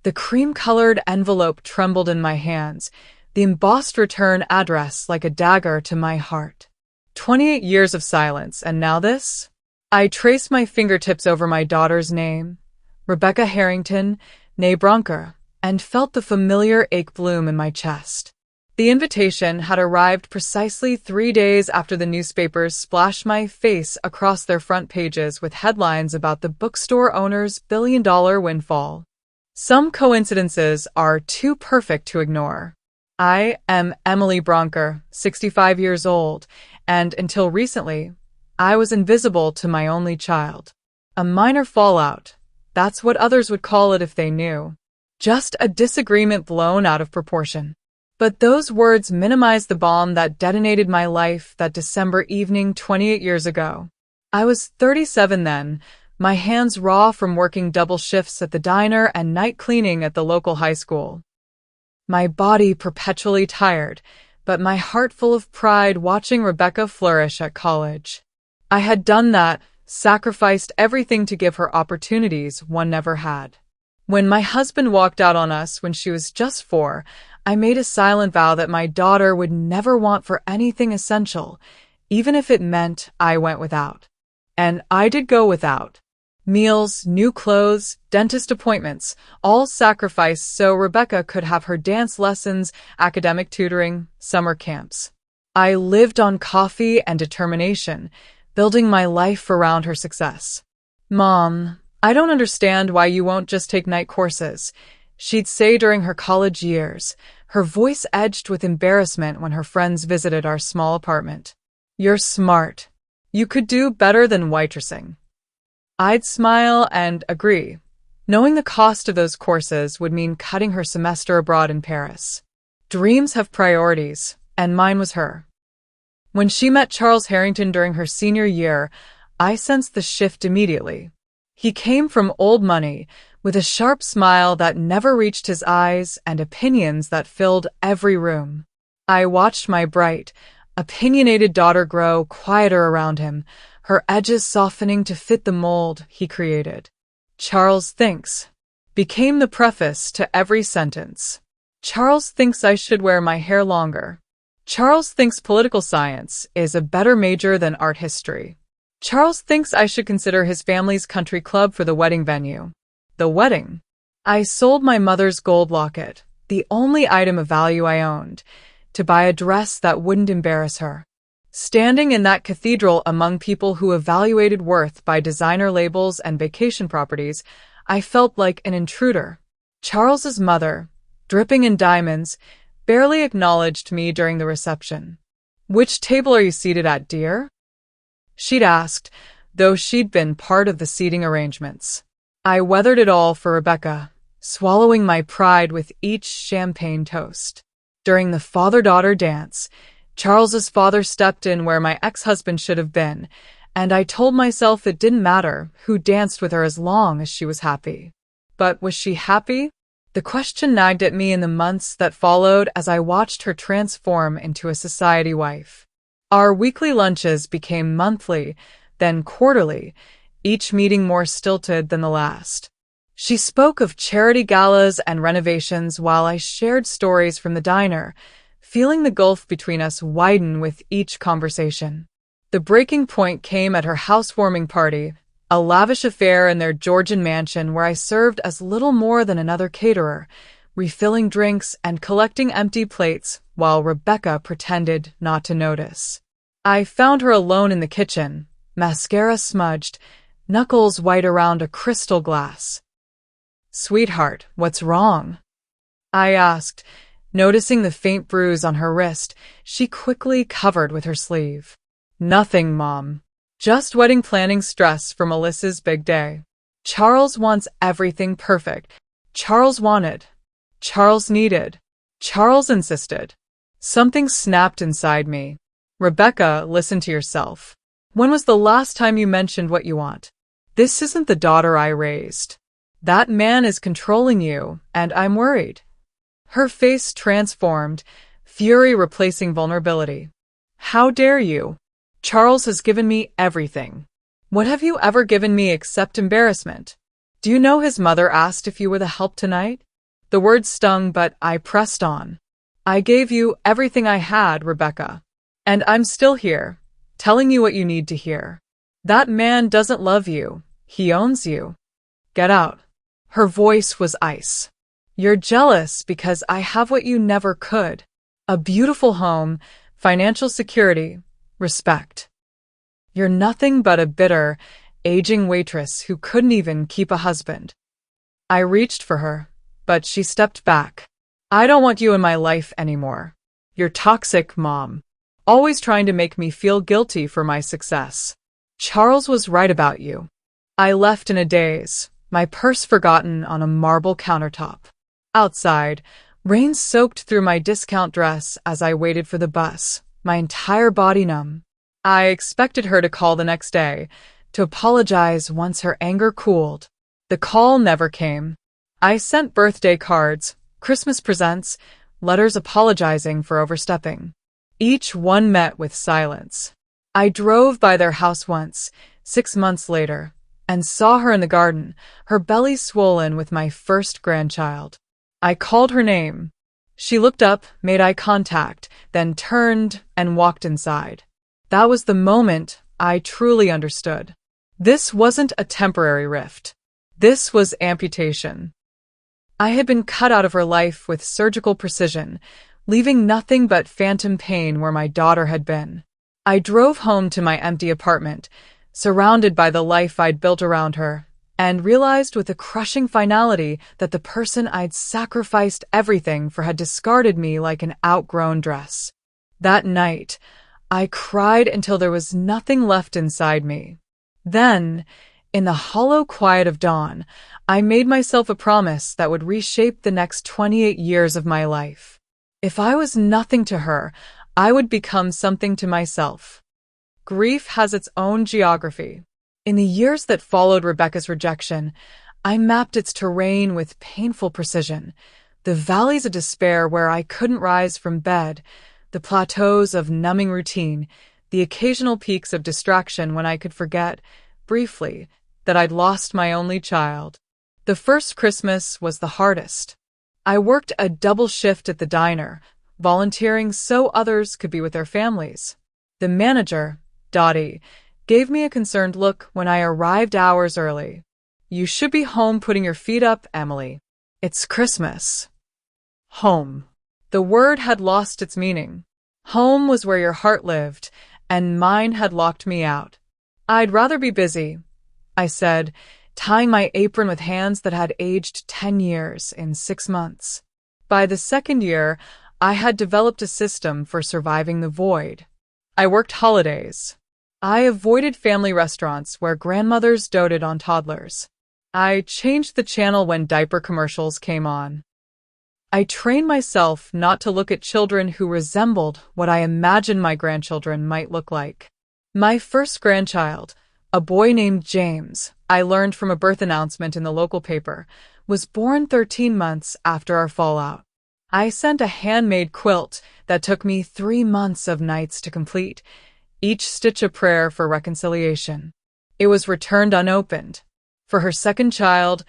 The cream-colored envelope trembled in my hands, the embossed return address like a dagger to my heart. 28 years of silence, and now this? I traced my fingertips over my daughter's name, Rebecca Harrington, née Bronker, and felt the familiar ache bloom in my chest. The invitation had arrived precisely 3 days after the newspapers splashed my face across their front pages with headlines about the bookstore owner's billion-dollar windfall. Some coincidences are too perfect to ignore. I am Emily Bronker, 65 years old, and until recently, I was invisible to my only child. A minor fallout, that's what others would call it if they knew. Just a disagreement blown out of proportion. But those words minimized the bomb that detonated my life that December evening 28 years ago. I was 37 then, my hands raw from working double shifts at the diner and night cleaning at the local high school. My body perpetually tired, but my heart full of pride watching Rebecca flourish at college. I had done that, sacrificed everything to give her opportunities one never had. When my husband walked out on us when she was just 4, I made a silent vow that my daughter would never want for anything essential, even if it meant I went without. And I did go without. Meals, new clothes, dentist appointments, all sacrificed so Rebecca could have her dance lessons, academic tutoring, summer camps. I lived on coffee and determination, building my life around her success. "Mom, I don't understand why you won't just take night courses," she'd say during her college years, her voice edged with embarrassment when her friends visited our small apartment. "You're smart. You could do better than waitressing." I'd smile and agree, knowing the cost of those courses would mean cutting her semester abroad in Paris. Dreams have priorities, and mine was her. When she met Charles Harrington during her senior year, I sensed the shift immediately. He came from old money, with a sharp smile that never reached his eyes and opinions that filled every room. I watched my bright, opinionated daughter grow quieter around him, her edges softening to fit the mold he created. "Charles thinks" became the preface to every sentence. "Charles thinks I should wear my hair longer." "Charles thinks political science is a better major than art history." "Charles thinks I should consider his family's country club for the wedding venue." The wedding. I sold my mother's gold locket, the only item of value I owned, to buy a dress that wouldn't embarrass her. Standing in that cathedral among people who evaluated worth by designer labels and vacation properties, I felt like an intruder. Charles's mother, dripping in diamonds, barely acknowledged me during the reception. "Which table are you seated at, dear?" she'd asked, though she'd been part of the seating arrangements. I weathered it all for Rebecca, swallowing my pride with each champagne toast. During the father-daughter dance, Charles's father stepped in where my ex-husband should have been, and I told myself it didn't matter who danced with her as long as she was happy. But was she happy? The question nagged at me in the months that followed as I watched her transform into a society wife. Our weekly lunches became monthly, then quarterly, each meeting more stilted than the last. She spoke of charity galas and renovations while I shared stories from the diner, feeling the gulf between us widen with each conversation. The breaking point came at her housewarming party, a lavish affair in their Georgian mansion where I served as little more than another caterer, refilling drinks and collecting empty plates while Rebecca pretended not to notice. I found her alone in the kitchen, mascara smudged, knuckles white around a crystal glass. "Sweetheart, what's wrong?" I asked, noticing the faint bruise on her wrist she quickly covered with her sleeve. "Nothing, Mom. Just wedding planning stress for Melissa's big day. Charles wants everything perfect. Charles wanted. Charles needed. Charles insisted." Something snapped inside me. "Rebecca, listen to yourself. When was the last time you mentioned what you want? This isn't the daughter I raised. That man is controlling you, and I'm worried." Her face transformed, fury replacing vulnerability. "How dare you? Charles has given me everything. What have you ever given me except embarrassment? Do you know his mother asked if you were the help tonight? The words stung, but I pressed on. I gave you everything I had, Rebecca. And I'm still here, telling you what you need to hear. That man doesn't love you. He owns you. Get out. Her voice was ice. You're jealous because I have what you never could. A beautiful home, financial security, respect. You're nothing but a bitter, aging waitress who couldn't even keep a husband. I reached for her, but she stepped back. I don't want you in my life anymore. You're toxic, Mom. Always trying to make me feel guilty for my success. Charles was right about you. I left in a daze, my purse forgotten on a marble countertop. Outside, rain soaked through my discount dress as I waited for the bus, my entire body numb. I expected her to call the next day, to apologize once her anger cooled. The call never came. I sent birthday cards, Christmas presents, letters apologizing for overstepping. Each one met with silence. I drove by their house once, 6 months later, and saw her in the garden, her belly swollen with my first grandchild. I called her name. She looked up, made eye contact, then turned and walked inside. That was the moment I truly understood. This wasn't a temporary rift. This was amputation. I had been cut out of her life with surgical precision, leaving nothing but phantom pain where my daughter had been. I drove home to my empty apartment, surrounded by the life I'd built around her, and realized with a crushing finality that the person I'd sacrificed everything for had discarded me like an outgrown dress. That night, I cried until there was nothing left inside me. Then, in the hollow quiet of dawn, I made myself a promise that would reshape the next 28 years of my life. If I was nothing to her, I would become something to myself. Grief has its own geography. In the years that followed Rebecca's rejection, I mapped its terrain with painful precision. The valleys of despair where I couldn't rise from bed, the plateaus of numbing routine, the occasional peaks of distraction when I could forget, briefly, that I'd lost my only child. The first Christmas was the hardest. I worked a double shift at the diner, volunteering so others could be with their families. The manager, Dottie, gave me a concerned look when I arrived hours early. You should be home putting your feet up, Emily. It's Christmas. Home. The word had lost its meaning. Home was where your heart lived, and mine had locked me out. I'd rather be busy, I said, tying my apron with hands that had aged 10 years in 6 months. By the second year, I had developed a system for surviving the void. I worked holidays. I avoided family restaurants where grandmothers doted on toddlers. I changed the channel when diaper commercials came on. I trained myself not to look at children who resembled what I imagined my grandchildren might look like. My first grandchild, a boy named James, I learned from a birth announcement in the local paper, was born 13 months after our fallout. I sent a handmade quilt that took me 3 months of nights to complete, each stitch a prayer for reconciliation. It was returned unopened. For her second child,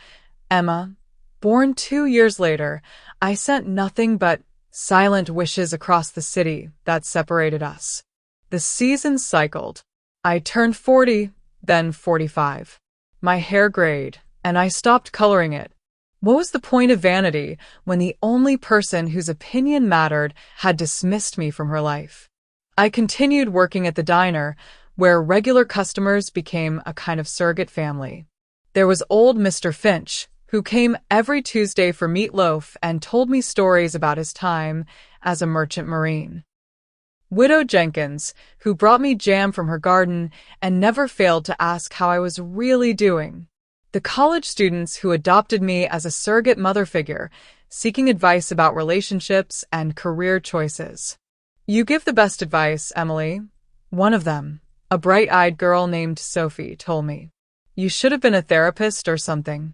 Emma, born 2 years later, I sent nothing but silent wishes across the city that separated us. The seasons cycled. I turned 40, then 45. My hair grayed, and I stopped coloring it. What was the point of vanity when the only person whose opinion mattered had dismissed me from her life? I continued working at the diner, where regular customers became a kind of surrogate family. There was old Mr. Finch, who came every Tuesday for meatloaf and told me stories about his time as a merchant marine. Widow Jenkins, who brought me jam from her garden and never failed to ask how I was really doing. The college students who adopted me as a surrogate mother figure, seeking advice about relationships and career choices. You give the best advice, Emily. One of them, a bright-eyed girl named Sophie, told me. You should have been a therapist or something.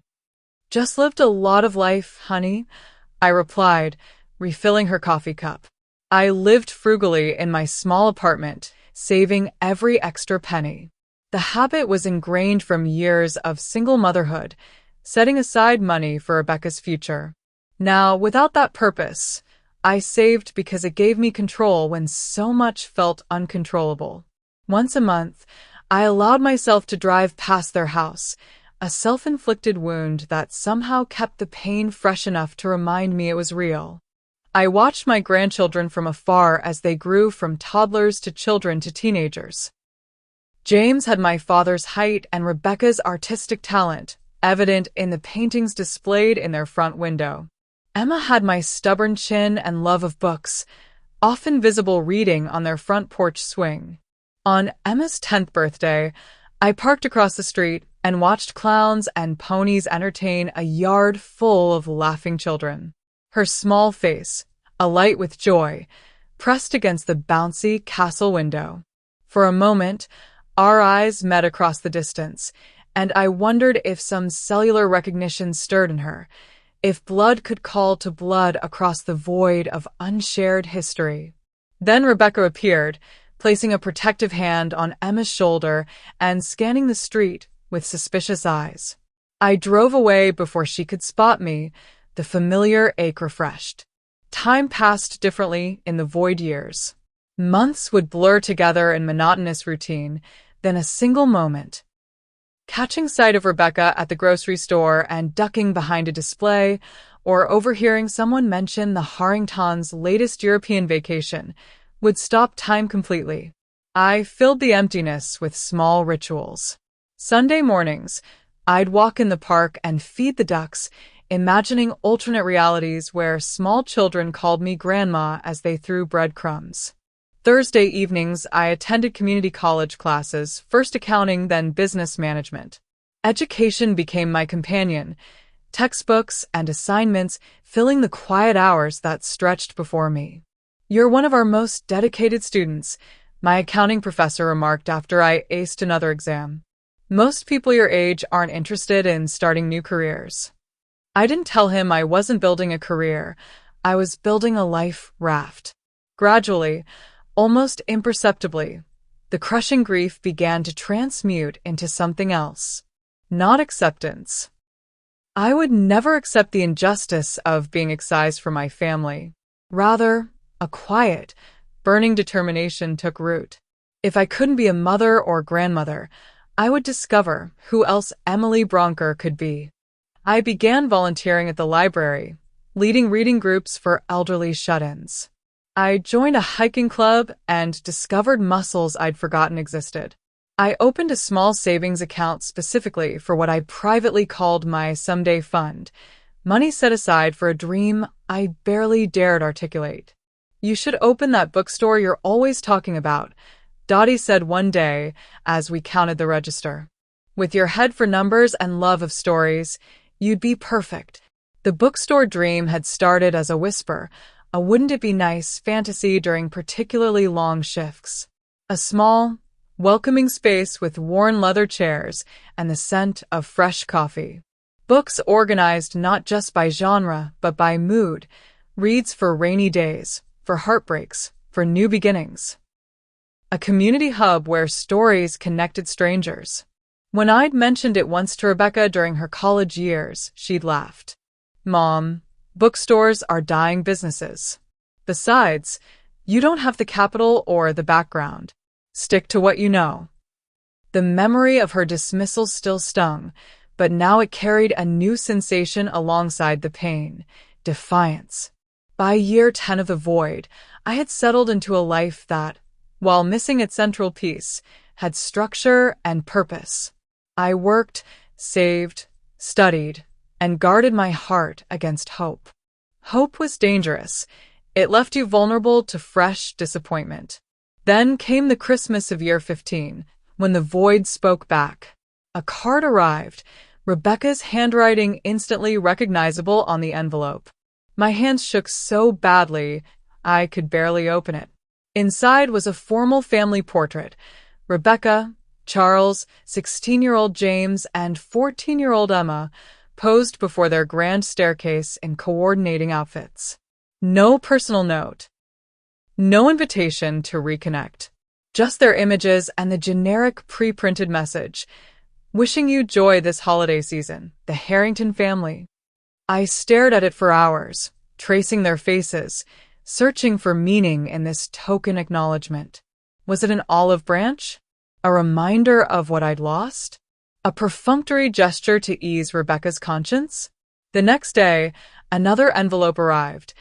Just lived a lot of life, honey, I replied, refilling her coffee cup. I lived frugally in my small apartment, saving every extra penny. The habit was ingrained from years of single motherhood, setting aside money for Rebecca's future. Now, without that purpose, I saved because it gave me control when so much felt uncontrollable. Once a month, I allowed myself to drive past their house, a self-inflicted wound that somehow kept the pain fresh enough to remind me it was real. I watched my grandchildren from afar as they grew from toddlers to children to teenagers. James had my father's height and Rebecca's artistic talent, evident in the paintings displayed in their front window. Emma had my stubborn chin and love of books, often visible reading on their front porch swing. On Emma's 10th birthday, I parked across the street and watched clowns and ponies entertain a yard full of laughing children. Her small face, alight with joy, pressed against the bouncy castle window. For a moment, our eyes met across the distance, and I wondered if some cellular recognition stirred in her, if blood could call to blood across the void of unshared history. Then Rebecca appeared, placing a protective hand on Emma's shoulder and scanning the street with suspicious eyes. I drove away before she could spot me, the familiar ache refreshed. Time passed differently in the void years. Months would blur together in monotonous routine, then a single moment. Catching sight of Rebecca at the grocery store and ducking behind a display, or overhearing someone mention the Harringtons' latest European vacation, would stop time completely. I filled the emptiness with small rituals. Sunday mornings, I'd walk in the park and feed the ducks, imagining alternate realities where small children called me grandma as they threw breadcrumbs. Thursday evenings, I attended community college classes, first accounting, then business management. Education became my companion, textbooks and assignments filling the quiet hours that stretched before me. "You're one of our most dedicated students," my accounting professor remarked after I aced another exam. "Most people your age aren't interested in starting new careers." I didn't tell him I wasn't building a career. I was building a life raft. Gradually, almost imperceptibly, the crushing grief began to transmute into something else. Not acceptance. I would never accept the injustice of being excised from my family. Rather, a quiet, burning determination took root. If I couldn't be a mother or grandmother, I would discover who else Emily Bronker could be. I began volunteering at the library, leading reading groups for elderly shut-ins. I joined a hiking club and discovered muscles I'd forgotten existed. I opened a small savings account specifically for what I privately called my someday fund, money set aside for a dream I barely dared articulate. "You should open that bookstore you're always talking about," Dottie said one day as we counted the register. "With your head for numbers and love of stories, you'd be perfect." The bookstore dream had started as a whisper, a wouldn't-it-be-nice fantasy during particularly long shifts. A small, welcoming space with worn leather chairs and the scent of fresh coffee. Books organized not just by genre, but by mood. Reads for rainy days, for heartbreaks, for new beginnings. A community hub where stories connected strangers. When I'd mentioned it once to Rebecca during her college years, she'd laughed. "Mom, bookstores are dying businesses. Besides, you don't have the capital or the background. Stick to what you know." The memory of her dismissal still stung, but now it carried a new sensation alongside the pain: defiance. By year 10 of the void, I had settled into a life that, while missing its central piece, had structure and purpose. I worked, saved, studied, and guarded my heart against hope. Hope was dangerous. It left you vulnerable to fresh disappointment. Then came the Christmas of year 15, when the void spoke back. A card arrived, Rebecca's handwriting instantly recognizable on the envelope. My hands shook so badly, I could barely open it. Inside was a formal family portrait: Rebecca, Charles, 16-year-old James, and 14-year-old Emma, posed before their grand staircase in coordinating outfits. No personal note. No invitation to reconnect. Just their images and the generic pre-printed message: "Wishing you joy this holiday season, the Harrington family." I stared at it for hours, tracing their faces, searching for meaning in this token acknowledgement. Was it an olive branch? A reminder of what I'd lost? A perfunctory gesture to ease Rebecca's conscience? The next day, another envelope arrived,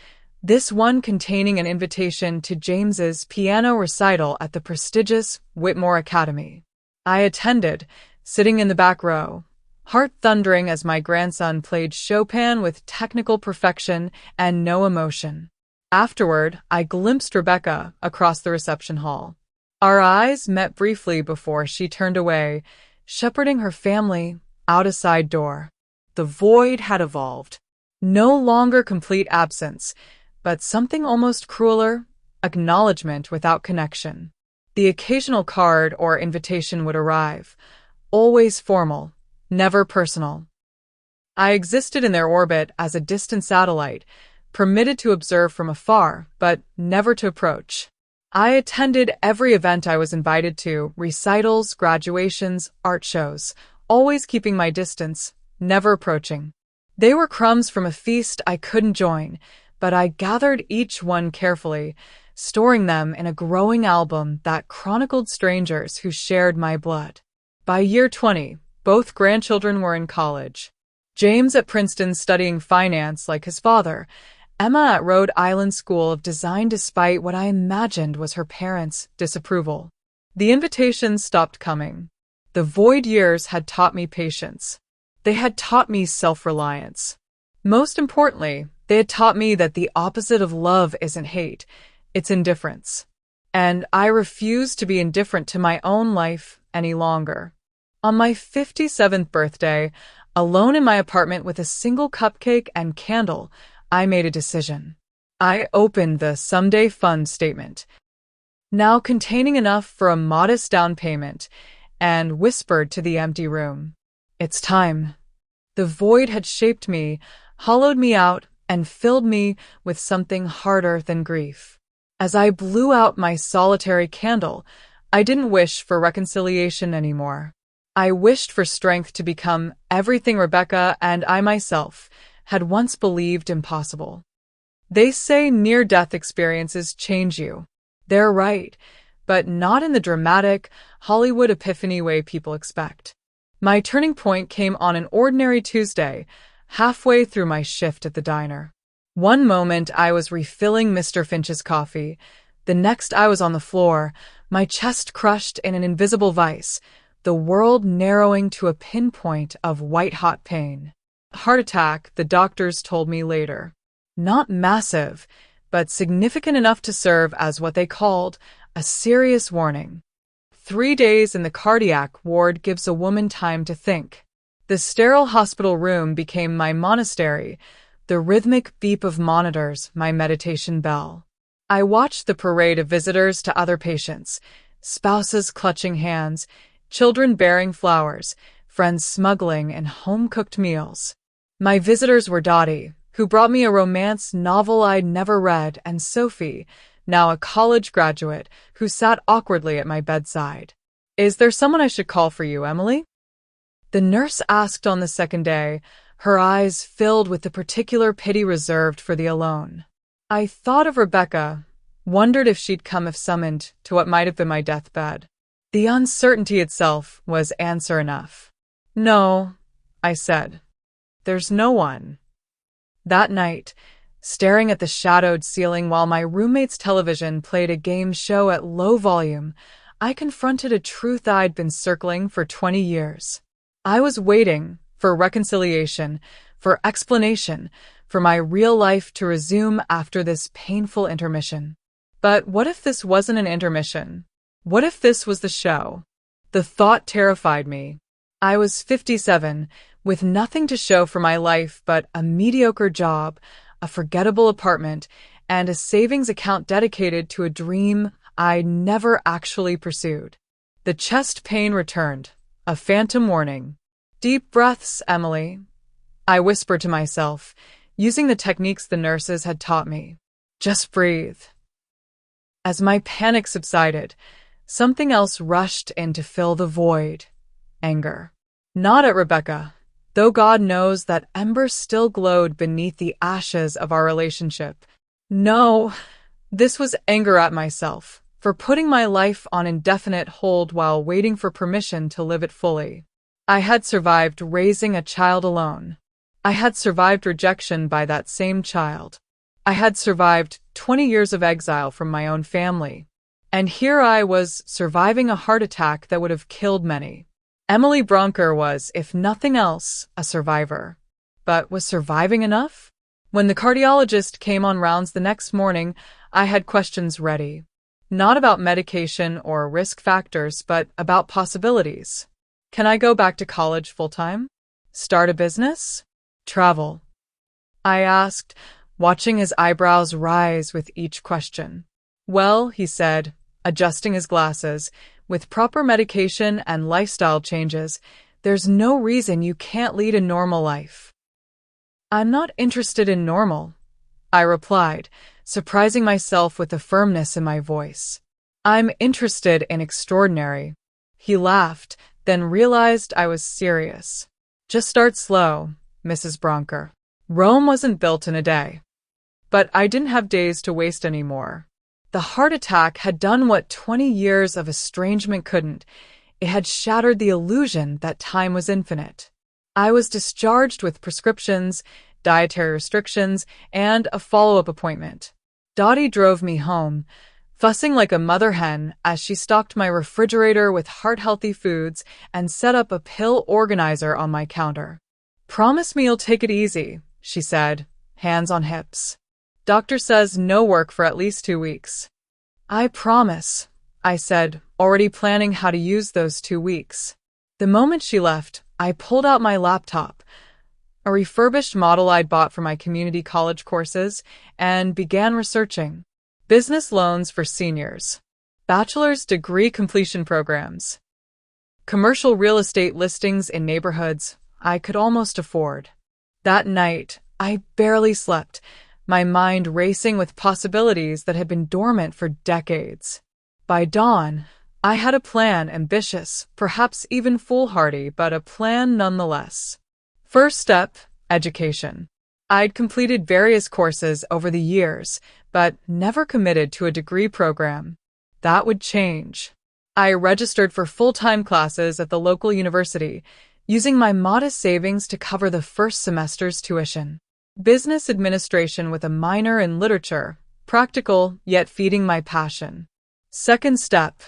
this one containing an invitation to James's piano recital at the prestigious Whitmore Academy. I attended, sitting in the back row, heart thundering as my grandson played Chopin with technical perfection and no emotion. Afterward, I glimpsed Rebecca across the reception hall. Our eyes met briefly before she turned away, shepherding her family out a side door. The void had evolved. No longer complete absence, but something almost crueler, acknowledgement without connection. The occasional card or invitation would arrive, always formal, never personal. I existed in their orbit as a distant satellite, permitted to observe from afar, but never to approach. I attended every event I was invited to, recitals, graduations, art shows, always keeping my distance, never approaching. They were crumbs from a feast I couldn't join, but I gathered each one carefully, storing them in a growing album that chronicled strangers who shared my blood. By year 20, both grandchildren were in college. James at Princeton studying finance like his father, Emma at Rhode Island School of Design despite what I imagined was her parents' disapproval. The invitations stopped coming. The void years had taught me patience. They had taught me self-reliance. Most importantly, they had taught me that the opposite of love isn't hate, it's indifference. And I refused to be indifferent to my own life any longer. On my 57th birthday, alone in my apartment with a single cupcake and candle, I made a decision. I opened the Someday Fund statement, now containing enough for a modest down payment, and whispered to the empty room, "It's time." The void had shaped me, hollowed me out, and filled me with something harder than grief. As I blew out my solitary candle, I didn't wish for reconciliation anymore. I wished for strength to become everything Rebecca and I myself had once believed impossible. They say near-death experiences change you. They're right, but not in the dramatic, Hollywood epiphany way people expect. My turning point came on an ordinary Tuesday, halfway through my shift at the diner. One moment I was refilling Mr. Finch's coffee, the next I was on the floor, my chest crushed in an invisible vice, the world narrowing to a pinpoint of white-hot pain. Heart attack, the doctors told me later. Not massive, but significant enough to serve as what they called a serious warning. 3 days in the cardiac ward gives a woman time to think. The sterile hospital room became my monastery, the rhythmic beep of monitors my meditation bell. I watched the parade of visitors to other patients, spouses clutching hands, children bearing flowers, friends smuggling in home-cooked meals. My visitors were Dottie, who brought me a romance novel I'd never read, and Sophie, now a college graduate, who sat awkwardly at my bedside. "Is there someone I should call for you, Emily?" The nurse asked on the second day, her eyes filled with the particular pity reserved for the alone. I thought of Rebecca, wondered if she'd come if summoned to what might have been my deathbed. The uncertainty itself was answer enough. "No," I said. "There's no one." That night, staring at the shadowed ceiling while my roommate's television played a game show at low volume, I confronted a truth I'd been circling for 20 years. I was waiting for reconciliation, for explanation, for my real life to resume after this painful intermission. But what if this wasn't an intermission? What if this was the show? The thought terrified me. I was 57, with nothing to show for my life but a mediocre job, a forgettable apartment, and a savings account dedicated to a dream I never actually pursued. The chest pain returned, a phantom warning. "Deep breaths, Emily," I whispered to myself, using the techniques the nurses had taught me. "Just breathe." As my panic subsided, something else rushed in to fill the void. Anger. Not at Rebecca, though God knows that embers still glowed beneath the ashes of our relationship. No, this was anger at myself for putting my life on indefinite hold while waiting for permission to live it fully. I had survived raising a child alone. I had survived rejection by that same child. I had survived 20 years of exile from my own family. And here I was surviving a heart attack that would have killed many. Emily Bronker was, if nothing else, a survivor. But was surviving enough? When the cardiologist came on rounds the next morning, I had questions ready. Not about medication or risk factors, but about possibilities. Can I go back to college full-time? Start a business? Travel? I asked, watching his eyebrows rise with each question. Well, he said, adjusting his glasses, with proper medication and lifestyle changes, there's no reason you can't lead a normal life. I'm not interested in normal, I replied, surprising myself with the firmness in my voice. I'm interested in extraordinary. He laughed, then realized I was serious. Just start slow, Mrs. Bronker. Rome wasn't built in a day. But I didn't have days to waste anymore. The heart attack had done what 20 years of estrangement couldn't. It had shattered the illusion that time was infinite. I was discharged with prescriptions, dietary restrictions, and a follow-up appointment. Dottie drove me home, fussing like a mother hen as she stocked my refrigerator with heart-healthy foods and set up a pill organizer on my counter. Promise me you'll take it easy, she said, hands on hips. Doctor says no work for at least 2 weeks. I promise, I said, already planning how to use those 2 weeks. The moment she left, I pulled out my laptop, a refurbished model I'd bought for my community college courses, and began researching. Business loans for seniors. Bachelor's degree completion programs. Commercial real estate listings in neighborhoods I could almost afford. That night, I barely slept, my mind racing with possibilities that had been dormant for decades. By dawn, I had a plan, ambitious, perhaps even foolhardy, but a plan nonetheless. First step, education. I'd completed various courses over the years, but never committed to a degree program. That would change. I registered for full-time classes at the local university, using my modest savings to cover the first semester's tuition. Business administration with a minor in literature, practical yet feeding my passion. Second step,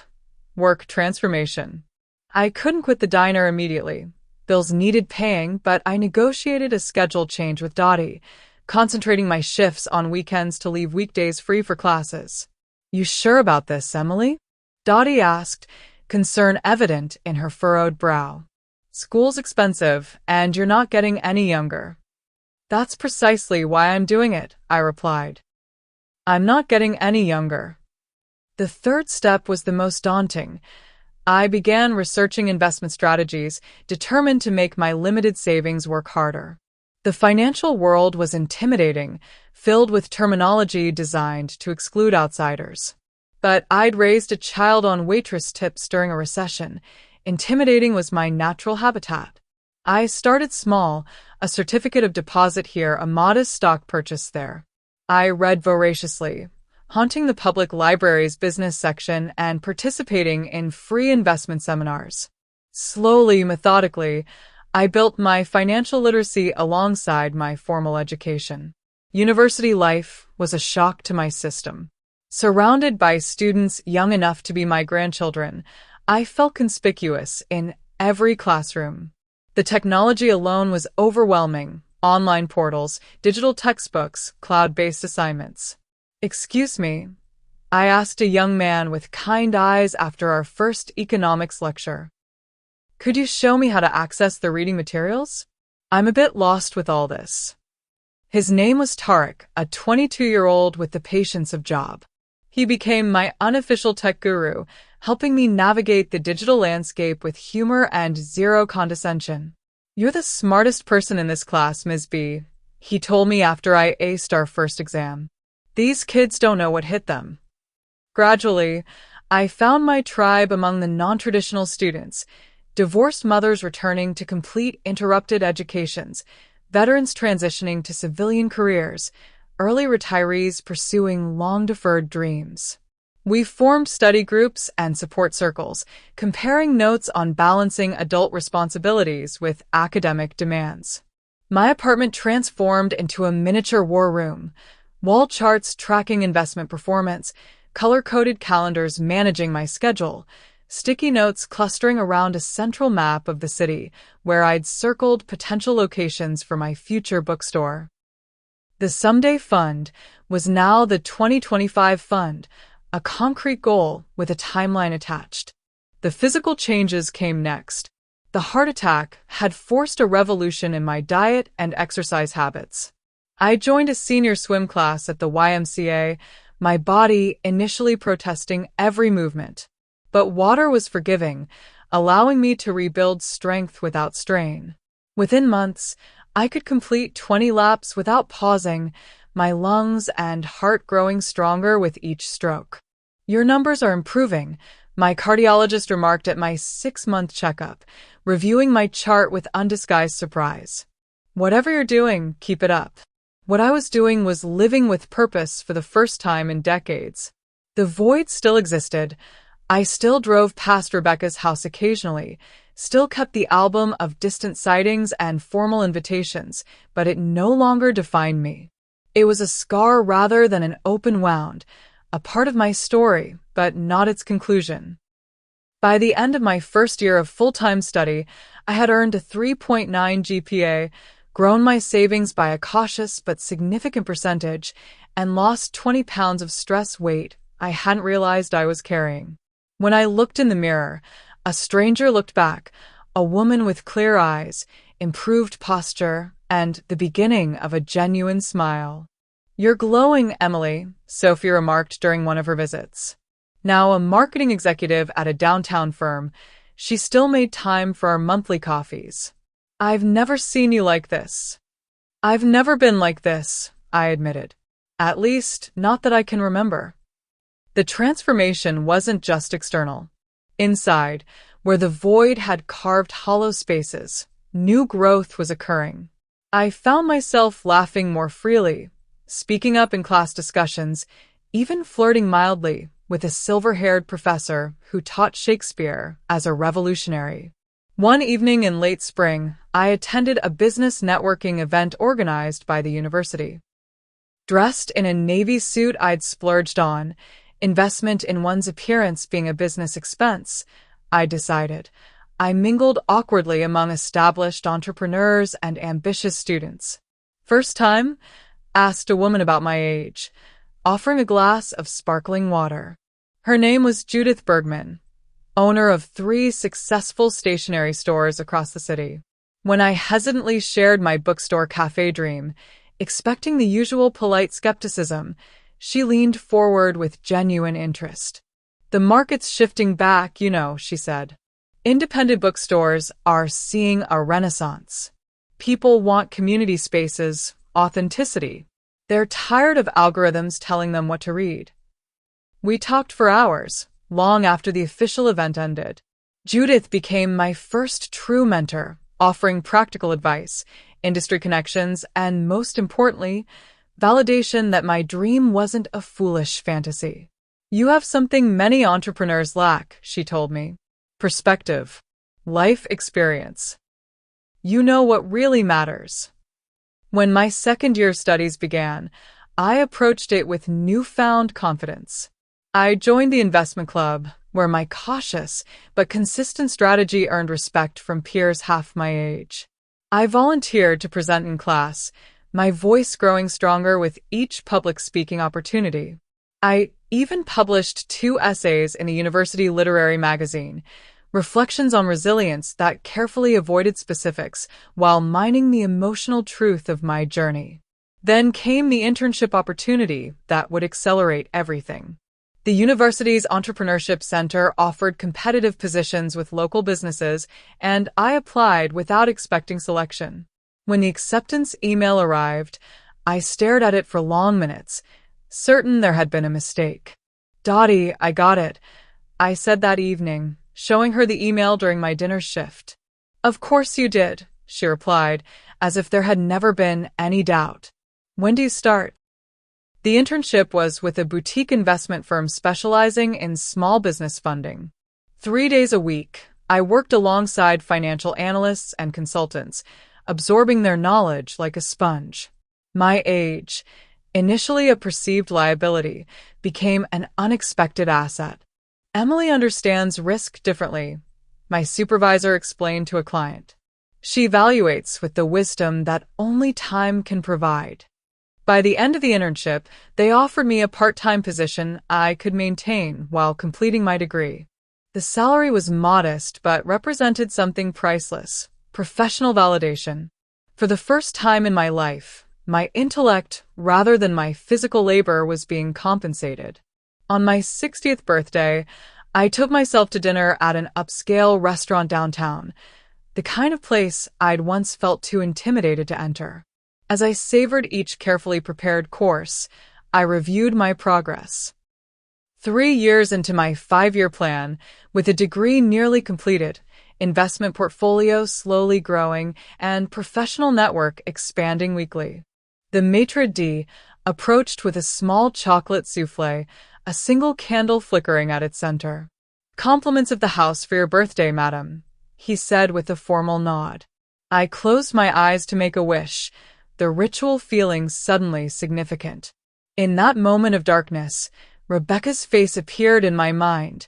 work transformation. I couldn't quit the diner immediately. Bills needed paying, but I negotiated a schedule change with Dottie, concentrating my shifts on weekends to leave weekdays free for classes. You sure about this, Emily? Dottie asked, concern evident in her furrowed brow. School's expensive, and you're not getting any younger. That's precisely why I'm doing it, I replied. I'm not getting any younger. The third step was the most daunting. I began researching investment strategies, determined to make my limited savings work harder. The financial world was intimidating, filled with terminology designed to exclude outsiders. But I'd raised a child on waitress tips during a recession. Intimidating was my natural habitat. I started small, a certificate of deposit here, a modest stock purchase there. I read voraciously, haunting the public library's business section and participating in free investment seminars. Slowly, methodically, I built my financial literacy alongside my formal education. University life was a shock to my system. Surrounded by students young enough to be my grandchildren, I felt conspicuous in every classroom. The technology alone was overwhelming. Online portals, digital textbooks, cloud-based assignments. Excuse me, I asked a young man with kind eyes after our first economics lecture. Could you show me how to access the reading materials? I'm a bit lost with all this. His name was Tariq, a 22-year-old with the patience of Job. He became my unofficial tech guru, helping me navigate the digital landscape with humor and zero condescension. You're the smartest person in this class, Ms. B, he told me after I aced our first exam. These kids don't know what hit them. Gradually, I found my tribe among the non-traditional students, Divorced mothers returning to complete interrupted educations, veterans transitioning to civilian careers, early retirees pursuing long-deferred dreams. We formed study groups and support circles, comparing notes on balancing adult responsibilities with academic demands. My apartment transformed into a miniature war room, wall charts tracking investment performance, color-coded calendars managing my schedule, sticky notes clustering around a central map of the city where I'd circled potential locations for my future bookstore. The Someday Fund was now the 2025 Fund, a concrete goal with a timeline attached. The physical changes came next. The heart attack had forced a revolution in my diet and exercise habits. I joined a senior swim class at the YMCA, my body initially protesting every movement. But water was forgiving, allowing me to rebuild strength without strain. Within months, I could complete 20 laps without pausing, my lungs and heart growing stronger with each stroke. "Your numbers are improving," my cardiologist remarked at my 6-month checkup, reviewing my chart with undisguised surprise. "Whatever you're doing, keep it up." What I was doing was living with purpose for the first time in decades. The void still existed. I still drove past Rebecca's house occasionally, still kept the album of distant sightings and formal invitations, but it no longer defined me. It was a scar rather than an open wound, a part of my story, but not its conclusion. By the end of my first year of full-time study, I had earned a 3.9 GPA, grown my savings by a cautious but significant percentage, and lost 20 pounds of stress weight I hadn't realized I was carrying. When I looked in the mirror, a stranger looked back, a woman with clear eyes, improved posture, and the beginning of a genuine smile. "You're glowing, Emily," Sophie remarked during one of her visits. Now a marketing executive at a downtown firm, she still made time for our monthly coffees. "I've never seen you like this." "I've never been like this," I admitted. "At least, not that I can remember." The transformation wasn't just external. Inside, where the void had carved hollow spaces, new growth was occurring. I found myself laughing more freely, speaking up in class discussions, even flirting mildly with a silver-haired professor who taught Shakespeare as a revolutionary. One evening in late spring, I attended a business networking event organized by the university. Dressed in a navy suit I'd splurged on, investment in one's appearance being a business expense, I decided. I mingled awkwardly among established entrepreneurs and ambitious students. "First time?" asked a woman about my age, offering a glass of sparkling water. Her name was Judith Bergman, owner of 3 successful stationery stores across the city. When I hesitantly shared my bookstore cafe dream, expecting the usual polite skepticism, she leaned forward with genuine interest. "The market's shifting back, you know," she said. "Independent bookstores are seeing a renaissance. People want community spaces, authenticity. They're tired of algorithms telling them what to read." We talked for hours, long after the official event ended. Judith became my first true mentor, offering practical advice, industry connections, and most importantly, validation that my dream wasn't a foolish fantasy. "You have something many entrepreneurs lack," she told me. "Perspective. Life experience. You know what really matters." When my second-year studies began, I approached it with newfound confidence. I joined the investment club, where my cautious but consistent strategy earned respect from peers half my age. I volunteered to present in class, my voice growing stronger with each public speaking opportunity. I even published 2 essays in a university literary magazine, reflections on resilience that carefully avoided specifics while mining the emotional truth of my journey. Then came the internship opportunity that would accelerate everything. The university's Entrepreneurship Center offered competitive positions with local businesses, and I applied without expecting selection. When the acceptance email arrived, I stared at it for long minutes, certain there had been a mistake. "Dottie, I got it," I said that evening, showing her the email during my dinner shift. "Of course you did," she replied, as if there had never been any doubt. "When do you start?" The internship was with a boutique investment firm specializing in small business funding. 3 days a week, I worked alongside financial analysts and consultants, absorbing their knowledge like a sponge. My age, initially a perceived liability, became an unexpected asset. "Emily understands risk differently," my supervisor explained to a client. "She evaluates with the wisdom that only time can provide." By the end of the internship, they offered me a part-time position I could maintain while completing my degree. The salary was modest but represented something priceless: professional validation. For the first time in my life, my intellect, rather than my physical labor, was being compensated. On my 60th birthday, I took myself to dinner at an upscale restaurant downtown, the kind of place I'd once felt too intimidated to enter. As I savored each carefully prepared course, I reviewed my progress. 3 years into my 5-year plan, with a degree nearly completed, investment portfolio slowly growing, and professional network expanding weekly. The maitre d' approached with a small chocolate souffle, a single candle flickering at its center. "Compliments of the house for your birthday, madam," he said with a formal nod. I closed my eyes to make a wish, the ritual feeling suddenly significant. In that moment of darkness, Rebecca's face appeared in my mind,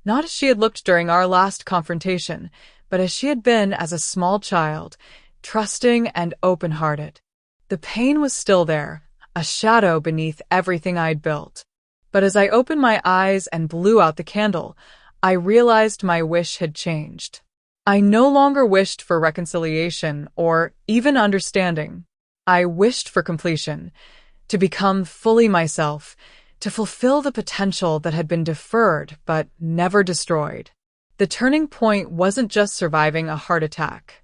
not as she had looked during our last confrontation, but as she had been as a small child, trusting and open-hearted. The pain was still there, a shadow beneath everything I'd built. But as I opened my eyes and blew out the candle, I realized my wish had changed. I no longer wished for reconciliation or even understanding. I wished for completion, to become fully myself, to fulfill the potential that had been deferred but never destroyed. The turning point wasn't just surviving a heart attack.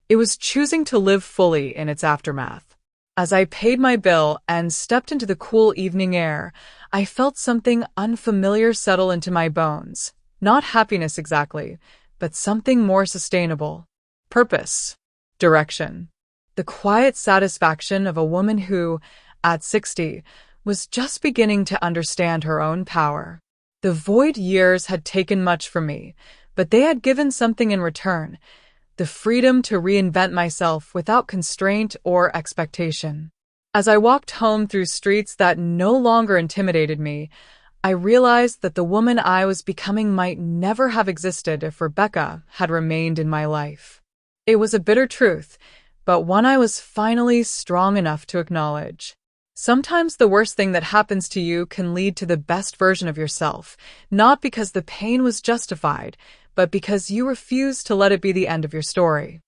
It was choosing to live fully in its aftermath. As I paid my bill and stepped into the cool evening air, I felt something unfamiliar settle into my bones. Not happiness exactly, but something more sustainable. Purpose. Direction. The quiet satisfaction of a woman who, at 60, was just beginning to understand her own power. The void years had taken much from me, but they had given something in return: the freedom to reinvent myself without constraint or expectation. As I walked home through streets that no longer intimidated me, I realized that the woman I was becoming might never have existed if Rebecca had remained in my life. It was a bitter truth, but one I was finally strong enough to acknowledge. Sometimes the worst thing that happens to you can lead to the best version of yourself, not because the pain was justified, but because you refuse to let it be the end of your story.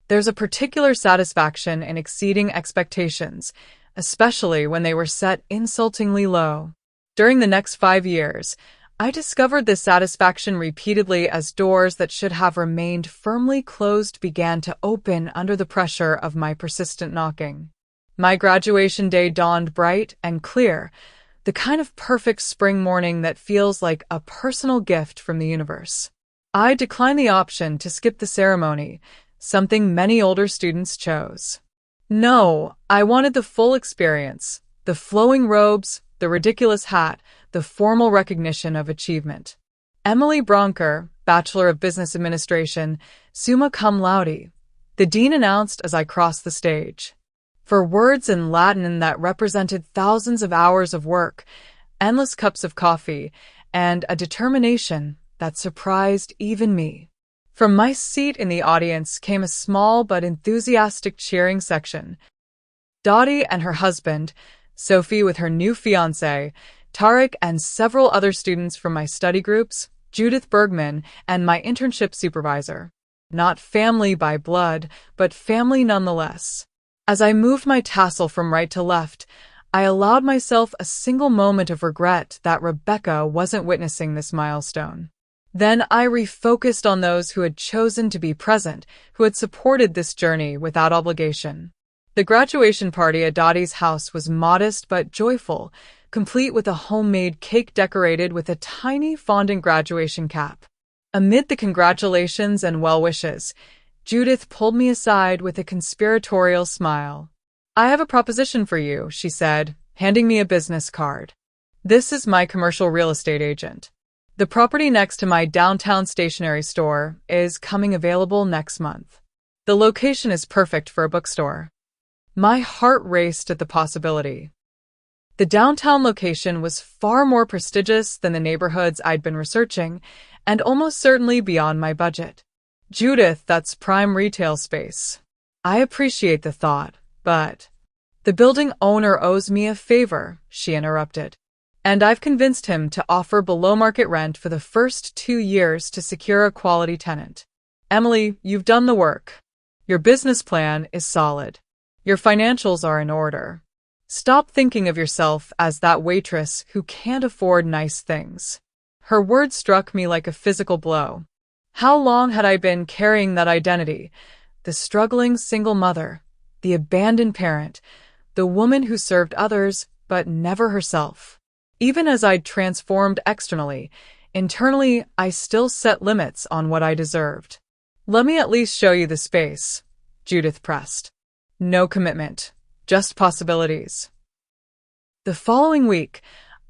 There's a particular satisfaction in exceeding expectations, especially when they were set insultingly low. During the next 5 years, I discovered this satisfaction repeatedly as doors that should have remained firmly closed began to open under the pressure of my persistent knocking. My graduation day dawned bright and clear, the kind of perfect spring morning that feels like a personal gift from the universe. I declined the option to skip the ceremony, something many older students chose. No, I wanted the full experience: the flowing robes, the ridiculous hat, the formal recognition of achievement. Emily Bronker, Bachelor of Business Administration, summa cum laude, the dean announced as I crossed the stage. For words in Latin that represented thousands of hours of work, endless cups of coffee, and a determination that surprised even me. From my seat in the audience came a small but enthusiastic cheering section. Dottie and her husband, Sophie with her new fiancé, Tarek and several other students from my study groups, Judith Bergman, and my internship supervisor. Not family by blood, but family nonetheless. As I moved my tassel from right to left, I allowed myself a single moment of regret that Rebecca wasn't witnessing this milestone. Then I refocused on those who had chosen to be present, who had supported this journey without obligation. The graduation party at Dottie's house was modest but joyful, complete with a homemade cake decorated with a tiny fondant graduation cap. Amid the congratulations and well wishes, Judith pulled me aside with a conspiratorial smile. "I have a proposition for you," she said, handing me a business card. "This is my commercial real estate agent. The property next to my downtown stationery store is coming available next month. The location is perfect for a bookstore." My heart raced at the possibility. The downtown location was far more prestigious than the neighborhoods I'd been researching, and almost certainly beyond my budget. "Judith, that's prime retail space." "I appreciate the thought, but—" "The building owner owes me a favor," she interrupted. "And I've convinced him to offer below-market rent for the first 2 years to secure a quality tenant. Emily, you've done the work. Your business plan is solid. Your financials are in order. Stop thinking of yourself as that waitress who can't afford nice things." Her words struck me like a physical blow. How long had I been carrying that identity? The struggling single mother, the abandoned parent, the woman who served others but never herself. Even as I'd transformed externally, internally I still set limits on what I deserved. "Let me at least show you the space," Judith pressed. "No commitment, just possibilities." The following week,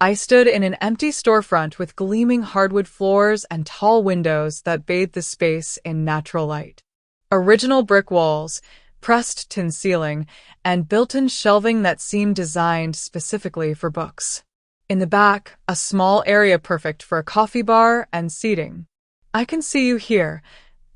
I stood in an empty storefront with gleaming hardwood floors and tall windows that bathed the space in natural light. Original brick walls, pressed tin ceiling, and built-in shelving that seemed designed specifically for books. In the back, a small area perfect for a coffee bar and seating. "I can see you here,"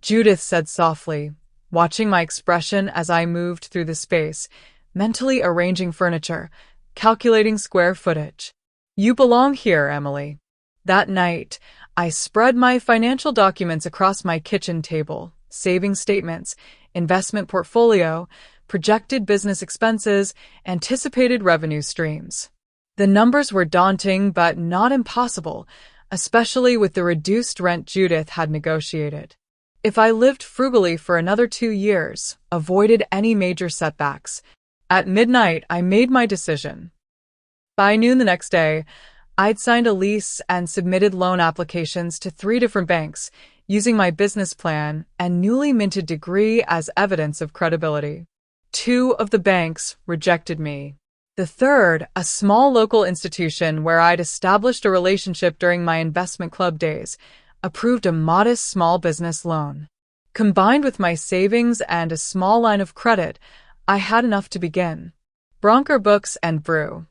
Judith said softly, watching my expression as I moved through the space, mentally arranging furniture, calculating square footage. "You belong here, Emily." That night, I spread my financial documents across my kitchen table, savings statements, investment portfolio, projected business expenses, anticipated revenue streams. The numbers were daunting but not impossible, especially with the reduced rent Judith had negotiated. If I lived frugally for another 2 years, avoided any major setbacks, at midnight I made my decision. By noon the next day, I'd signed a lease and submitted loan applications to 3 different banks, using my business plan and newly minted degree as evidence of credibility. 2 of the banks rejected me. The third, a small local institution where I'd established a relationship during my investment club days, approved a modest small business loan. Combined with my savings and a small line of credit, I had enough to begin. Bronker Books and Brew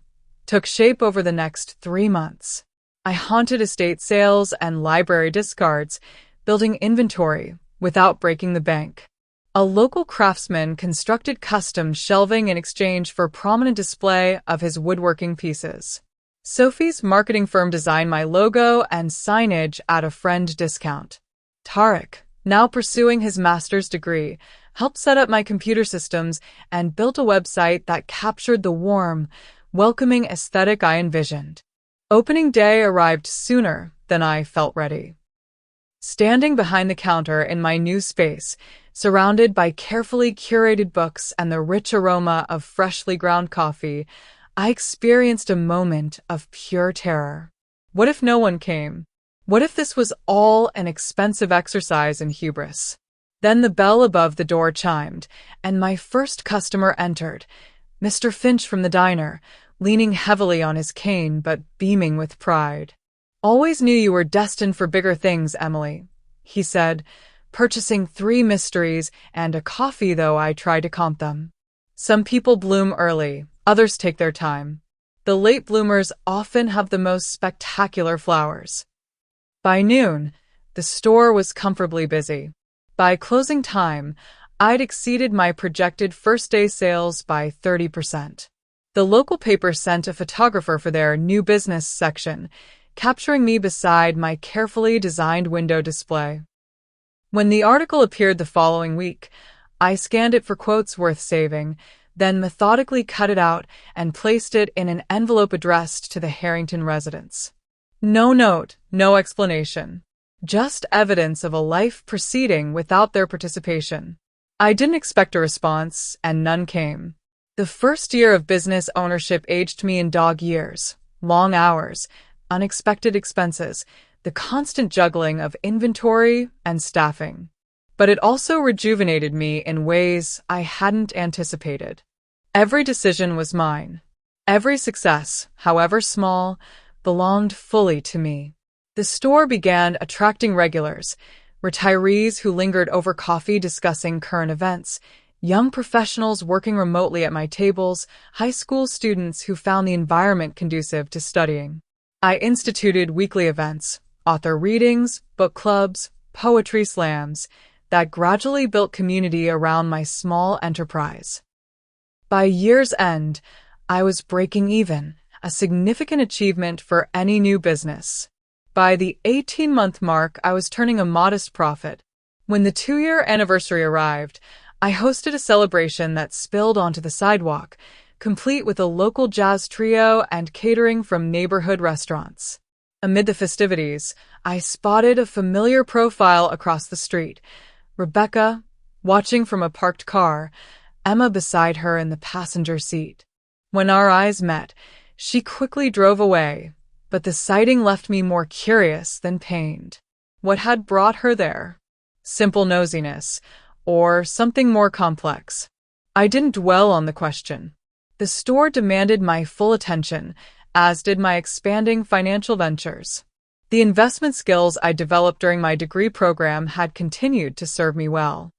took shape over the next 3 months. I haunted estate sales and library discards, building inventory without breaking the bank. A local craftsman constructed custom shelving in exchange for prominent display of his woodworking pieces. Sophie's marketing firm designed my logo and signage at a friend discount. Tarek, now pursuing his master's degree, helped set up my computer systems and built a website that captured the warm, welcoming aesthetic I envisioned. Opening day arrived sooner than I felt ready. Standing behind the counter in my new space, surrounded by carefully curated books and the rich aroma of freshly ground coffee, I experienced a moment of pure terror. What if no one came? What if this was all an expensive exercise in hubris? Then the bell above the door chimed, and my first customer entered, Mr. Finch from the diner, leaning heavily on his cane but beaming with pride. "Always knew you were destined for bigger things, Emily," he said, purchasing 3 mysteries and a coffee, though I tried to comp them. "Some people bloom early, others take their time. The late bloomers often have the most spectacular flowers." By noon, the store was comfortably busy. By closing time, I'd exceeded my projected first-day sales by 30%. The local paper sent a photographer for their new business section, capturing me beside my carefully designed window display. When the article appeared the following week, I scanned it for quotes worth saving, then methodically cut it out and placed it in an envelope addressed to the Harrington residence. No note, no explanation. Just evidence of a life proceeding without their participation. I didn't expect a response, and none came. The first year of business ownership aged me in dog years, long hours, unexpected expenses, the constant juggling of inventory and staffing. But it also rejuvenated me in ways I hadn't anticipated. Every decision was mine. Every success, however small, belonged fully to me. The store began attracting regulars, retirees who lingered over coffee discussing current events, young professionals working remotely at my tables, high school students who found the environment conducive to studying. I instituted weekly events, author readings, book clubs, poetry slams, that gradually built community around my small enterprise. By year's end, I was breaking even, a significant achievement for any new business. By the 18-month mark, I was turning a modest profit. When the 2-year anniversary arrived, I hosted a celebration that spilled onto the sidewalk, complete with a local jazz trio and catering from neighborhood restaurants. Amid the festivities, I spotted a familiar profile across the street. Rebecca, watching from a parked car, Emma beside her in the passenger seat. When our eyes met, she quickly drove away, but the sighting left me more curious than pained. What had brought her there? Simple nosiness, or something more complex? I didn't dwell on the question. The store demanded my full attention, as did my expanding financial ventures. The investment skills I developed during my degree program had continued to serve me well.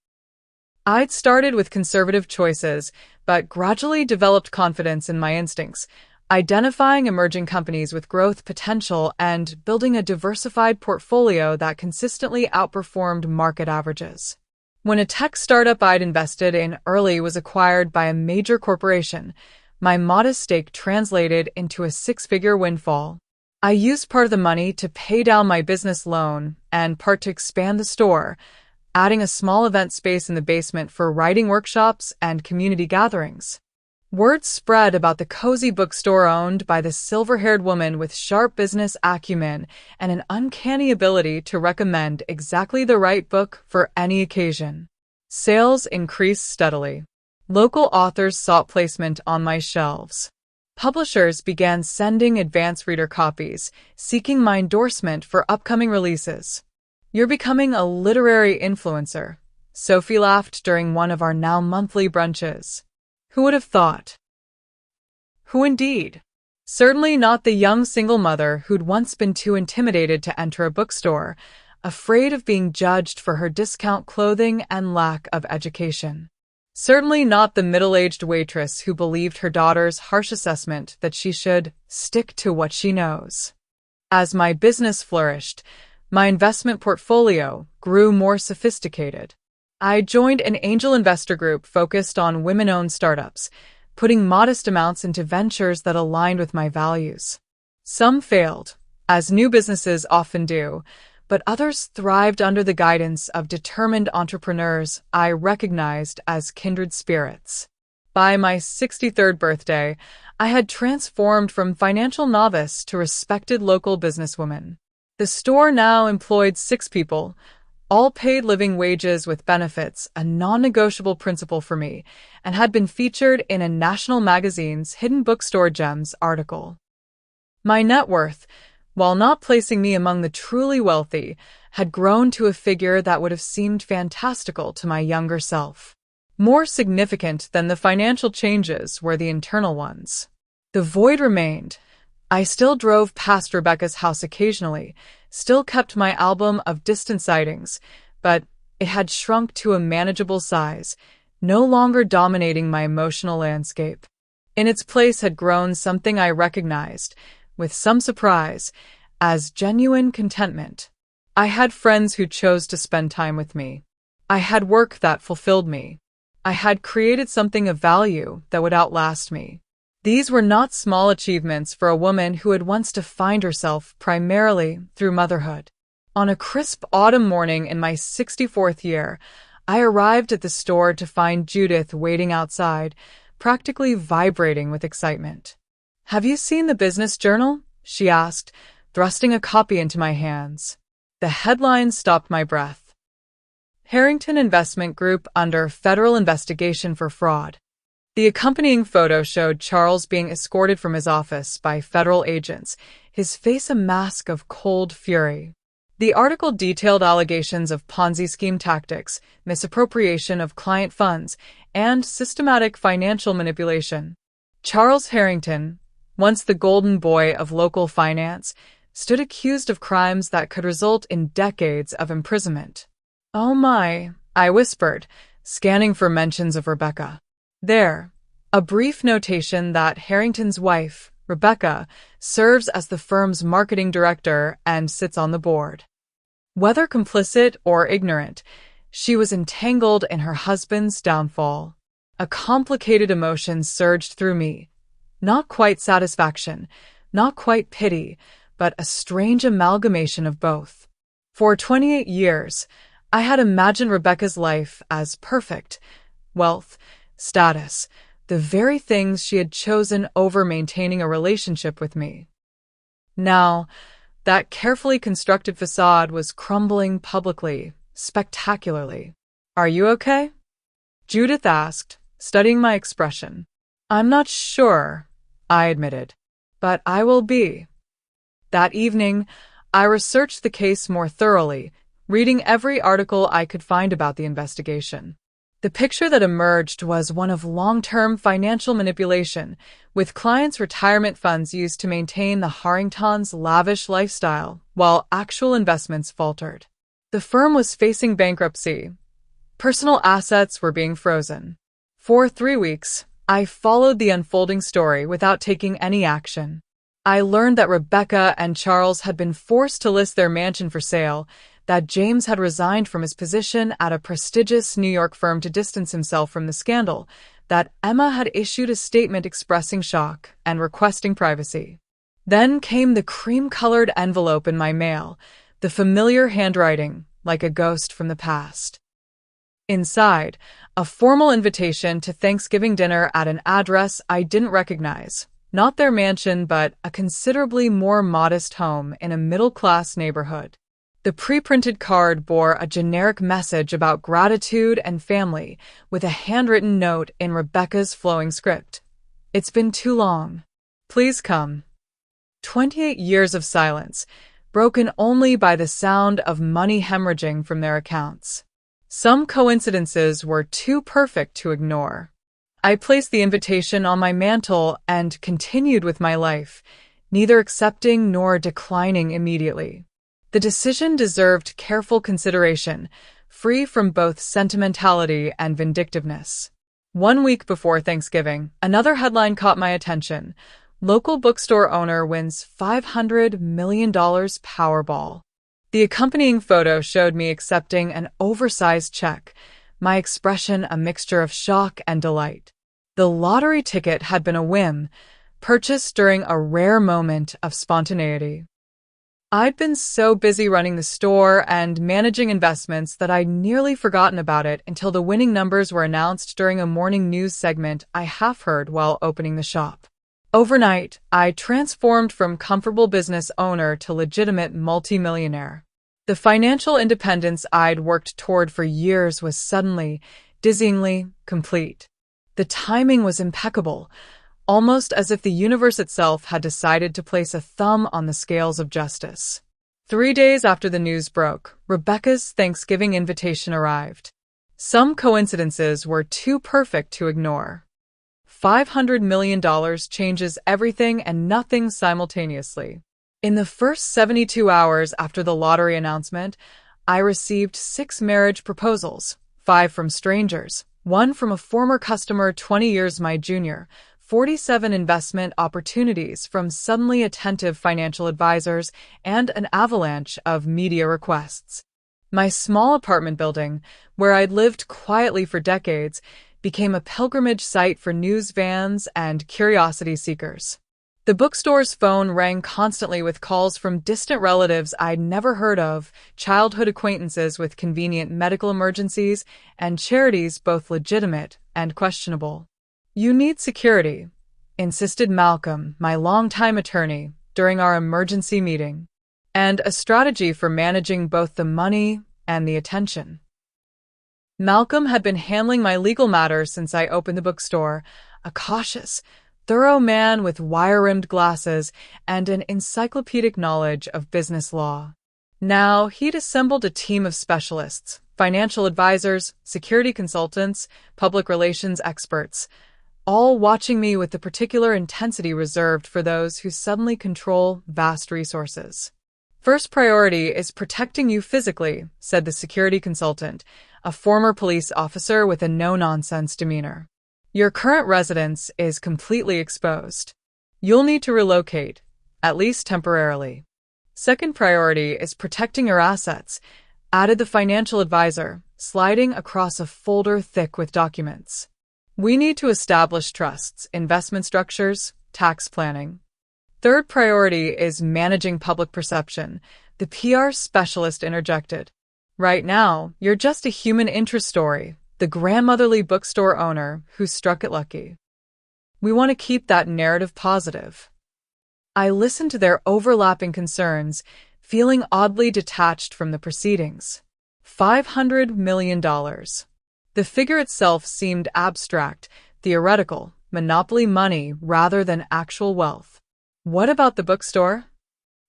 I'd started with conservative choices, but gradually developed confidence in my instincts, identifying emerging companies with growth potential and building a diversified portfolio that consistently outperformed market averages. When a tech startup I'd invested in early was acquired by a major corporation, my modest stake translated into a 6-figure windfall. I used part of the money to pay down my business loan and part to expand the store, adding a small event space in the basement for writing workshops and community gatherings. Word spread about the cozy bookstore owned by the silver-haired woman with sharp business acumen and an uncanny ability to recommend exactly the right book for any occasion. Sales increased steadily. Local authors sought placement on my shelves. Publishers began sending advance reader copies, seeking my endorsement for upcoming releases. "You're becoming a literary influencer," Sophie laughed during one of our now monthly brunches. Who would have thought? Who indeed? Certainly not the young single mother who'd once been too intimidated to enter a bookstore, afraid of being judged for her discount clothing and lack of education. Certainly not the middle-aged waitress who believed her daughter's harsh assessment that she should stick to what she knows. As my business flourished, my investment portfolio grew more sophisticated. I joined an angel investor group focused on women-owned startups, putting modest amounts into ventures that aligned with my values. Some failed, as new businesses often do, but others thrived under the guidance of determined entrepreneurs I recognized as kindred spirits. By my 63rd birthday, I had transformed from financial novice to respected local businesswoman. The store now employed 6 people, all paid living wages with benefits, a non-negotiable principle for me, and had been featured in a national magazine's Hidden Bookstore Gems article. My net worth, while not placing me among the truly wealthy, had grown to a figure that would have seemed fantastical to my younger self. More significant than the financial changes were the internal ones. The void remained. I still drove past Rebecca's house occasionally, still kept my album of distant sightings, but it had shrunk to a manageable size, no longer dominating my emotional landscape. In its place had grown something I recognized, with some surprise, as genuine contentment. I had friends who chose to spend time with me. I had work that fulfilled me. I had created something of value that would outlast me. These were not small achievements for a woman who had once defined herself primarily through motherhood. On a crisp autumn morning in my 64th year, I arrived at the store to find Judith waiting outside, practically vibrating with excitement. "Have you seen the business journal?" she asked, thrusting a copy into my hands. The headline stopped my breath. Harrington Investment Group under federal investigation for fraud. The accompanying photo showed Charles being escorted from his office by federal agents, his face a mask of cold fury. The article detailed allegations of Ponzi scheme tactics, misappropriation of client funds, and systematic financial manipulation. Charles Harrington, once the golden boy of local finance, stood accused of crimes that could result in decades of imprisonment. "Oh my," I whispered, scanning for mentions of Rebecca. There, a brief notation that Harrington's wife, Rebecca, serves as the firm's marketing director and sits on the board. Whether complicit or ignorant, she was entangled in her husband's downfall. A complicated emotion surged through me. Not quite satisfaction, not quite pity, but a strange amalgamation of both. For 28 years, I had imagined Rebecca's life as perfect. Wealth, status, the very things she had chosen over maintaining a relationship with me. Now, that carefully constructed facade was crumbling publicly, spectacularly. "Are you okay?" Judith asked, studying my expression. "I'm not sure," I admitted, "but I will be." That evening, I researched the case more thoroughly, reading every article I could find about the investigation. The picture that emerged was one of long-term financial manipulation, with clients' retirement funds used to maintain the Harringtons' lavish lifestyle, while actual investments faltered. The firm was facing bankruptcy. Personal assets were being frozen. For 3 weeks, I followed the unfolding story without taking any action. I learned that Rebecca and Charles had been forced to list their mansion for sale, that James had resigned from his position at a prestigious New York firm to distance himself from the scandal, that Emma had issued a statement expressing shock and requesting privacy. Then came the cream-colored envelope in my mail, the familiar handwriting, like a ghost from the past. Inside, a formal invitation to Thanksgiving dinner at an address I didn't recognize. Not their mansion, but a considerably more modest home in a middle-class neighborhood. The pre-printed card bore a generic message about gratitude and family, with a handwritten note in Rebecca's flowing script. "It's been too long. Please come." 28 years of silence, broken only by the sound of money hemorrhaging from their accounts. Some coincidences were too perfect to ignore. I placed the invitation on my mantel and continued with my life, neither accepting nor declining immediately. The decision deserved careful consideration, free from both sentimentality and vindictiveness. 1 week before Thanksgiving, another headline caught my attention. Local bookstore owner wins $500 million Powerball. The accompanying photo showed me accepting an oversized check, my expression a mixture of shock and delight. The lottery ticket had been a whim, purchased during a rare moment of spontaneity. I'd been so busy running the store and managing investments that I'd nearly forgotten about it until the winning numbers were announced during a morning news segment I half heard while opening the shop. Overnight, I transformed from comfortable business owner to legitimate multimillionaire. The financial independence I'd worked toward for years was suddenly, dizzyingly, complete. The timing was impeccable, almost as if the universe itself had decided to place a thumb on the scales of justice. 3 days after the news broke, Rebecca's Thanksgiving invitation arrived. Some coincidences were too perfect to ignore. $500 million changes everything and nothing simultaneously. In the first 72 hours after the lottery announcement, I received 6 marriage proposals, 5 from strangers, 1 from a former customer 20 years my junior, 47 investment opportunities from suddenly attentive financial advisors, and an avalanche of media requests. My small apartment building, where I'd lived quietly for decades, became a pilgrimage site for news vans and curiosity seekers. The bookstore's phone rang constantly with calls from distant relatives I'd never heard of, childhood acquaintances with convenient medical emergencies, and charities both legitimate and questionable. "You need security," insisted Malcolm, my longtime attorney, during our emergency meeting, "and a strategy for managing both the money and the attention." Malcolm had been handling my legal matters since I opened the bookstore, a cautious, thorough man with wire-rimmed glasses and an encyclopedic knowledge of business law. Now, he'd assembled a team of specialists, financial advisors, security consultants, public relations experts, all watching me with the particular intensity reserved for those who suddenly control vast resources. First priority is protecting you physically, said the security consultant, a former police officer with a no-nonsense demeanor. Your current residence is completely exposed. You'll need to relocate, at least temporarily. Second priority is protecting your assets, added the financial advisor, sliding across a folder thick with documents. We need to establish trusts, investment structures, tax planning. Third priority is managing public perception, the PR specialist interjected. Right now, you're just a human interest story, the grandmotherly bookstore owner who struck it lucky. We want to keep that narrative positive. I listened to their overlapping concerns, feeling oddly detached from the proceedings. $500 million. The figure itself seemed abstract, theoretical, monopoly money rather than actual wealth. What about the bookstore?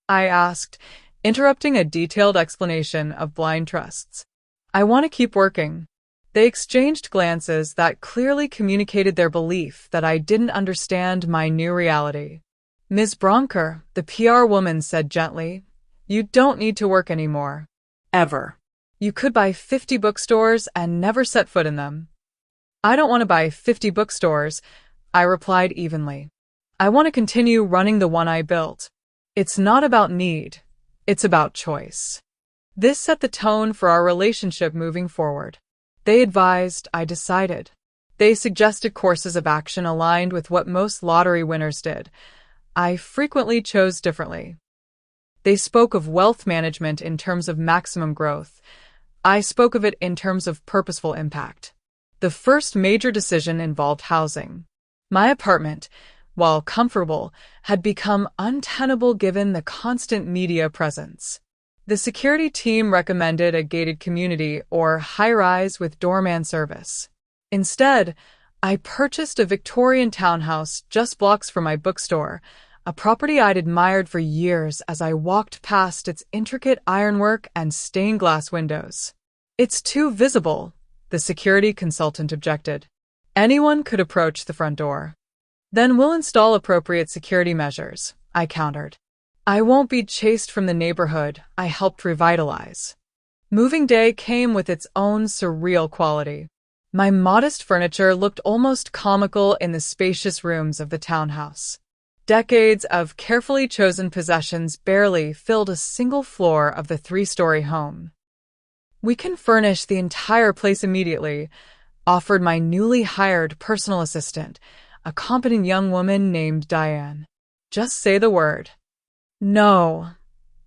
I asked, interrupting a detailed explanation of blind trusts. I want to keep working. They exchanged glances that clearly communicated their belief that I didn't understand my new reality. Ms. Bronker, the PR woman said gently, you don't need to work anymore. Ever. You could buy 50 bookstores and never set foot in them. I don't want to buy 50 bookstores, I replied evenly. I want to continue running the one I built. It's not about need, it's about choice. This set the tone for our relationship moving forward. They advised, I decided. They suggested courses of action aligned with what most lottery winners did. I frequently chose differently. They spoke of wealth management in terms of maximum growth. I spoke of it in terms of purposeful impact. The first major decision involved housing. My apartment, while comfortable, had become untenable given the constant media presence. The security team recommended a gated community or high-rise with doorman service. Instead, I purchased a Victorian townhouse just blocks from my bookstore, a property I'd admired for years as I walked past its intricate ironwork and stained glass windows. It's too visible, the security consultant objected. Anyone could approach the front door. Then we'll install appropriate security measures, I countered. I won't be chased from the neighborhood I helped revitalize. Moving day came with its own surreal quality. My modest furniture looked almost comical in the spacious rooms of the townhouse. Decades of carefully chosen possessions barely filled a single floor of the 3-story home. We can furnish the entire place immediately, offered my newly hired personal assistant, a competent young woman named Diane. Just say the word. No,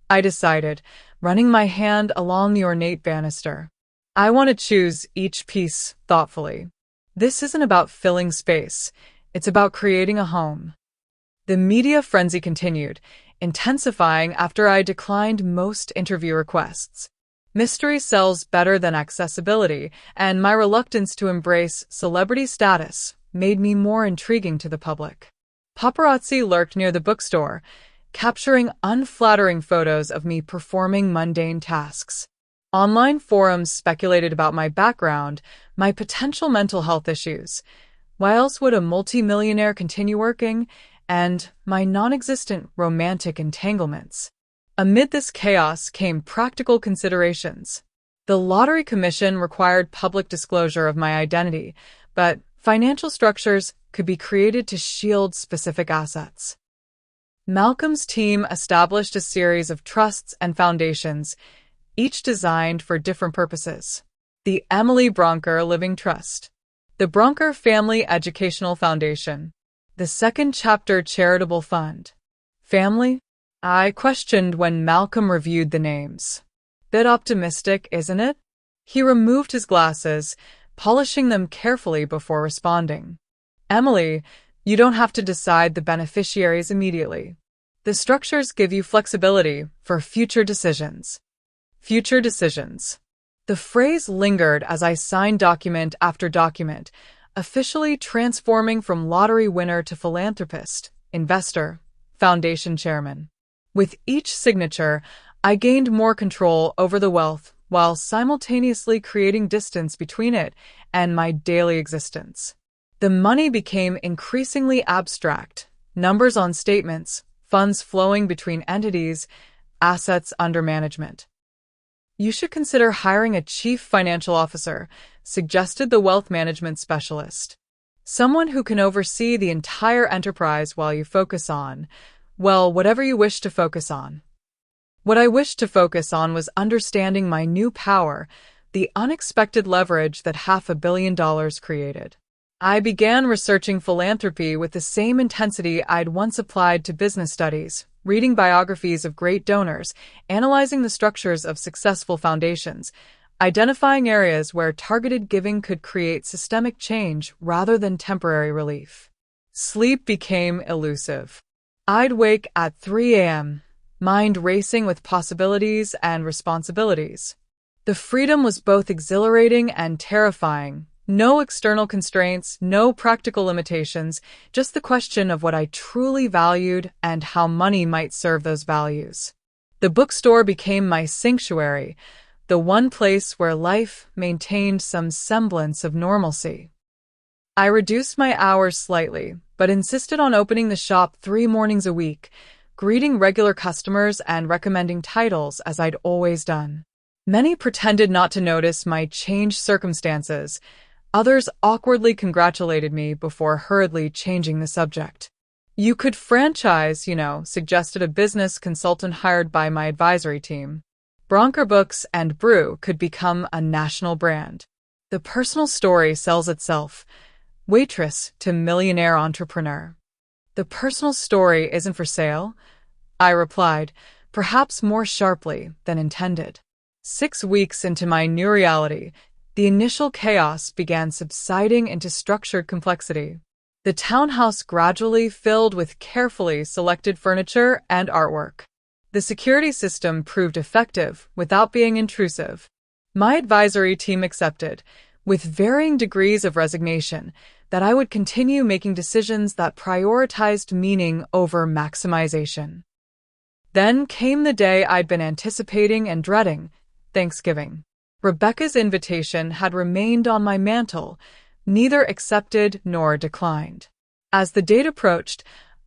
I decided, running my hand along the ornate banister. I want to choose each piece thoughtfully. This isn't about filling space. It's about creating a home. The media frenzy continued, intensifying after I declined most interview requests. Mystery sells better than accessibility, and my reluctance to embrace celebrity status made me more intriguing to the public. Paparazzi lurked near the bookstore, capturing unflattering photos of me performing mundane tasks. Online forums speculated about my background, my potential mental health issues. Why else would a multimillionaire continue working? And my non-existent romantic entanglements. Amid this chaos came practical considerations. The Lottery Commission required public disclosure of my identity, but financial structures could be created to shield specific assets. Malcolm's team established a series of trusts and foundations, each designed for different purposes. The Emily Bronker Living Trust, the Bronker Family Educational Foundation, the Second Chapter Charitable Fund. Family? I questioned when Malcolm reviewed the names. Bit optimistic, isn't it? He removed his glasses, polishing them carefully before responding. Emily, you don't have to decide the beneficiaries immediately. The structures give you flexibility for future decisions. Future decisions. The phrase lingered as I signed document after document, officially transforming from lottery winner to philanthropist, investor, foundation chairman. With each signature, I gained more control over the wealth while simultaneously creating distance between it and my daily existence. The money became increasingly abstract, numbers on statements, funds flowing between entities, assets under management. You should consider hiring a chief financial officer, suggested the wealth management specialist. Someone who can oversee the entire enterprise while you focus on, well, whatever you wish to focus on. What I wished to focus on was understanding my new power, the unexpected leverage that $500 million created. I began researching philanthropy with the same intensity I'd once applied to business studies, reading biographies of great donors, analyzing the structures of successful foundations, identifying areas where targeted giving could create systemic change rather than temporary relief. Sleep became elusive. I'd wake at 3 a.m., mind racing with possibilities and responsibilities. The freedom was both exhilarating and terrifying. No external constraints, no practical limitations, just the question of what I truly valued and how money might serve those values. The bookstore became my sanctuary, the one place where life maintained some semblance of normalcy. I reduced my hours slightly, but insisted on opening the shop 3 mornings a week, greeting regular customers and recommending titles as I'd always done. Many pretended not to notice my changed circumstances. Others awkwardly congratulated me before hurriedly changing the subject. You could franchise, suggested a business consultant hired by my advisory team. Bronker Books and Brew could become a national brand. The personal story sells itself. Waitress to millionaire entrepreneur. The personal story isn't for sale, I replied, perhaps more sharply than intended. 6 weeks into my new reality, the initial chaos began subsiding into structured complexity. The townhouse gradually filled with carefully selected furniture and artwork. The security system proved effective without being intrusive. My advisory team accepted, with varying degrees of resignation, that I would continue making decisions that prioritized meaning over maximization. Then came the day I'd been anticipating and dreading, Thanksgiving. Rebecca's invitation had remained on my mantle, neither accepted nor declined. As the date approached,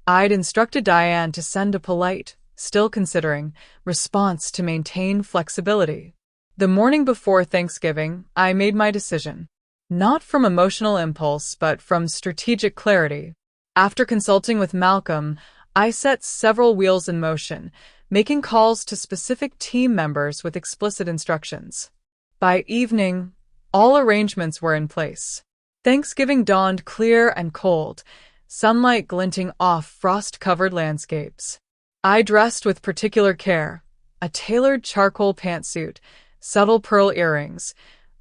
I'd instructed Diane to send a polite, still considering, response to maintain flexibility. The morning before Thanksgiving, I made my decision. Not from emotional impulse, but from strategic clarity. After consulting with Malcolm, I set several wheels in motion, making calls to specific team members with explicit instructions. By evening, all arrangements were in place. Thanksgiving dawned clear and cold, sunlight glinting off frost-covered landscapes. I dressed with particular care, a tailored charcoal pantsuit, subtle pearl earrings,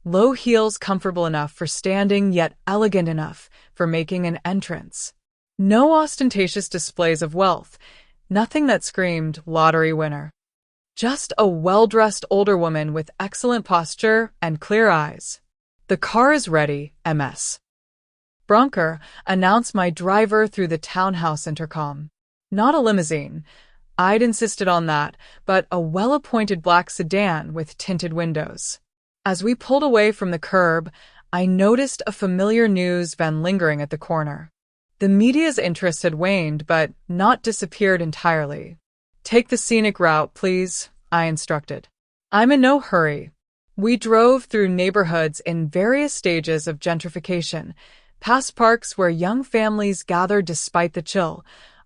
low heels comfortable enough for standing yet elegant enough for making an entrance. No ostentatious displays of wealth, nothing that screamed lottery winner. Just a well-dressed older woman with excellent posture and clear eyes. The car is ready, MS. Bronker announced my driver through the townhouse intercom. Not a limousine. I'd insisted on that, but a well-appointed black sedan with tinted windows. As we pulled away from the curb, I noticed a familiar news van lingering at the corner. The media's interest had waned, but not disappeared entirely. Take the scenic route, please, I instructed. I'm in no hurry. We drove through neighborhoods in various stages of gentrification, past parks where young families gathered despite the chill,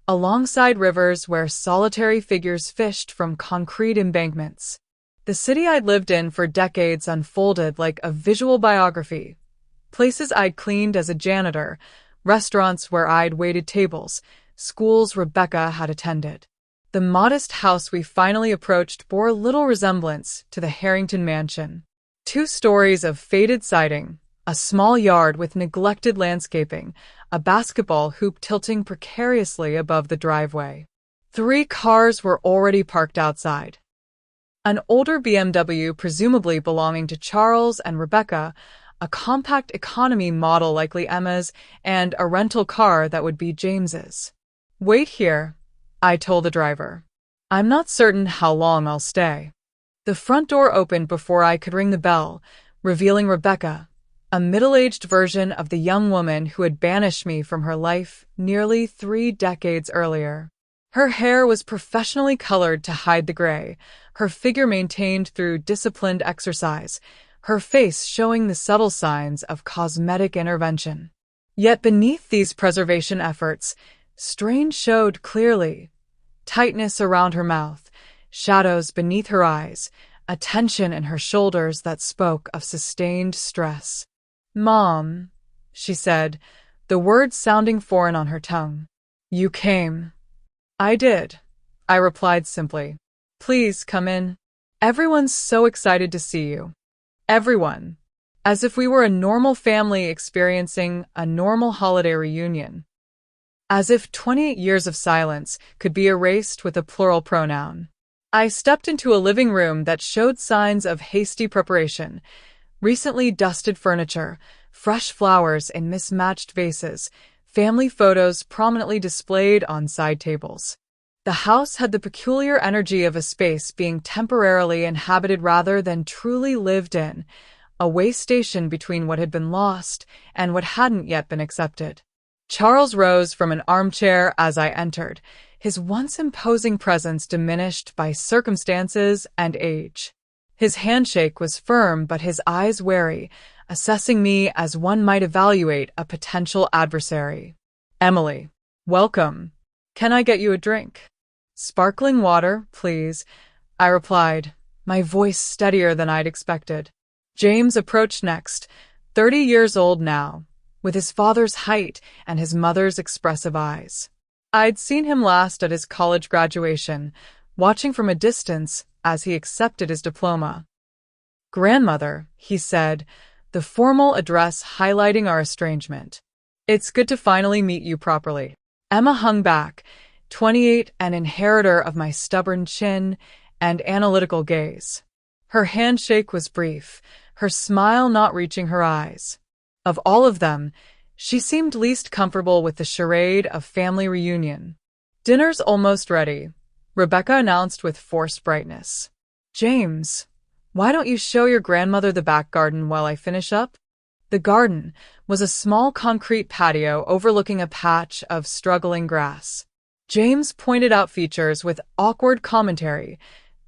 alongside rivers where solitary figures fished from concrete embankments. The city I'd lived in for decades unfolded like a visual biography. Places I'd cleaned as a janitor, restaurants where I'd waited tables, schools Rebecca had attended. The modest house we finally approached bore little resemblance to the Harrington mansion. 2 stories of faded siding, a small yard with neglected landscaping, a basketball hoop tilting precariously above the driveway. 3 cars were already parked outside. An older BMW presumably belonging to Charles and Rebecca, a compact economy model likely Emma's, and a rental car that would be James's. Wait here, I told the driver. I'm not certain how long I'll stay. The front door opened before I could ring the bell, revealing Rebecca, a middle-aged version of the young woman who had banished me from her life nearly 3 decades earlier. Her hair was professionally colored to hide the gray, her figure maintained through disciplined exercise, her face showing the subtle signs of cosmetic intervention. Yet beneath these preservation efforts, strain showed clearly. Tightness around her mouth, shadows beneath her eyes, a tension in her shoulders that spoke of sustained stress. "Mom," she said, the words sounding foreign on her tongue. "You came." "I did," I replied simply. "Please come in. Everyone's so excited to see you." Everyone. As if we were a normal family experiencing a normal holiday reunion. As if 28 years of silence could be erased with a plural pronoun. I stepped into a living room that showed signs of hasty preparation. Recently dusted furniture, fresh flowers in mismatched vases, family photos prominently displayed on side tables. The house had the peculiar energy of a space being temporarily inhabited rather than truly lived in, a way station between what had been lost and what hadn't yet been accepted. Charles rose from an armchair as I entered, his once imposing presence diminished by circumstances and age. His handshake was firm but his eyes wary, assessing me as one might evaluate a potential adversary. "Emily, welcome. Can I get you a drink?" "Sparkling water, please," I replied, my voice steadier than I'd expected. James approached next, 30 years old now, with his father's height and his mother's expressive eyes. I'd seen him last at his college graduation, watching from a distance as he accepted his diploma. "Grandmother," he said, the formal address highlighting our estrangement. "It's good to finally meet you properly." Emma hung back, 28, an inheritor of my stubborn chin and analytical gaze. Her handshake was brief, her smile not reaching her eyes. Of all of them, she seemed least comfortable with the charade of family reunion. "Dinner's almost ready," Rebecca announced with forced brightness. "James, why don't you show your grandmother the back garden while I finish up?" The garden was a small concrete patio overlooking a patch of struggling grass. James pointed out features with awkward commentary.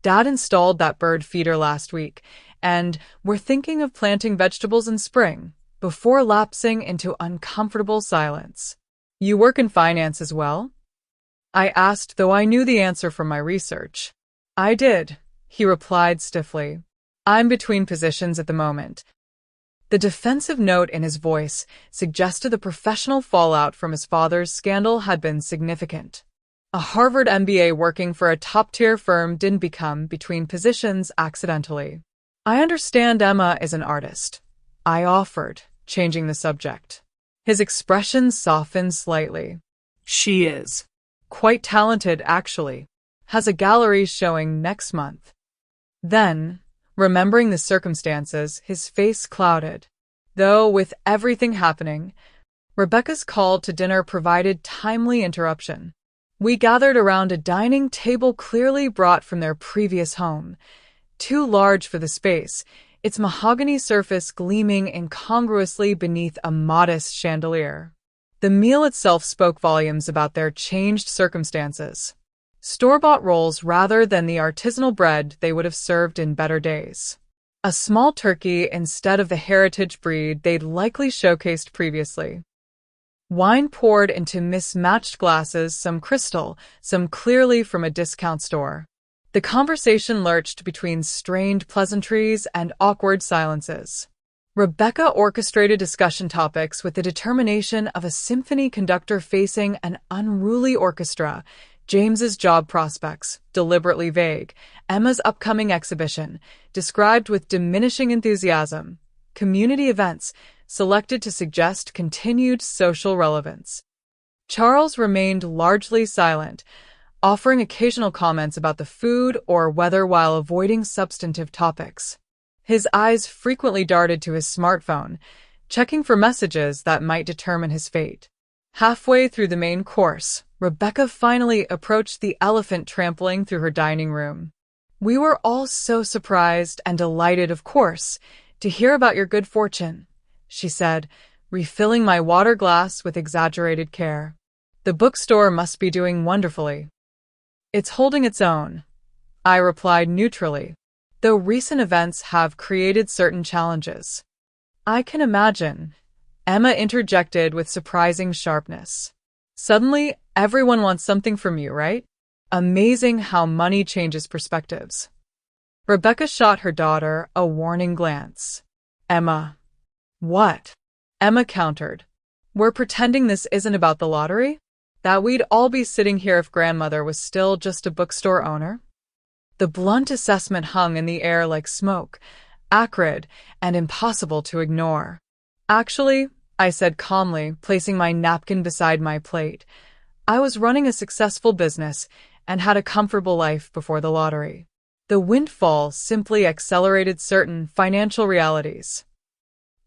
"Dad installed that bird feeder last week, and we're thinking of planting vegetables in spring," before lapsing into uncomfortable silence. "You work in finance as well?" I asked, though I knew the answer from my research. "I did," he replied stiffly. "I'm between positions at the moment." The defensive note in his voice suggested the professional fallout from his father's scandal had been significant. A Harvard MBA working for a top-tier firm didn't become between positions accidentally. "I understand Emma is an artist," I offered, changing the subject. His expression softened slightly. "She is. Quite talented, actually. Has a gallery showing next month." Then, remembering the circumstances, his face clouded. Though with everything happening, Rebecca's call to dinner provided timely interruption. We gathered around a dining table clearly brought from their previous home, too large for the space, its mahogany surface gleaming incongruously beneath a modest chandelier. The meal itself spoke volumes about their changed circumstances. Store-bought rolls rather than the artisanal bread they would have served in better days. A small turkey instead of the heritage breed they'd likely showcased previously. Wine poured into mismatched glasses, some crystal, some clearly from a discount store. The conversation lurched between strained pleasantries and awkward silences. Rebecca orchestrated discussion topics with the determination of a symphony conductor facing an unruly orchestra. James's job prospects, deliberately vague. Emma's upcoming exhibition, described with diminishing enthusiasm. Community events, selected to suggest continued social relevance. Charles remained largely silent, offering occasional comments about the food or weather while avoiding substantive topics. His eyes frequently darted to his smartphone, checking for messages that might determine his fate. Halfway through the main course, Rebecca finally approached the elephant trampling through her dining room. We were all so surprised and delighted, of course, to hear about your good fortune, she said, refilling my water glass with exaggerated care. The bookstore must be doing wonderfully. It's holding its own, I replied neutrally, though recent events have created certain challenges. I can imagine, Emma interjected with surprising sharpness. Suddenly, everyone wants something from you, right? Amazing how money changes perspectives. Rebecca shot her daughter a warning glance. Emma. What? Emma countered. We're pretending this isn't about the lottery? That we'd all be sitting here if grandmother was still just a bookstore owner? The blunt assessment hung in the air like smoke, acrid and impossible to ignore. Actually, I said calmly, placing my napkin beside my plate, I was running a successful business and had a comfortable life before the lottery. The windfall simply accelerated certain financial realities.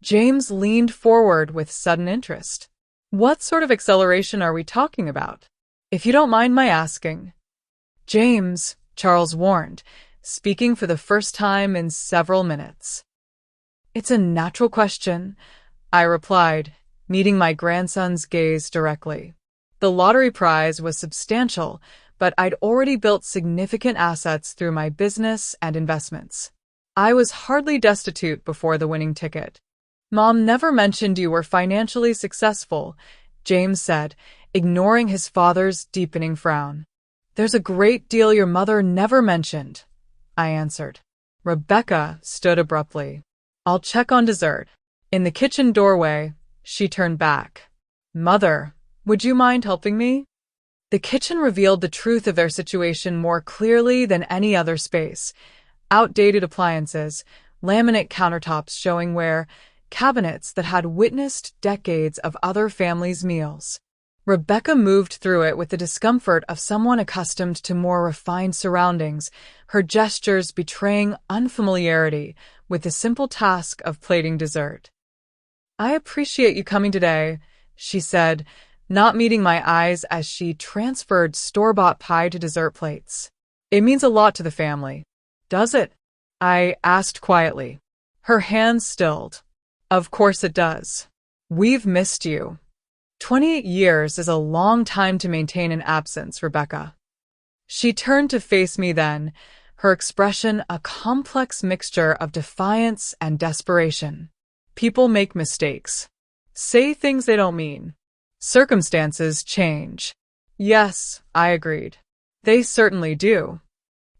James leaned forward with sudden interest. What sort of acceleration are we talking about? If you don't mind my asking. James, Charles warned, speaking for the first time in several minutes. It's a natural question, I replied, meeting my grandson's gaze directly. The lottery prize was substantial, but I'd already built significant assets through my business and investments. I was hardly destitute before the winning ticket. Mom never mentioned you were financially successful, James said, ignoring his father's deepening frown. There's a great deal your mother never mentioned, I answered. Rebecca stood abruptly. I'll check on dessert. In the kitchen doorway, she turned back. Mother, would you mind helping me? The kitchen revealed the truth of their situation more clearly than any other space. Outdated appliances, laminate countertops showing wear, cabinets that had witnessed decades of other families' meals. Rebecca moved through it with the discomfort of someone accustomed to more refined surroundings, her gestures betraying unfamiliarity with the simple task of plating dessert. I appreciate you coming today, she said, not meeting my eyes as she transferred store-bought pie to dessert plates. It means a lot to the family. Does it? I asked quietly. Her hands stilled. Of course it does. We've missed you. 28 years is a long time to maintain an absence, Rebecca. She turned to face me then, her expression a complex mixture of defiance and desperation. People make mistakes. Say things they don't mean. Circumstances change. Yes, I agreed. They certainly do.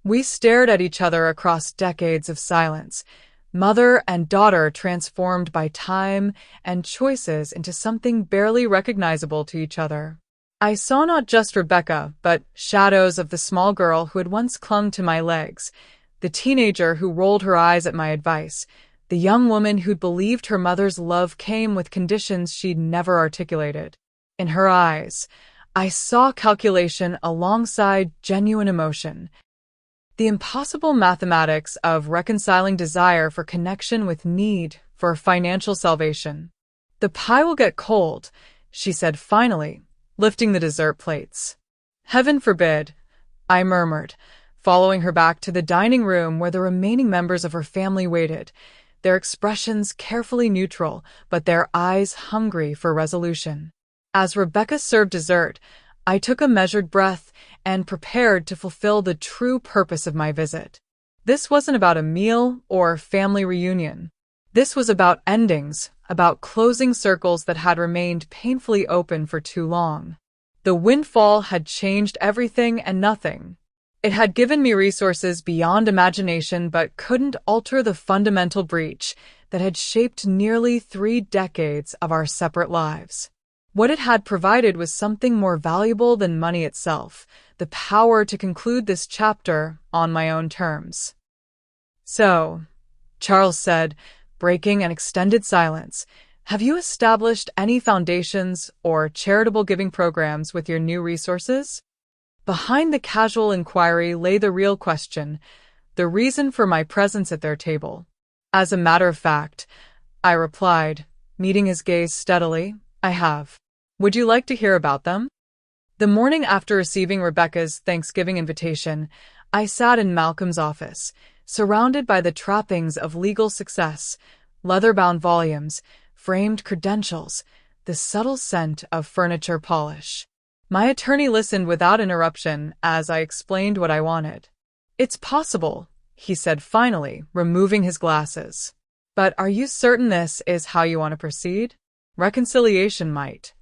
We stared at each other across decades of silence, mother and daughter transformed by time and choices into something barely recognizable to each other. I saw not just Rebecca, but shadows of the small girl who had once clung to my legs, the teenager who rolled her eyes at my advice, the young woman who'd believed her mother's love came with conditions she'd never articulated. In her eyes, I saw calculation alongside genuine emotion, the impossible mathematics of reconciling desire for connection with need for financial salvation. The pie will get cold, she said finally, lifting the dessert plates. Heaven forbid, I murmured, following her back to the dining room where the remaining members of her family waited, their expressions carefully neutral, but their eyes hungry for resolution. As Rebecca served dessert, I took a measured breath and prepared to fulfill the true purpose of my visit. This wasn't about a meal or family reunion. This was about endings, about closing circles that had remained painfully open for too long. The windfall had changed everything and nothing. It had given me resources beyond imagination but couldn't alter the fundamental breach that had shaped nearly 3 decades of our separate lives. What it had provided was something more valuable than money itself, the power to conclude this chapter on my own terms. So, Charles said, breaking an extended silence, have you established any foundations or charitable giving programs with your new resources? Behind the casual inquiry lay the real question, the reason for my presence at their table. As a matter of fact, I replied, meeting his gaze steadily, I have. Would you like to hear about them? The morning after receiving Rebecca's Thanksgiving invitation, I sat in Malcolm's office, surrounded by the trappings of legal success, leather-bound volumes, framed credentials, the subtle scent of furniture polish. My attorney listened without interruption as I explained what I wanted. "It's possible," he said finally, removing his glasses. "But are you certain this is how you want to proceed? Reconciliation might."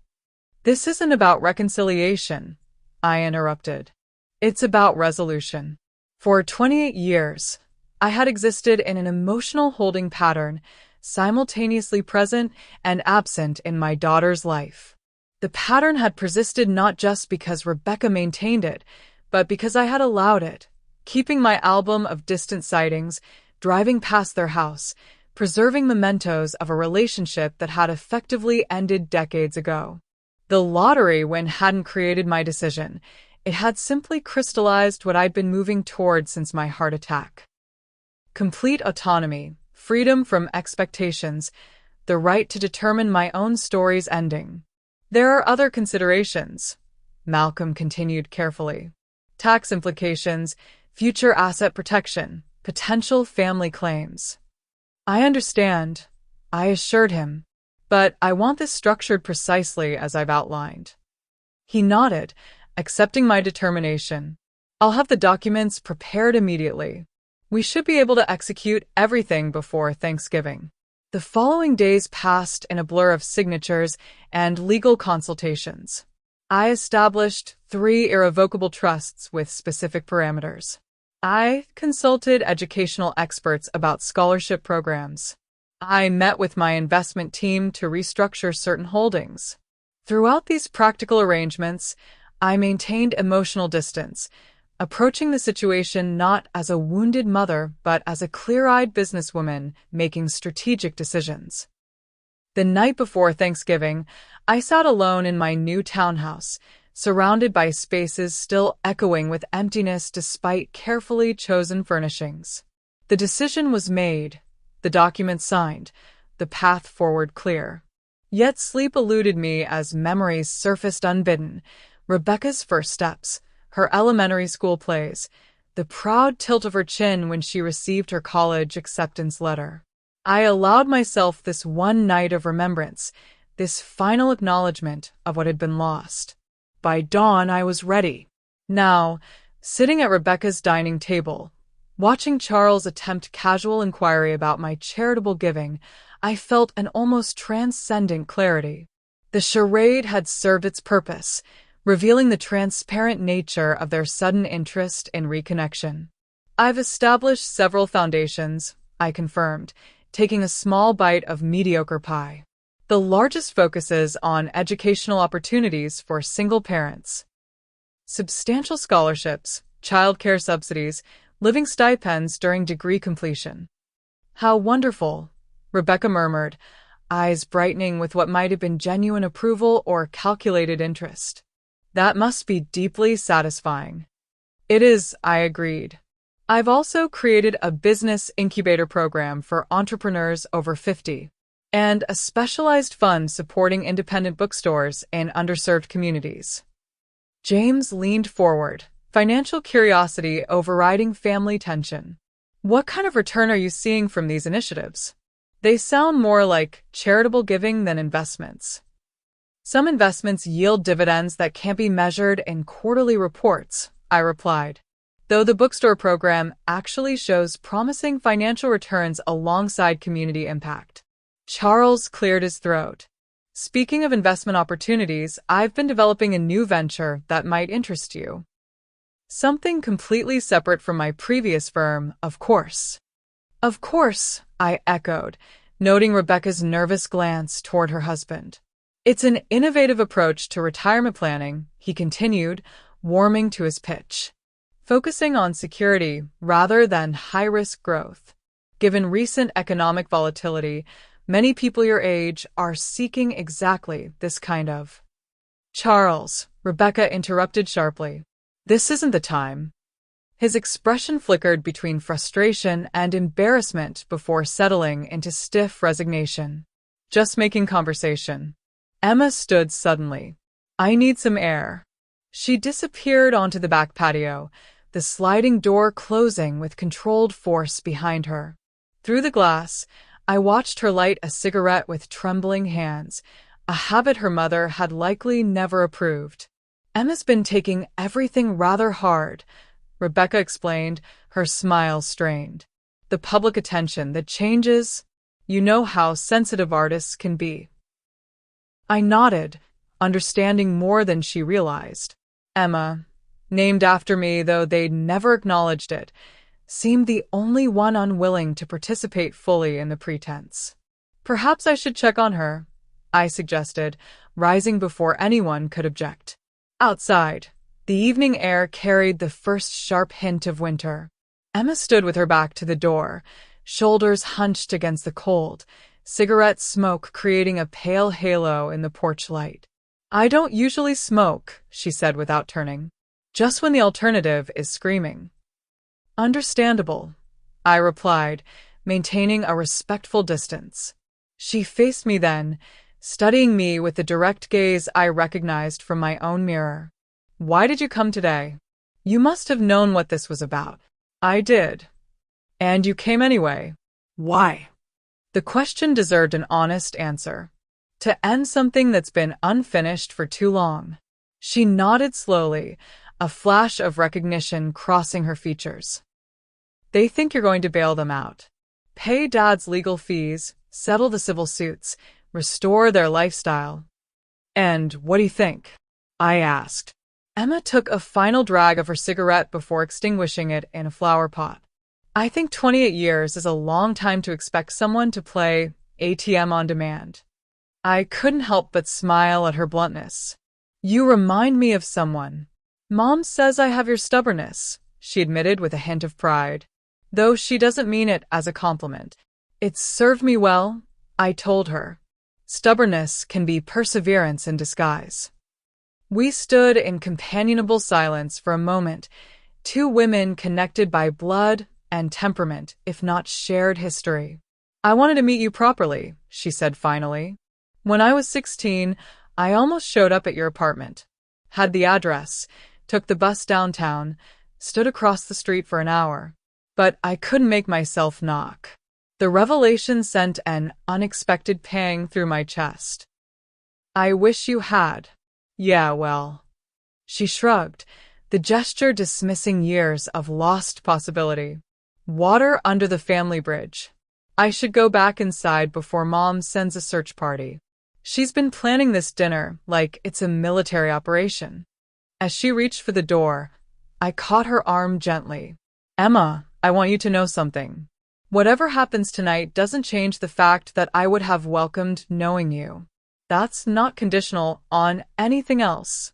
"This isn't about reconciliation," I interrupted. "It's about resolution." For 28 years, I had existed in an emotional holding pattern, simultaneously present and absent in my daughter's life. The pattern had persisted not just because Rebecca maintained it, but because I had allowed it, keeping my album of distant sightings, driving past their house, preserving mementos of a relationship that had effectively ended decades ago. The lottery win hadn't created my decision. It had simply crystallized what I'd been moving toward since my heart attack. Complete autonomy, freedom from expectations, the right to determine my own story's ending. "There are other considerations," Malcolm continued carefully. "Tax implications, future asset protection, potential family claims." "I understand," I assured him, "but I want this structured precisely as I've outlined." He nodded, accepting my determination. "I'll have the documents prepared immediately. We should be able to execute everything before Thanksgiving." The following days passed in a blur of signatures and legal consultations. I established 3 irrevocable trusts with specific parameters. I consulted educational experts about scholarship programs. I met with my investment team to restructure certain holdings. Throughout these practical arrangements, I maintained emotional distance, approaching the situation not as a wounded mother, but as a clear-eyed businesswoman making strategic decisions. The night before Thanksgiving, I sat alone in my new townhouse, surrounded by spaces still echoing with emptiness despite carefully chosen furnishings. The decision was made, the documents signed, the path forward clear. Yet sleep eluded me as memories surfaced unbidden. Rebecca's first steps, her elementary school plays, the proud tilt of her chin when she received her college acceptance letter. I allowed myself this one night of remembrance, this final acknowledgement of what had been lost. By dawn, I was ready. Now, sitting at Rebecca's dining table, watching Charles attempt casual inquiry about my charitable giving, I felt an almost transcendent clarity. The charade had served its purpose, revealing the transparent nature of their sudden interest in reconnection. "I've established several foundations," I confirmed, taking a small bite of mediocre pie. "The largest focuses on educational opportunities for single parents. Substantial scholarships, childcare subsidies, living stipends during degree completion." "How wonderful," Rebecca murmured, eyes brightening with what might have been genuine approval or calculated interest. "That must be deeply satisfying." "It is," I agreed. "I've also created a business incubator program for entrepreneurs over 50, and a specialized fund supporting independent bookstores in underserved communities." James leaned forward, financial curiosity overriding family tension. "What kind of return are you seeing from these initiatives?" "They sound more like charitable giving than investments." "Some investments yield dividends that can't be measured in quarterly reports," I replied, "though the bookstore program actually shows promising financial returns alongside community impact." Charles cleared his throat. "Speaking of investment opportunities, I've been developing a new venture that might interest you." "Something completely separate from my previous firm, of course." "Of course," I echoed, noting Rebecca's nervous glance toward her husband. "It's an innovative approach to retirement planning," he continued, warming to his pitch, "focusing on security rather than high-risk growth. Given recent economic volatility, many people your age are seeking exactly this kind of—" "Charles," Rebecca interrupted sharply, "this isn't the time." His expression flickered between frustration and embarrassment before settling into stiff resignation. "Just making conversation." Emma stood suddenly. I need some air. She disappeared onto the back patio, the sliding door closing with controlled force behind her. Through the glass, I watched her light a cigarette with trembling hands, a habit her mother had likely never approved. Emma's been taking everything rather hard, Rebecca explained, her smile strained. The public attention, the changes, you know how sensitive artists can be. I nodded, understanding more than she realized. Emma, named after me though they'd never acknowledged it, seemed the only one unwilling to participate fully in the pretense. Perhaps I should check on her, I suggested, rising before anyone could object. Outside, the evening air carried the first sharp hint of winter. Emma stood with her back to the door, shoulders hunched against the cold, cigarette smoke creating a pale halo in the porch light. I don't usually smoke, she said without turning. Just when the alternative is screaming. Understandable, I replied, maintaining a respectful distance. She faced me then, studying me with the direct gaze I recognized from my own mirror. Why did you come today? You must have known what this was about. I did. And you came anyway. Why? The question deserved an honest answer. To end something that's been unfinished for too long. She nodded slowly, a flash of recognition crossing her features. They think you're going to bail them out. Pay Dad's legal fees, settle the civil suits, restore their lifestyle. And what do you think? I asked. Emma took a final drag of her cigarette before extinguishing it in a flower pot. I think 28 years is a long time to expect someone to play ATM on demand. I couldn't help but smile at her bluntness. You remind me of someone. Mom says I have your stubbornness, she admitted with a hint of pride. Though she doesn't mean it as a compliment. It's served me well, I told her. Stubbornness can be perseverance in disguise. We stood in companionable silence for a moment, two women connected by blood and temperament, if not shared history. I wanted to meet you properly, she said finally. When I was 16, I almost showed up at your apartment. Had the address, took the bus downtown, stood across the street for an hour. But I couldn't make myself knock. The revelation sent an unexpected pang through my chest. I wish you had. Yeah, well. She shrugged, the gesture dismissing years of lost possibility. Water under the family bridge. I should go back inside before Mom sends a search party. She's been planning this dinner like it's a military operation. As she reached for the door, I caught her arm gently. Emma, I want you to know something. Whatever happens tonight doesn't change the fact that I would have welcomed knowing you. That's not conditional on anything else.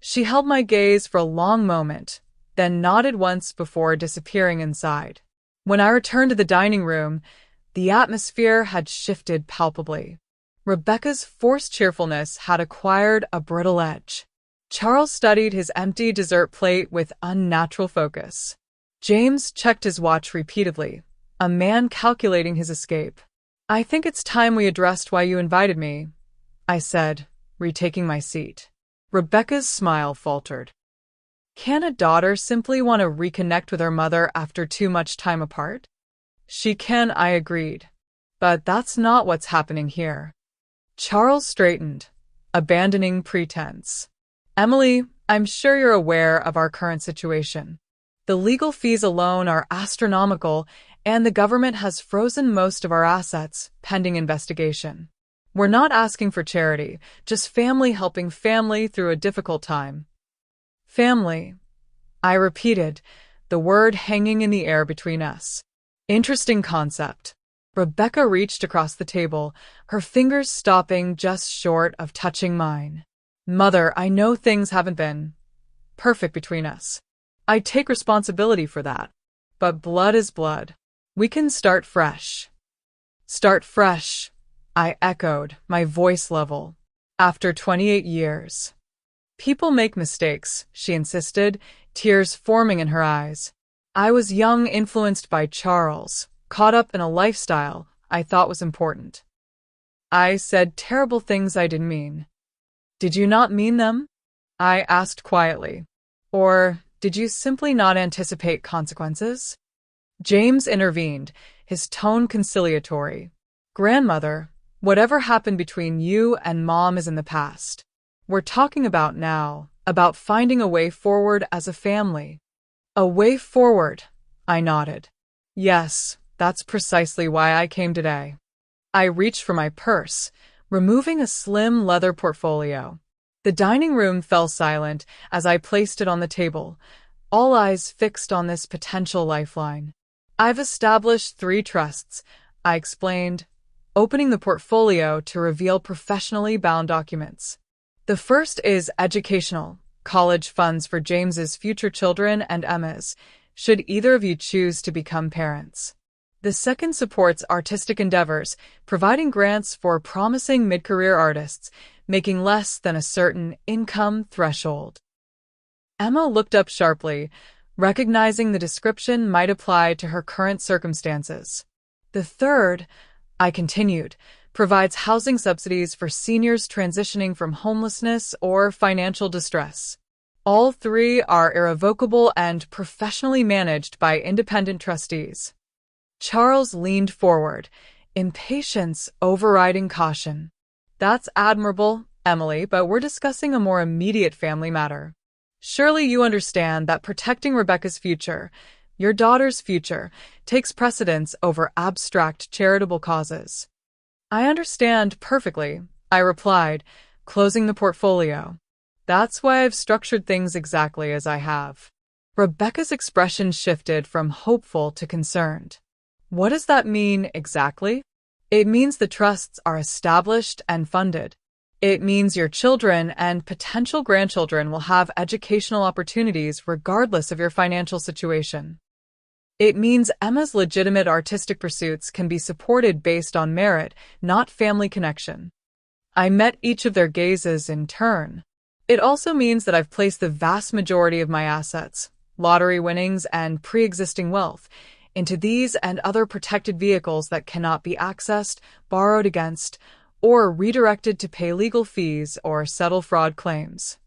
She held my gaze for a long moment, then nodded once before disappearing inside. When I returned to the dining room, the atmosphere had shifted palpably. Rebecca's forced cheerfulness had acquired a brittle edge. Charles studied his empty dessert plate with unnatural focus. James checked his watch repeatedly, a man calculating his escape. I think it's time we addressed why you invited me, I said, retaking my seat. Rebecca's smile faltered. Can a daughter simply want to reconnect with her mother after too much time apart? She can, I agreed. But that's not what's happening here. Charles straightened, abandoning pretense. Emily, I'm sure you're aware of our current situation. The legal fees alone are astronomical, and the government has frozen most of our assets, pending investigation. We're not asking for charity, just family helping family through a difficult time. Family, I repeated, the word hanging in the air between us. Interesting concept. Rebecca reached across the table, her fingers stopping just short of touching mine. Mother, I know things haven't been perfect between us. I take responsibility for that. But blood is blood. We can start fresh. Start fresh, I echoed, my voice level. After 28 years. People make mistakes, she insisted, tears forming in her eyes. I was young, influenced by Charles, caught up in a lifestyle I thought was important. I said terrible things I didn't mean. Did you not mean them? I asked quietly. Or did you simply not anticipate consequences? James intervened, his tone conciliatory. Grandmother, whatever happened between you and Mom is in the past. We're talking about now, about finding a way forward as a family. A way forward, I nodded. Yes, that's precisely why I came today. I reached for my purse, removing a slim leather portfolio. The dining room fell silent as I placed it on the table, all eyes fixed on this potential lifeline. I've established 3 trusts, I explained, opening the portfolio to reveal professionally bound documents. The first is educational, college funds for James's future children and Emma's, should either of you choose to become parents. The second supports artistic endeavors, providing grants for promising mid-career artists, making less than a certain income threshold. Emma looked up sharply, recognizing the description might apply to her current circumstances. The third, I continued, provides housing subsidies for seniors transitioning from homelessness or financial distress. All 3 are irrevocable and professionally managed by independent trustees. Charles leaned forward, impatience overriding caution. That's admirable, Emily, but we're discussing a more immediate family matter. Surely you understand that protecting Rebecca's future, your daughter's future, takes precedence over abstract charitable causes. I understand perfectly, I replied, closing the portfolio. That's why I've structured things exactly as I have. Rebecca's expression shifted from hopeful to concerned. What does that mean exactly? It means the trusts are established and funded. It means your children and potential grandchildren will have educational opportunities regardless of your financial situation. It means Emma's legitimate artistic pursuits can be supported based on merit, not family connection. I met each of their gazes in turn. It also means that I've placed the vast majority of my assets, lottery winnings and pre-existing wealth, into these and other protected vehicles that cannot be accessed, borrowed against, or redirected to pay legal fees or settle fraud claims.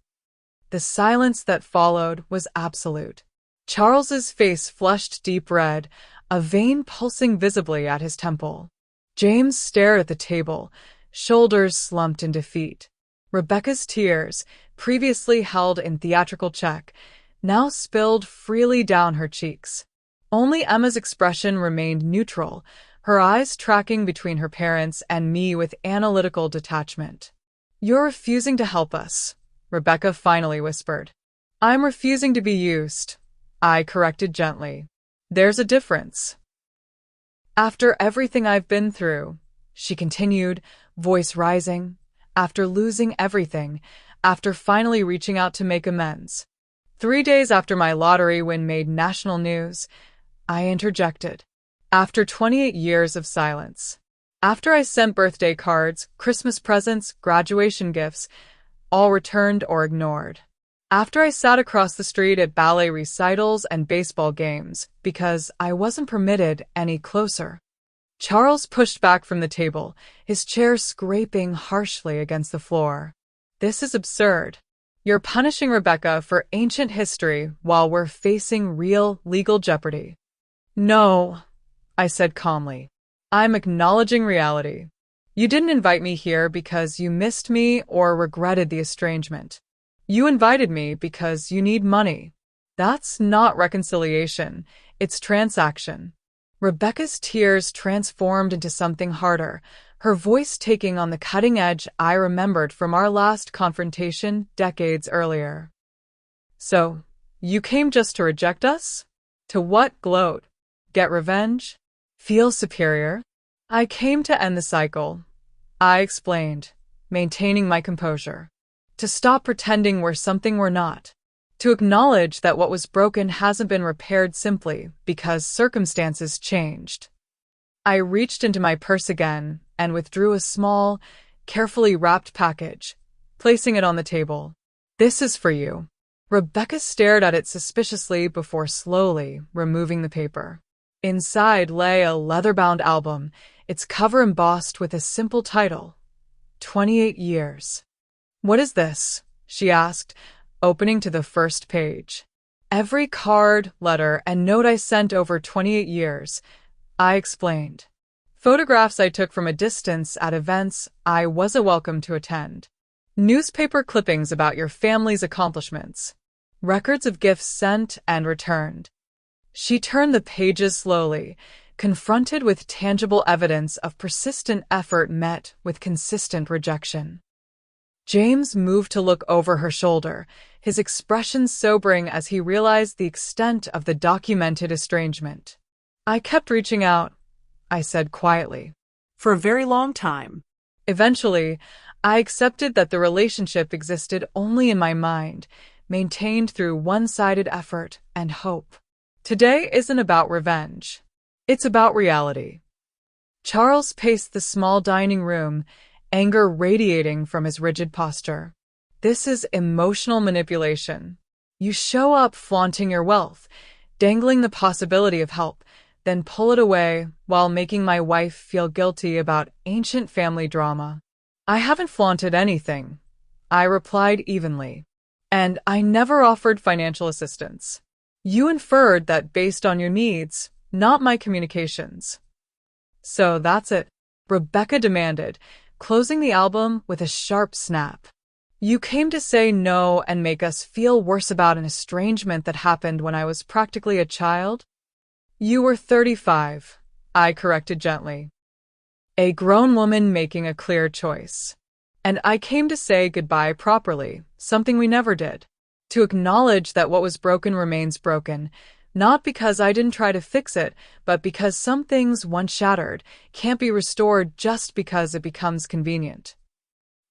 The silence that followed was absolute. Charles's face flushed deep red, a vein pulsing visibly at his temple. James stared at the table, shoulders slumped in defeat. Rebecca's tears, previously held in theatrical check, now spilled freely down her cheeks. Only Emma's expression remained neutral, her eyes tracking between her parents and me with analytical detachment. You're refusing to help us, Rebecca finally whispered. I'm refusing to be used, I corrected gently. There's a difference. After everything I've been through, she continued, voice rising, after losing everything, after finally reaching out to make amends. 3 days after my lottery win made national news, I interjected. After 28 years of silence. After I sent birthday cards, Christmas presents, graduation gifts, all returned or ignored. After I sat across the street at ballet recitals and baseball games because I wasn't permitted any closer. Charles pushed back from the table, his chair scraping harshly against the floor. This is absurd. You're punishing Rebecca for ancient history while we're facing real legal jeopardy. No, I said calmly. I'm acknowledging reality. You didn't invite me here because you missed me or regretted the estrangement. You invited me because you need money. That's not reconciliation, it's transaction. Rebecca's tears transformed into something harder, her voice taking on the cutting edge I remembered from our last confrontation decades earlier. So, you came just to reject us? To what gloat? Get revenge? Feel superior? I came to end the cycle, I explained, maintaining my composure. To stop pretending we're something we're not. To acknowledge that what was broken hasn't been repaired simply because circumstances changed. I reached into my purse again and withdrew a small, carefully wrapped package, placing it on the table. This is for you. Rebecca stared at it suspiciously before slowly removing the paper. Inside lay a leather-bound album, its cover embossed with a simple title, 28 Years. "What is this?" she asked, opening to the first page. "Every card, letter, and note I sent over 28 years," I explained. "Photographs I took from a distance at events I wasn't welcome to attend. Newspaper clippings about your family's accomplishments. Records of gifts sent and returned." She turned the pages slowly, confronted with tangible evidence of persistent effort met with consistent rejection. James moved to look over her shoulder, his expression sobering as he realized the extent of the documented estrangement. "I kept reaching out," I said quietly. "For a very long time." Eventually, I accepted that the relationship existed only in my mind, maintained through one-sided effort and hope. Today isn't about revenge. It's about reality. Charles paced the small dining room, anger radiating from his rigid posture. "This is emotional manipulation. You show up flaunting your wealth, dangling the possibility of help, then pull it away while making my wife feel guilty about ancient family drama." "I haven't flaunted anything," I replied evenly. "And I never offered financial assistance. You inferred that based on your needs, not my communications." "So that's it," Rebecca demanded, closing the album with a sharp snap. "You came to say no and make us feel worse about an estrangement that happened when I was practically a child?" "You were 35, I corrected gently. "A grown woman making a clear choice. And I came to say goodbye properly, something we never did. To acknowledge that what was broken remains broken, not because I didn't try to fix it, but because some things, once shattered, can't be restored just because it becomes convenient."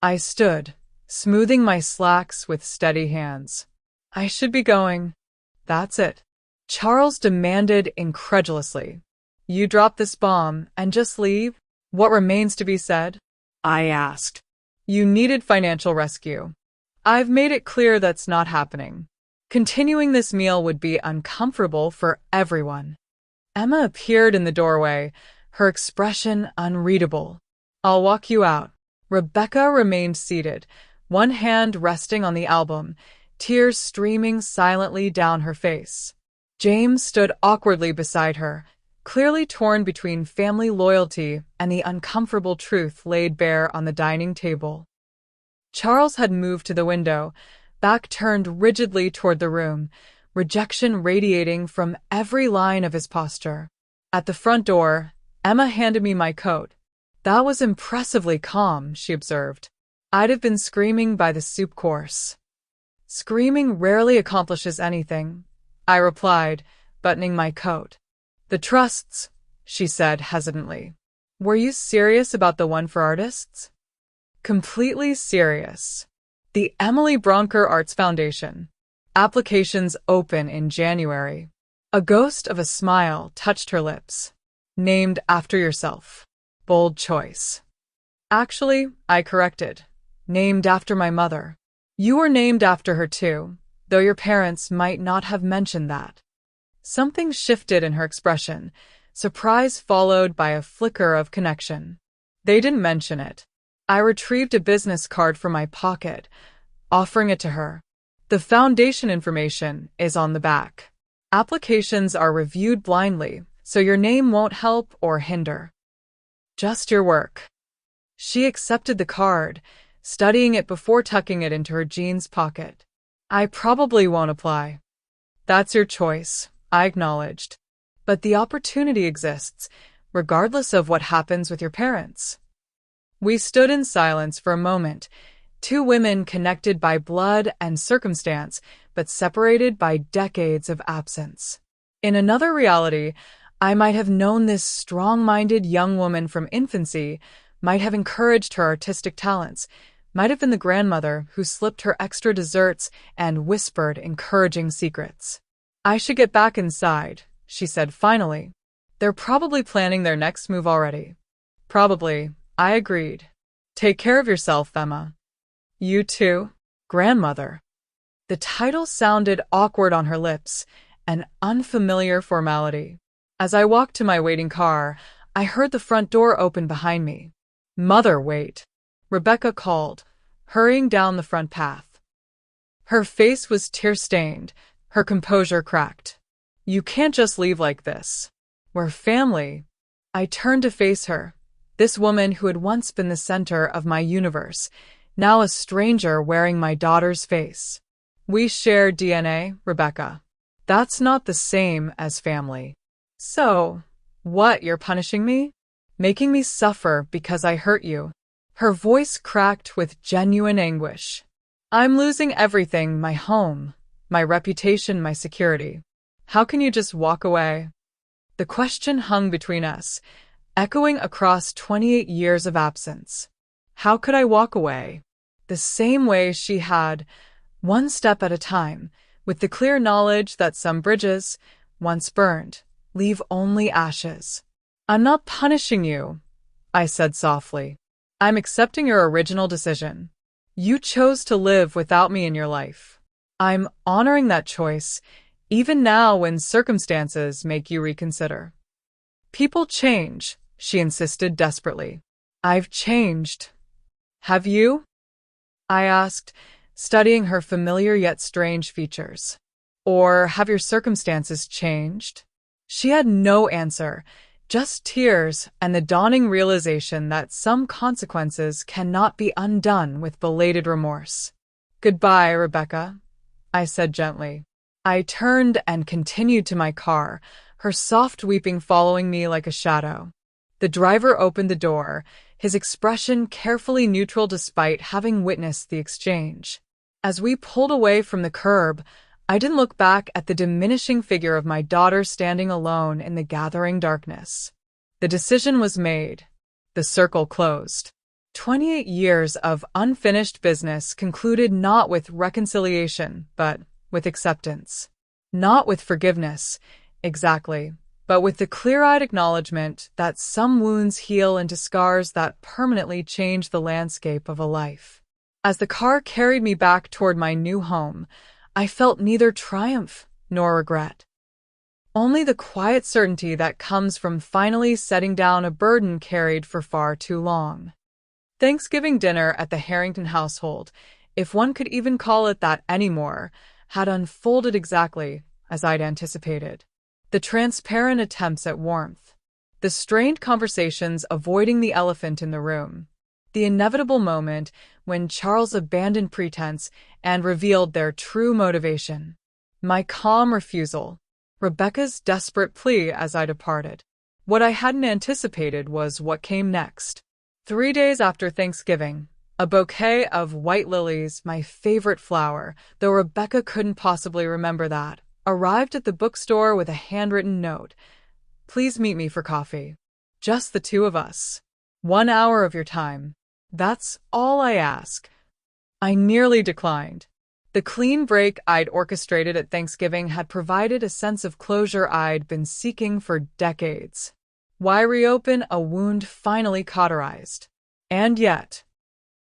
I stood, smoothing my slacks with steady hands. "I should be going." "That's it," Charles demanded incredulously. "You drop this bomb and just leave? What remains to be said?" I asked. "You needed financial rescue. I've made it clear that's not happening. Continuing this meal would be uncomfortable for everyone." Emma appeared in the doorway, her expression unreadable. "I'll walk you out." Rebecca remained seated, one hand resting on the album, tears streaming silently down her face. James stood awkwardly beside her, clearly torn between family loyalty and the uncomfortable truth laid bare on the dining table. Charles had moved to the window, back turned rigidly toward the room, rejection radiating from every line of his posture. At the front door, Emma handed me my coat. "That was impressively calm," she observed. "I'd have been screaming by the soup course." "Screaming rarely accomplishes anything," I replied, buttoning my coat. "The trusts," she said hesitantly. "Were you serious about the one for artists?" "Completely serious. The Emily Bronker Arts Foundation. Applications open in January." A ghost of a smile touched her lips. "Named after yourself. Bold choice." "Actually," I corrected, "named after my mother." "You were named after her too, though your parents might not have mentioned that." Something shifted in her expression, surprise followed by a flicker of connection. "They didn't mention it." I retrieved a business card from my pocket, offering it to her. "The foundation information is on the back. Applications are reviewed blindly, so your name won't help or hinder. Just your work." She accepted the card, studying it before tucking it into her jeans pocket. "I probably won't apply." "That's your choice," I acknowledged. "But the opportunity exists, regardless of what happens with your parents." We stood in silence for a moment, two women connected by blood and circumstance, but separated by decades of absence. In another reality, I might have known this strong-minded young woman from infancy, might have encouraged her artistic talents, might have been the grandmother who slipped her extra desserts and whispered encouraging secrets. "I should get back inside," she said finally. "They're probably planning their next move already." "Probably," I agreed. "Take care of yourself, Emma." "You too, grandmother." The title sounded awkward on her lips, an unfamiliar formality. As I walked to my waiting car, I heard the front door open behind me. "Mother, wait," Rebecca called, hurrying down the front path. Her face was tear-stained, her composure cracked. "You can't just leave like this. We're family." I turned to face her, this woman who had once been the center of my universe, now a stranger wearing my daughter's face. "We share DNA, Rebecca. That's not the same as family." "So, what, you're punishing me? Making me suffer because I hurt you?" Her voice cracked with genuine anguish. "I'm losing everything, my home, my reputation, my security. How can you just walk away?" The question hung between us, echoing across 28 years of absence. How could I walk away? The same way she had, one step at a time, with the clear knowledge that some bridges, once burned, leave only ashes. "I'm not punishing you," I said softly. "I'm accepting your original decision. You chose to live without me in your life. I'm honoring that choice, even now when circumstances make you reconsider." "People change," she insisted desperately. "I've changed." "Have you?" I asked, studying her familiar yet strange features. "Or have your circumstances changed?" She had no answer, just tears and the dawning realization that some consequences cannot be undone with belated remorse. "Goodbye, Rebecca," I said gently. I turned and continued to my car, her soft weeping following me like a shadow. The driver opened the door, his expression carefully neutral despite having witnessed the exchange. As we pulled away from the curb, I didn't look back at the diminishing figure of my daughter standing alone in the gathering darkness. The decision was made. The circle closed. 28 years of unfinished business concluded not with reconciliation, but with acceptance. Not with forgiveness, exactly, but with the clear-eyed acknowledgement that some wounds heal into scars that permanently change the landscape of a life. As the car carried me back toward my new home, I felt neither triumph nor regret. Only the quiet certainty that comes from finally setting down a burden carried for far too long. Thanksgiving dinner at the Harrington household, if one could even call it that anymore, had unfolded exactly as I'd anticipated. The transparent attempts at warmth, the strained conversations avoiding the elephant in the room, the inevitable moment when Charles abandoned pretense and revealed their true motivation. My calm refusal, Rebecca's desperate plea as I departed. What I hadn't anticipated was what came next. 3 days after Thanksgiving, a bouquet of white lilies, my favorite flower, though Rebecca couldn't possibly remember that, arrived at the bookstore with a handwritten note. "Please meet me for coffee. Just the two of us. 1 hour of your time. That's all I ask." I nearly declined. The clean break I'd orchestrated at Thanksgiving had provided a sense of closure I'd been seeking for decades. Why reopen a wound finally cauterized? And yet,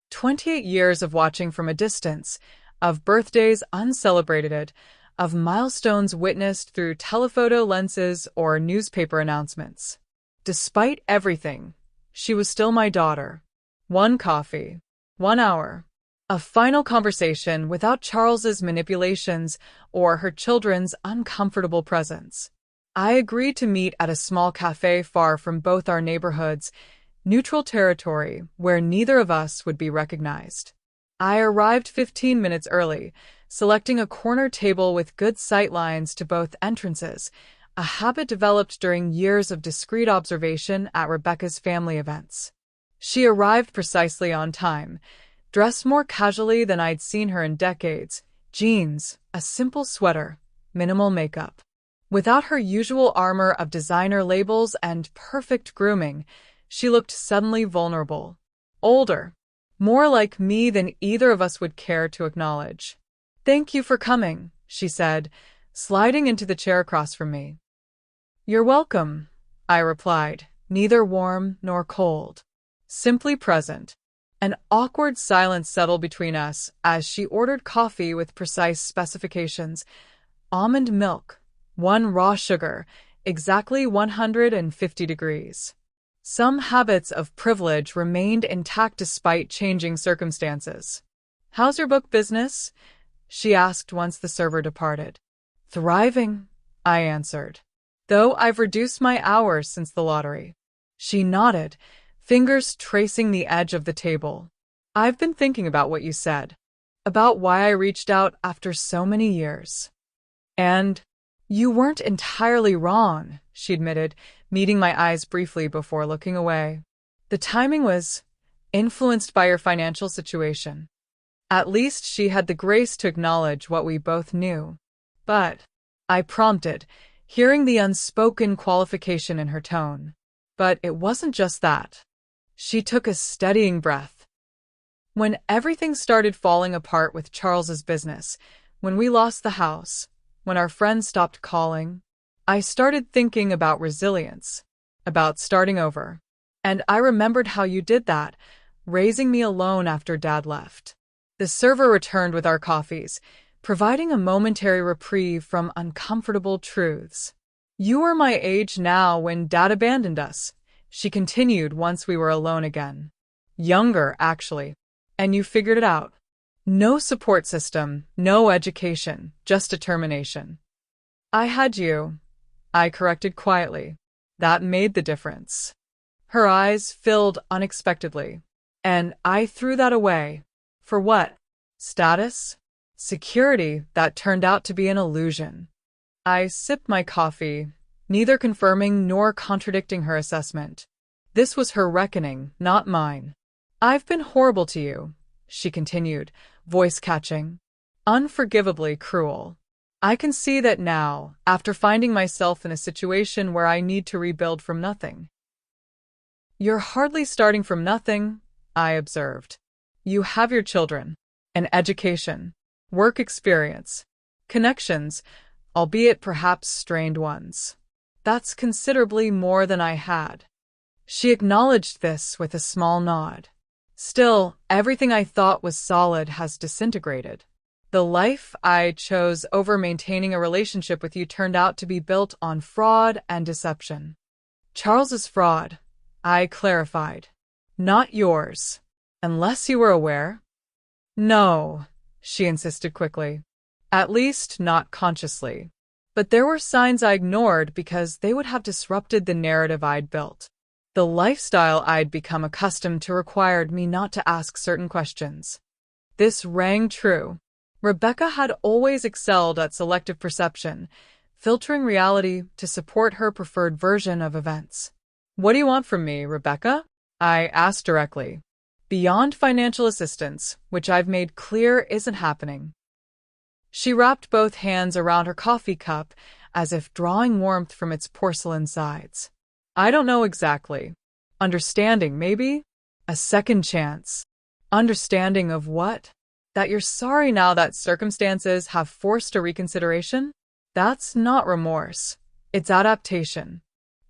28 years of watching from a distance, of birthdays uncelebrated, of milestones witnessed through telephoto lenses or newspaper announcements. Despite everything, she was still my daughter. 1 coffee, 1 hour. A final conversation without Charles's manipulations or her children's uncomfortable presence. I agreed to meet at a small cafe far from both our neighborhoods, neutral territory where neither of us would be recognized. I arrived 15 minutes early, selecting a corner table with good sight lines to both entrances, a habit developed during years of discreet observation at Rebecca's family events. She arrived precisely on time, dressed more casually than I'd seen her in decades, jeans, a simple sweater, minimal makeup. Without her usual armor of designer labels and perfect grooming, she looked suddenly vulnerable. Older. More like me than either of us would care to acknowledge. "Thank you for coming," she said, sliding into the chair across from me. "You're welcome," I replied, neither warm nor cold. Simply present. An awkward silence settled between us as she ordered coffee with precise specifications. Almond milk, 1 raw sugar, exactly 150 degrees. Some habits of privilege remained intact despite changing circumstances. "How's your book business?" she asked once the server departed. "Thriving," I answered, "though I've reduced my hours since the lottery." She nodded, fingers tracing the edge of the table. "I've been thinking about what you said, about why I reached out after so many years. And you weren't entirely wrong," she admitted, meeting my eyes briefly before looking away. "The timing was influenced by your financial situation." At least she had the grace to acknowledge what we both knew. "But," I prompted, hearing the unspoken qualification in her tone. "But it wasn't just that." She took a steadying breath. "When everything started falling apart with Charles's business, when we lost the house, when our friends stopped calling, I started thinking about resilience, about starting over. And I remembered how you did that, raising me alone after Dad left." The server returned with our coffees, providing a momentary reprieve from uncomfortable truths. "You were my age now when Dad abandoned us," she continued once we were alone again. "Younger, actually. And you figured it out. No support system, no education, just determination." "I had you," I corrected quietly. "That made the difference." Her eyes filled unexpectedly, and I threw that away. For what? Status? Security that turned out to be an illusion. I sipped my coffee, neither confirming nor contradicting her assessment. This was her reckoning, not mine. "I've been horrible to you," she continued, voice catching. "Unforgivably cruel. I can see that now, after finding myself in a situation where I need to rebuild from nothing." "You're hardly starting from nothing," I observed. "You have your children, an education, work experience, connections, albeit perhaps strained ones. That's considerably more than I had." She acknowledged this with a small nod. "Still, everything I thought was solid has disintegrated. The life I chose over maintaining a relationship with you turned out to be built on fraud and deception." "Charles's fraud," I clarified. "Not yours. Unless you were aware?" "No," she insisted quickly. "At least, not consciously. But there were signs I ignored because they would have disrupted the narrative I'd built. The lifestyle I'd become accustomed to required me not to ask certain questions." This rang true. Rebecca had always excelled at selective perception, filtering reality to support her preferred version of events. "What do you want from me, Rebecca?" I asked directly. "Beyond financial assistance, which I've made clear isn't happening." She wrapped both hands around her coffee cup as if drawing warmth from its porcelain sides. "I don't know exactly. Understanding, maybe? A second chance." "Understanding of what? That you're sorry now that circumstances have forced a reconsideration? That's not remorse. It's adaptation."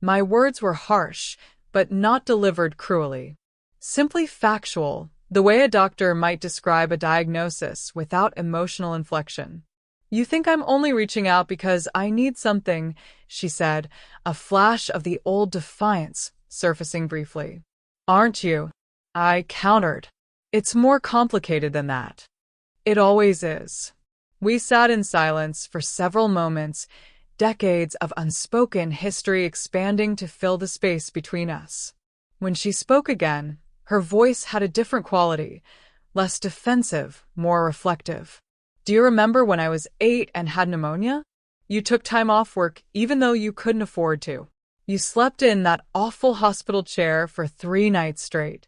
My words were harsh, but not delivered cruelly. Simply factual, the way a doctor might describe a diagnosis without emotional inflection. "You think I'm only reaching out because I need something," she said, a flash of the old defiance surfacing briefly. "Aren't you?" I countered. "It's more complicated than that." "It always is." We sat in silence for several moments, decades of unspoken history expanding to fill the space between us. When she spoke again, her voice had a different quality, less defensive, more reflective. "Do you remember when I was 8 and had pneumonia? You took time off work even though you couldn't afford to. You slept in that awful hospital chair for 3 nights straight."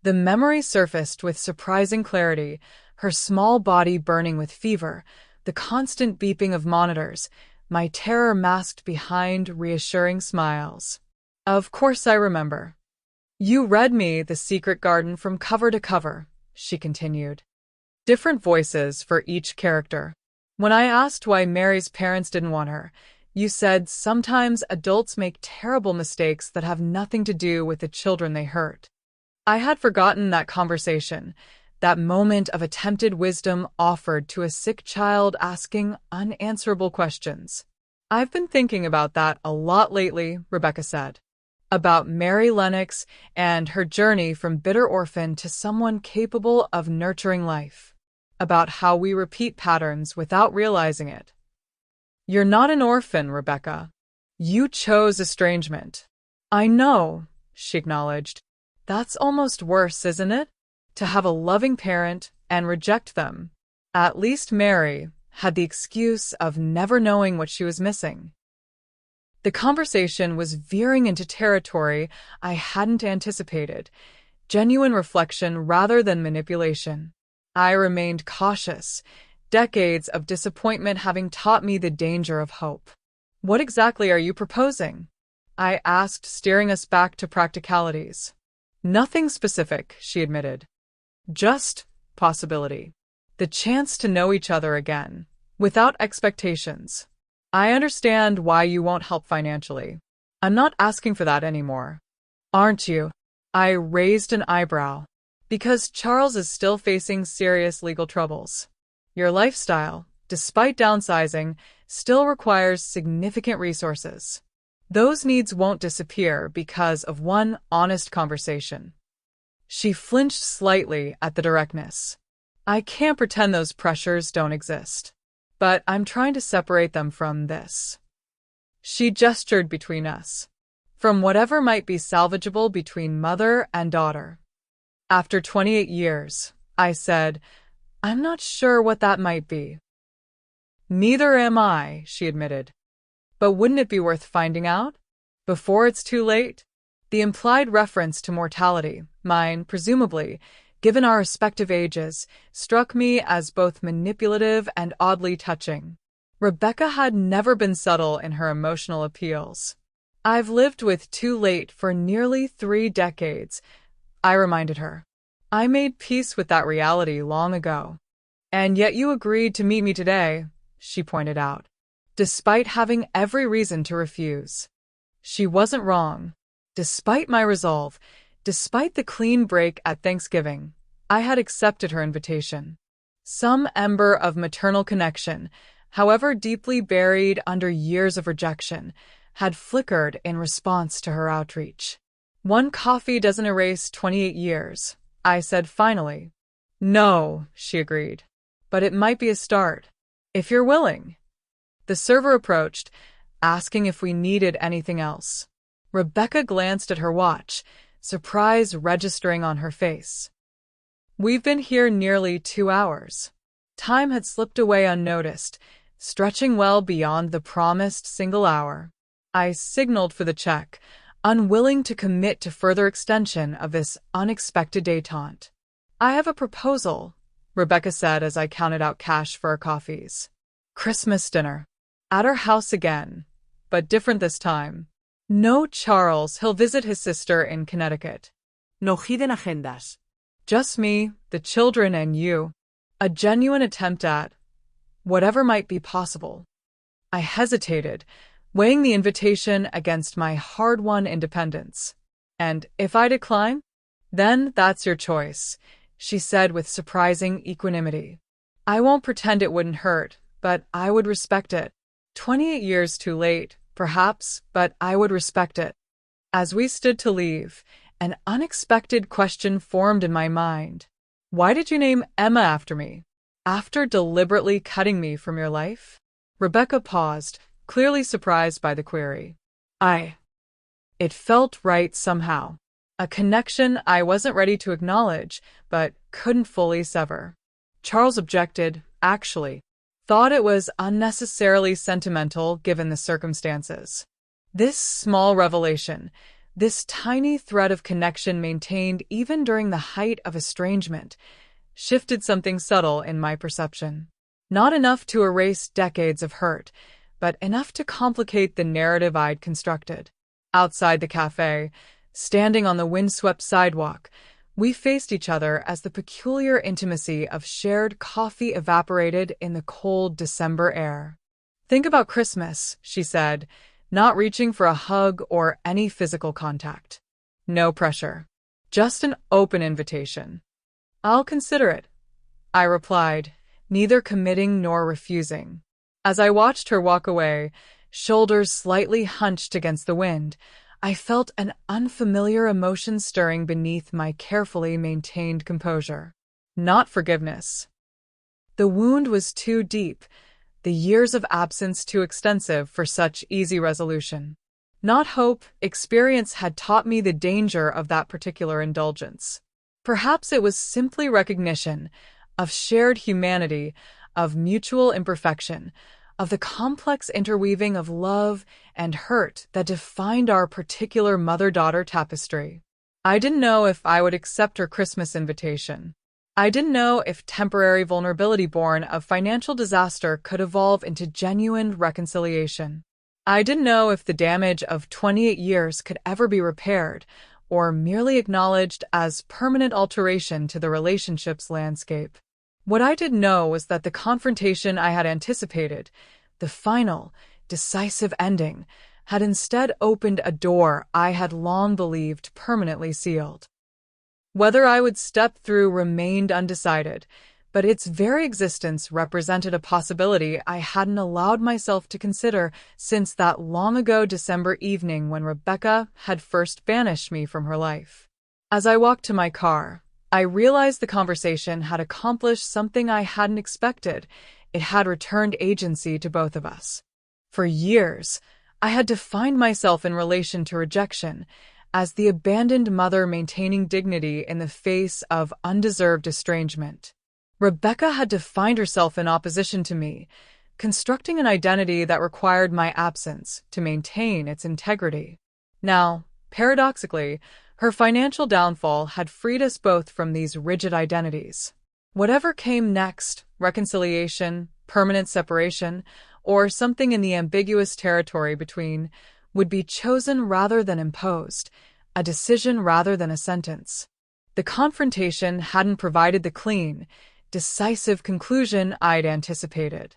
The memory surfaced with surprising clarity, her small body burning with fever, the constant beeping of monitors, my terror masked behind reassuring smiles. "Of course I remember. You read me The Secret Garden from cover to cover," she continued. Different voices for each character. When I asked why Mary's parents didn't want her, you said sometimes adults make terrible mistakes that have nothing to do with the children they hurt. I had forgotten that conversation, that moment of attempted wisdom offered to a sick child asking unanswerable questions. I've been thinking about that a lot lately, Rebecca said. About Mary Lennox and her journey from bitter orphan to someone capable of nurturing life. About how we repeat patterns without realizing it. You're not an orphan, Rebecca. You chose estrangement. I know, she acknowledged. That's almost worse, isn't it? To have a loving parent and reject them. At least Mary had the excuse of never knowing what she was missing. The conversation was veering into territory I hadn't anticipated, genuine reflection rather than manipulation. I remained cautious, decades of disappointment having taught me the danger of hope. What exactly are you proposing? I asked, steering us back to practicalities. Nothing specific, she admitted. Just possibility. The chance to know each other again, without expectations. I understand why you won't help financially. I'm not asking for that anymore. Aren't you? I raised an eyebrow. Because Charles is still facing serious legal troubles. Your lifestyle, despite downsizing, still requires significant resources. Those needs won't disappear because of one honest conversation. She flinched slightly at the directness. I can't pretend those pressures don't exist. But I'm trying to separate them from this. She gestured between us. From whatever might be salvageable between mother and daughter. After 28 years, I said, I'm not sure what that might be. Neither am I, she admitted. But wouldn't it be worth finding out? Before it's too late? The implied reference to mortality, mine, presumably, given our respective ages, struck me as both manipulative and oddly touching. Rebecca had never been subtle in her emotional appeals. I've lived with too late for nearly 3 decades, I reminded her. I made peace with that reality long ago. And yet you agreed to meet me today, she pointed out, despite having every reason to refuse. She wasn't wrong. Despite my resolve, despite the clean break at Thanksgiving, I had accepted her invitation. Some ember of maternal connection, however deeply buried under years of rejection, had flickered in response to her outreach. One coffee doesn't erase 28 years, I said finally. No, she agreed. But it might be a start. If you're willing. The server approached, asking if we needed anything else. Rebecca glanced at her watch, surprise registering on her face. We've been here nearly 2 hours. Time had slipped away unnoticed, stretching well beyond the promised single hour. I signaled for the check, unwilling to commit to further extension of this unexpected détente. I have a proposal, Rebecca said as I counted out cash for our coffees. Christmas dinner. At our house again, but different this time. No Charles, he'll visit his sister in Connecticut. No hidden agendas. Just me, the children, and you. A genuine attempt at whatever might be possible. I hesitated, weighing the invitation against my hard-won independence. And if I decline? Then that's your choice, she said with surprising equanimity. I won't pretend it wouldn't hurt, but I would respect it. 28 years too late, perhaps, but I would respect it. As we stood to leave, an unexpected question formed in my mind. Why did you name Emma after me? After deliberately cutting me from your life? Rebecca paused, clearly surprised by the query. It felt right somehow. A connection I wasn't ready to acknowledge, but couldn't fully sever. Charles objected, actually. Thought it was unnecessarily sentimental given the circumstances. This small revelation, this tiny thread of connection maintained even during the height of estrangement, shifted something subtle in my perception. Not enough to erase decades of hurt, but enough to complicate the narrative I'd constructed. Outside the cafe, standing on the windswept sidewalk, we faced each other as the peculiar intimacy of shared coffee evaporated in the cold December air. Think about Christmas, she said, not reaching for a hug or any physical contact. No pressure. Just an open invitation. I'll consider it, I replied, neither committing nor refusing. As I watched her walk away, shoulders slightly hunched against the wind, I felt an unfamiliar emotion stirring beneath my carefully maintained composure. Not forgiveness. The wound was too deep, the years of absence too extensive for such easy resolution. Not hope, experience had taught me the danger of that particular indulgence. Perhaps it was simply recognition of shared humanity, of mutual imperfection, of the complex interweaving of love and hurt that defined our particular mother-daughter tapestry. I didn't know if I would accept her Christmas invitation. I didn't know if temporary vulnerability born of financial disaster could evolve into genuine reconciliation. I didn't know if the damage of 28 years could ever be repaired or merely acknowledged as permanent alteration to the relationship's landscape. What I did know was that the confrontation I had anticipated, the final, decisive ending, had instead opened a door I had long believed permanently sealed. Whether I would step through remained undecided, but its very existence represented a possibility I hadn't allowed myself to consider since that long-ago December evening when Rebecca had first banished me from her life. As I walked to my car, I realized the conversation had accomplished something I hadn't expected. It had returned agency to both of us. For years, I had defined myself in relation to rejection as the abandoned mother maintaining dignity in the face of undeserved estrangement. Rebecca had defined herself in opposition to me, constructing an identity that required my absence to maintain its integrity. Now, paradoxically, her financial downfall had freed us both from these rigid identities. Whatever came next, reconciliation, permanent separation, or something in the ambiguous territory between, would be chosen rather than imposed, a decision rather than a sentence. The confrontation hadn't provided the clean, decisive conclusion I'd anticipated.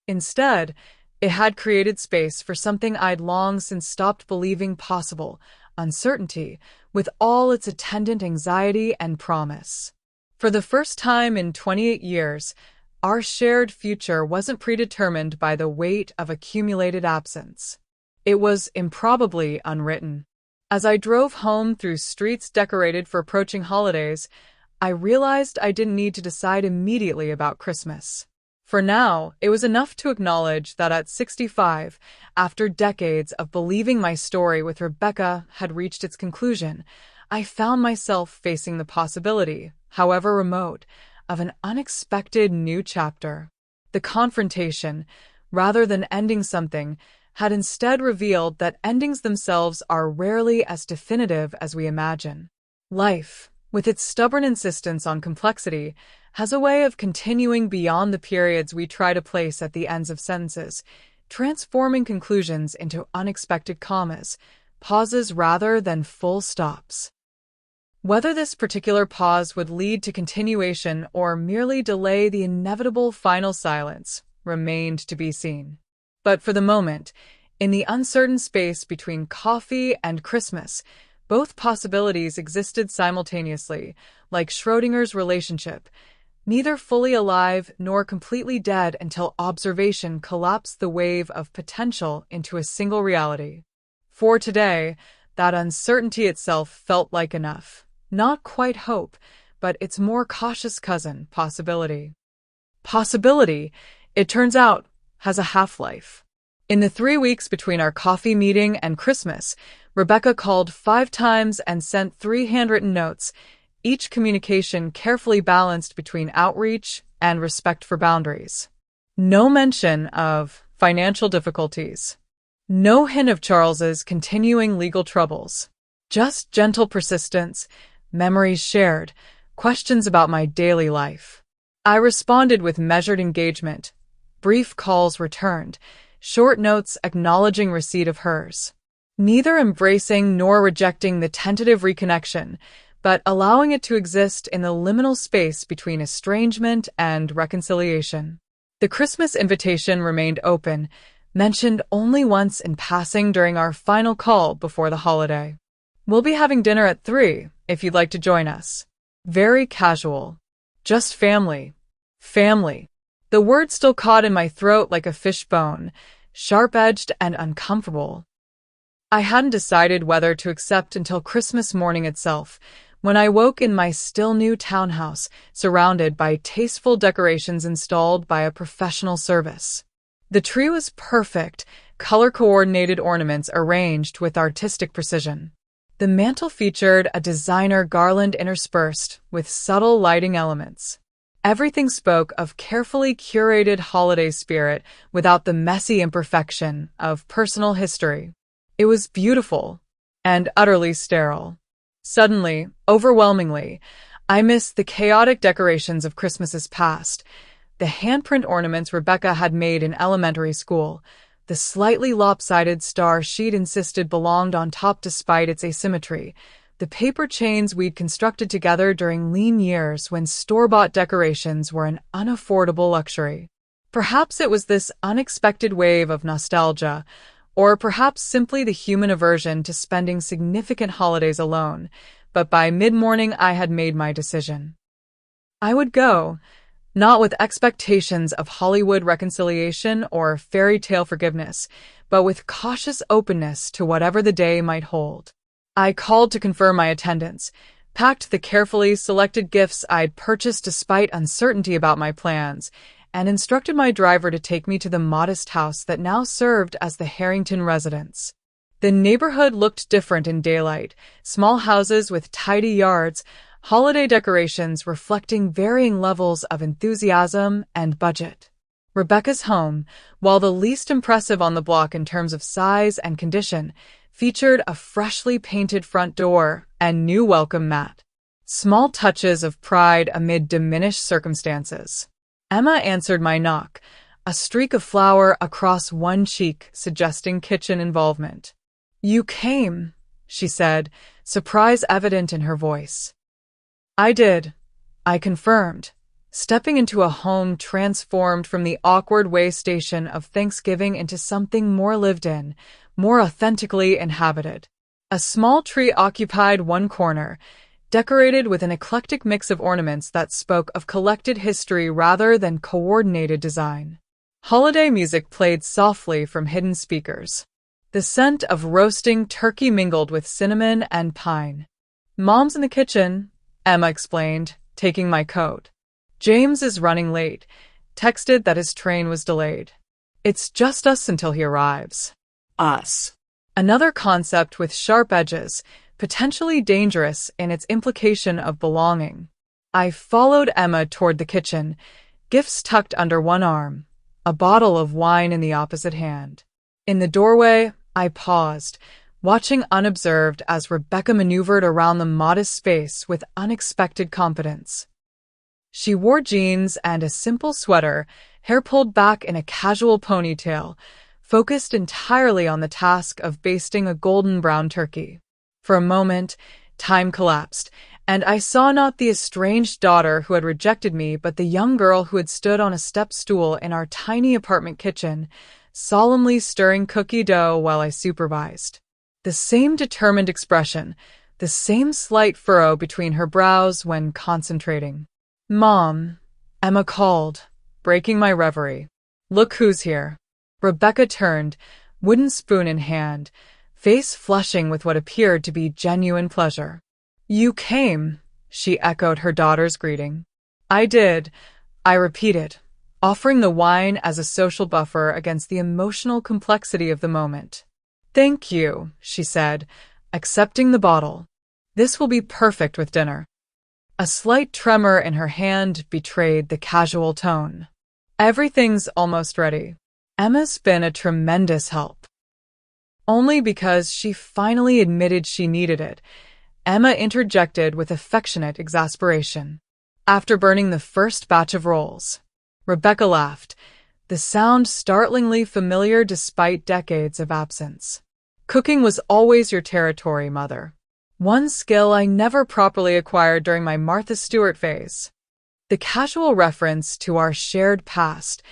Instead, it had created space for something I'd long since stopped believing possible, uncertainty, with all its attendant anxiety and promise. For the first time in 28 years, our shared future wasn't predetermined by the weight of accumulated absence. It was improbably unwritten. As I drove home through streets decorated for approaching holidays, I realized I didn't need to decide immediately about Christmas. For now, it was enough to acknowledge that at 65, after decades of believing my story with Rebecca had reached its conclusion, I found myself facing the possibility, however remote, of an unexpected new chapter. The confrontation, rather than ending something, had instead revealed that endings themselves are rarely as definitive as we imagine. Life, with its stubborn insistence on complexity, has a way of continuing beyond the periods we try to place at the ends of sentences, transforming conclusions into unexpected commas, pauses rather than full stops. Whether this particular pause would lead to continuation or merely delay the inevitable final silence remained to be seen. But for the moment, in the uncertain space between coffee and Christmas, both possibilities existed simultaneously, like Schrödinger's relationship, neither fully alive nor completely dead until observation collapsed the wave of potential into a single reality. For today, that uncertainty itself felt like enough. Not quite hope, but its more cautious cousin, possibility. Possibility, it turns out, has a half-life. In the 3 weeks between our coffee meeting and Christmas, Rebecca called 5 times and sent 3 handwritten notes, each communication carefully balanced between outreach and respect for boundaries. No mention of financial difficulties. No hint of Charles's continuing legal troubles. Just gentle persistence, memories shared, questions about my daily life. I responded with measured engagement. Brief calls returned, short notes acknowledging receipt of hers. Neither embracing nor rejecting the tentative reconnection, but allowing it to exist in the liminal space between estrangement and reconciliation. The Christmas invitation remained open, mentioned only once in passing during our final call before the holiday. We'll be having dinner at 3, if you'd like to join us. Very casual. Just family. Family. The word still caught in my throat like a fish bone. sharp-edged and uncomfortable. I hadn't decided whether to accept until Christmas morning itself, when I woke in my still-new townhouse, surrounded by tasteful decorations installed by a professional service. The tree was perfect, color-coordinated ornaments arranged with artistic precision. The mantel featured a designer garland interspersed with subtle lighting elements. Everything spoke of carefully curated holiday spirit without the messy imperfection of personal history. It was beautiful and utterly sterile. Suddenly, overwhelmingly, I missed the chaotic decorations of Christmases past, the handprint ornaments Rebecca had made in elementary school, the slightly lopsided star she'd insisted belonged on top despite its asymmetry, the paper chains we'd constructed together during lean years when store-bought decorations were an unaffordable luxury. Perhaps it was this unexpected wave of nostalgia, or perhaps simply the human aversion to spending significant holidays alone, but by mid-morning I had made my decision. I would go, not with expectations of Hollywood reconciliation or fairy tale forgiveness, but with cautious openness to whatever the day might hold. I called to confirm my attendance, packed the carefully selected gifts I'd purchased despite uncertainty about my plans, and instructed my driver to take me to the modest house that now served as the Harrington residence. The neighborhood looked different in daylight, small houses with tidy yards, holiday decorations reflecting varying levels of enthusiasm and budget. Rebecca's home, while the least impressive on the block in terms of size and condition, featured a freshly painted front door and new welcome mat. Small touches of pride amid diminished circumstances. Emma answered my knock, a streak of flour across one cheek suggesting kitchen involvement. "You came," she said, surprise evident in her voice. "I did," I confirmed, stepping into a home transformed from the awkward way station of Thanksgiving into something more lived in, more authentically inhabited. A small tree occupied one corner, decorated with an eclectic mix of ornaments that spoke of collected history rather than coordinated design. Holiday music played softly from hidden speakers. The scent of roasting turkey mingled with cinnamon and pine. "Mom's in the kitchen," Emma explained, taking my coat. "James is running late. Texted that his train was delayed. It's just us until he arrives." Us. Another concept with sharp edges, potentially dangerous in its implication of belonging. I followed Emma toward the kitchen, gifts tucked under one arm, a bottle of wine in the opposite hand. In the doorway, I paused, watching unobserved as Rebecca maneuvered around the modest space with unexpected confidence. She wore jeans and a simple sweater, hair pulled back in a casual ponytail, focused entirely on the task of basting a golden brown turkey. For a moment, time collapsed, and I saw not the estranged daughter who had rejected me, but the young girl who had stood on a step stool in our tiny apartment kitchen, solemnly stirring cookie dough while I supervised. The same determined expression, the same slight furrow between her brows when concentrating. "Mom," Emma called, breaking my reverie. "Look who's here." Rebecca turned, wooden spoon in hand, face flushing with what appeared to be genuine pleasure. "You came," she echoed her daughter's greeting. "I did," I repeated, offering the wine as a social buffer against the emotional complexity of the moment. "Thank you," she said, accepting the bottle. "This will be perfect with dinner." A slight tremor in her hand betrayed the casual tone. "Everything's almost ready." Emma's been a tremendous help. Only because she finally admitted she needed it, Emma interjected with affectionate exasperation. After burning the first batch of rolls, Rebecca laughed, the sound startlingly familiar despite decades of absence. "Cooking was always your territory, Mother. One skill I never properly acquired during my Martha Stewart phase." The casual reference to our shared past,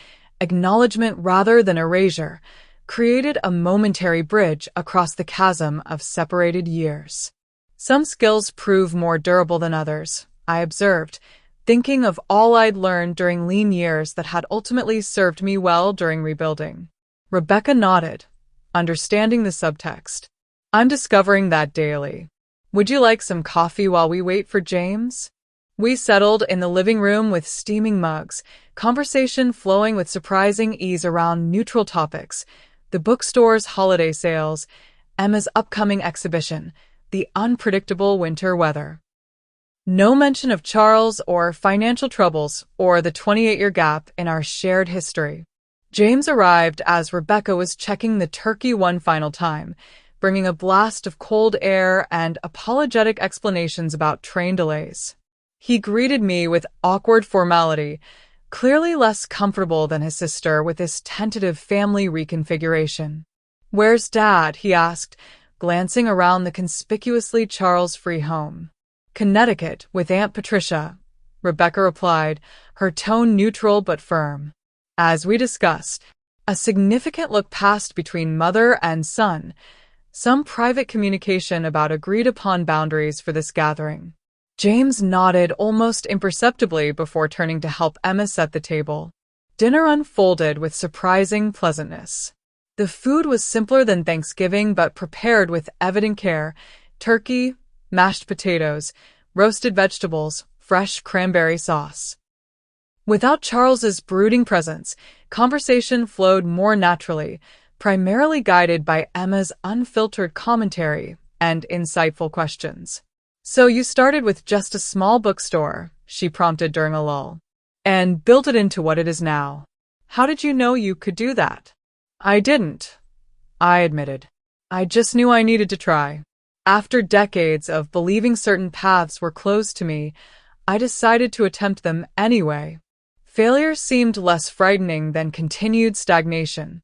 acknowledgement rather than erasure, created a momentary bridge across the chasm of separated years. Some skills prove more durable than others, I observed, thinking of all I'd learned during lean years that had ultimately served me well during rebuilding. Rebecca nodded, understanding the subtext. I'm discovering that daily. Would you like some coffee while we wait for James? We settled in the living room with steaming mugs, conversation flowing with surprising ease around neutral topics, the bookstore's holiday sales, Emma's upcoming exhibition, the unpredictable winter weather. No mention of Charles or financial troubles or the 28-year gap in our shared history. James arrived as Rebecca was checking the turkey one final time, bringing a blast of cold air and apologetic explanations about train delays. He greeted me with awkward formality, clearly less comfortable than his sister with this tentative family reconfiguration. "Where's Dad?" he asked, glancing around the conspicuously Charles-free home. "Connecticut, with Aunt Patricia," Rebecca replied, her tone neutral but firm. As we discussed, a significant look passed between mother and son, some private communication about agreed-upon boundaries for this gathering. James nodded almost imperceptibly before turning to help Emma set the table. Dinner unfolded with surprising pleasantness. The food was simpler than Thanksgiving but prepared with evident care: turkey, mashed potatoes, roasted vegetables, fresh cranberry sauce. Without Charles's brooding presence, conversation flowed more naturally, primarily guided by Emma's unfiltered commentary and insightful questions. "So you started with just a small bookstore," she prompted during a lull, "and built it into what it is now. How did you know you could do that?" "I didn't," I admitted. "I just knew I needed to try. After decades of believing certain paths were closed to me, I decided to attempt them anyway. Failure seemed less frightening than continued stagnation."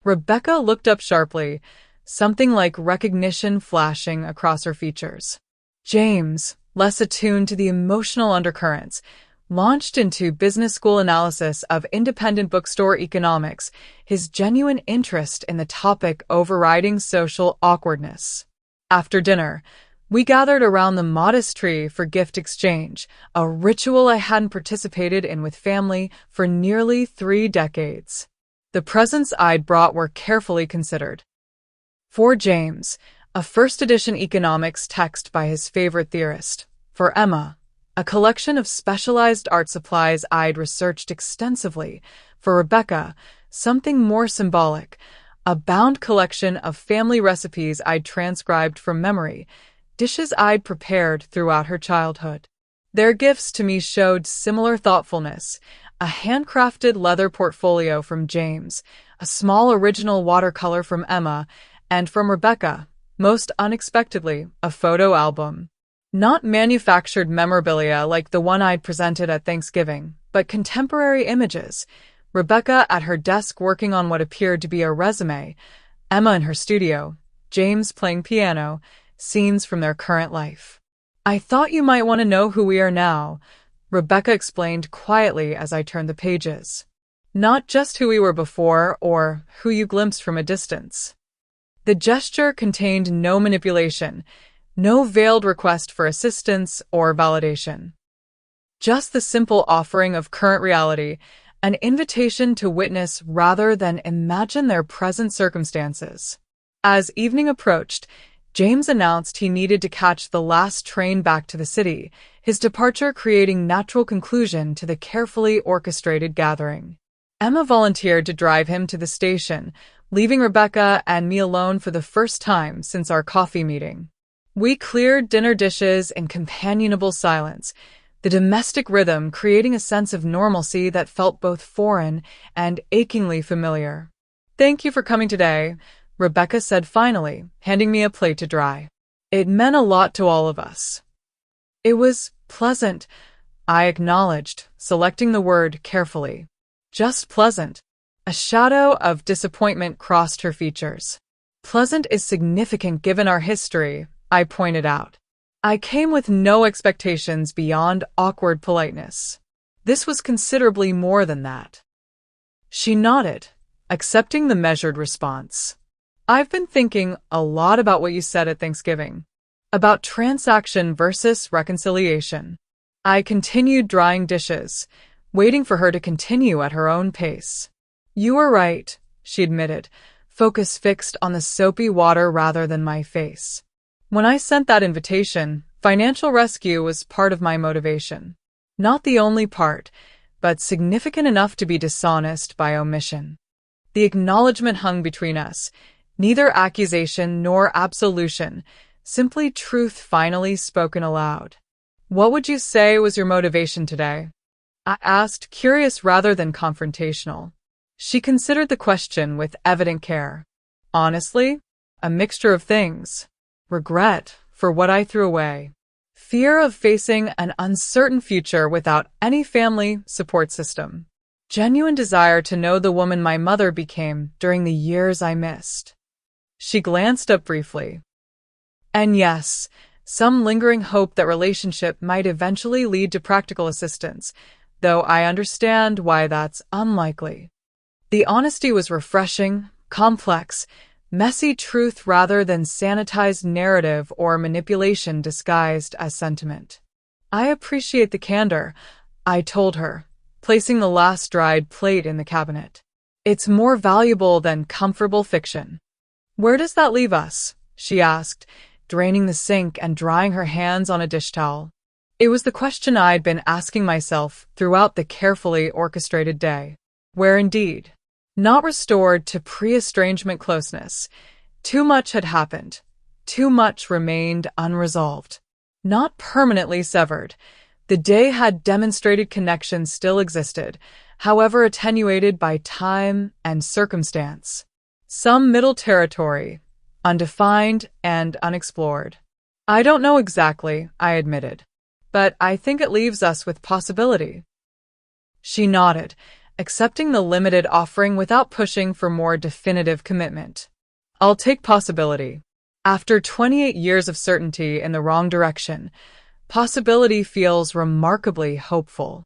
Rebecca looked up sharply, something like recognition flashing across her features. James, less attuned to the emotional undercurrents, launched into business school analysis of independent bookstore economics, his genuine interest in the topic overriding social awkwardness. After dinner, we gathered around the modest tree for gift exchange, a ritual I hadn't participated in with family for nearly 3 decades. The presents I'd brought were carefully considered. For James, a first-edition economics text by his favorite theorist. For Emma, a collection of specialized art supplies I'd researched extensively. For Rebecca, something more symbolic, a bound collection of family recipes I'd transcribed from memory, dishes I'd prepared throughout her childhood. Their gifts to me showed similar thoughtfulness: a handcrafted leather portfolio from James, a small original watercolor from Emma, and from Rebecca, most unexpectedly, a photo album. Not manufactured memorabilia like the one I'd presented at Thanksgiving, but contemporary images. Rebecca at her desk working on what appeared to be a resume, Emma in her studio, James playing piano, scenes from their current life. "I thought you might want to know who we are now," Rebecca explained quietly as I turned the pages. "Not just who we were before or who you glimpsed from a distance." The gesture contained no manipulation, no veiled request for assistance or validation. Just the simple offering of current reality, an invitation to witness rather than imagine their present circumstances. As evening approached, James announced he needed to catch the last train back to the city, his departure creating natural conclusion to the carefully orchestrated gathering. Emma volunteered to drive him to the station, leaving Rebecca and me alone for the first time since our coffee meeting. We cleared dinner dishes in companionable silence, the domestic rhythm creating a sense of normalcy that felt both foreign and achingly familiar. "Thank you for coming today," Rebecca said finally, handing me a plate to dry. "It meant a lot to all of us." "It was pleasant," I acknowledged, selecting the word carefully. "Just pleasant." A shadow of disappointment crossed her features. "Pleasant is significant given our history," I pointed out. "I came with no expectations beyond awkward politeness. This was considerably more than that." She nodded, accepting the measured response. "I've been thinking a lot about what you said at Thanksgiving, about transaction versus reconciliation." I continued drying dishes, waiting for her to continue at her own pace. "You were right," she admitted, focus fixed on the soapy water rather than my face. When I sent that invitation, financial rescue was part of my motivation. Not the only part, but significant enough to be dishonest by omission. The acknowledgement hung between us, neither accusation nor absolution, simply truth finally spoken aloud. What would you say was your motivation today? I asked, curious rather than confrontational. She considered the question with evident care. Honestly, a mixture of things. Regret for what I threw away. Fear of facing an uncertain future without any family support system. Genuine desire to know the woman my mother became during the years I missed. She glanced up briefly. And yes, some lingering hope that relationship might eventually lead to practical assistance, though I understand why that's unlikely. The honesty was refreshing, complex, messy truth rather than sanitized narrative or manipulation disguised as sentiment. I appreciate the candor, I told her, placing the last dried plate in the cabinet. It's more valuable than comfortable fiction. Where does that leave us? She asked, draining the sink and drying her hands on a dish towel. It was the question I'd been asking myself throughout the carefully orchestrated day. Where indeed? Not restored to pre-estrangement closeness. Too much had happened. Too much remained unresolved. Not permanently severed. The day had demonstrated connection still existed, however attenuated by time and circumstance. Some middle territory, undefined and unexplored. I don't know exactly, I admitted, but I think it leaves us with possibility. She nodded, accepting the limited offering without pushing for more definitive commitment. I'll take possibility. After 28 years of certainty in the wrong direction, possibility feels remarkably hopeful.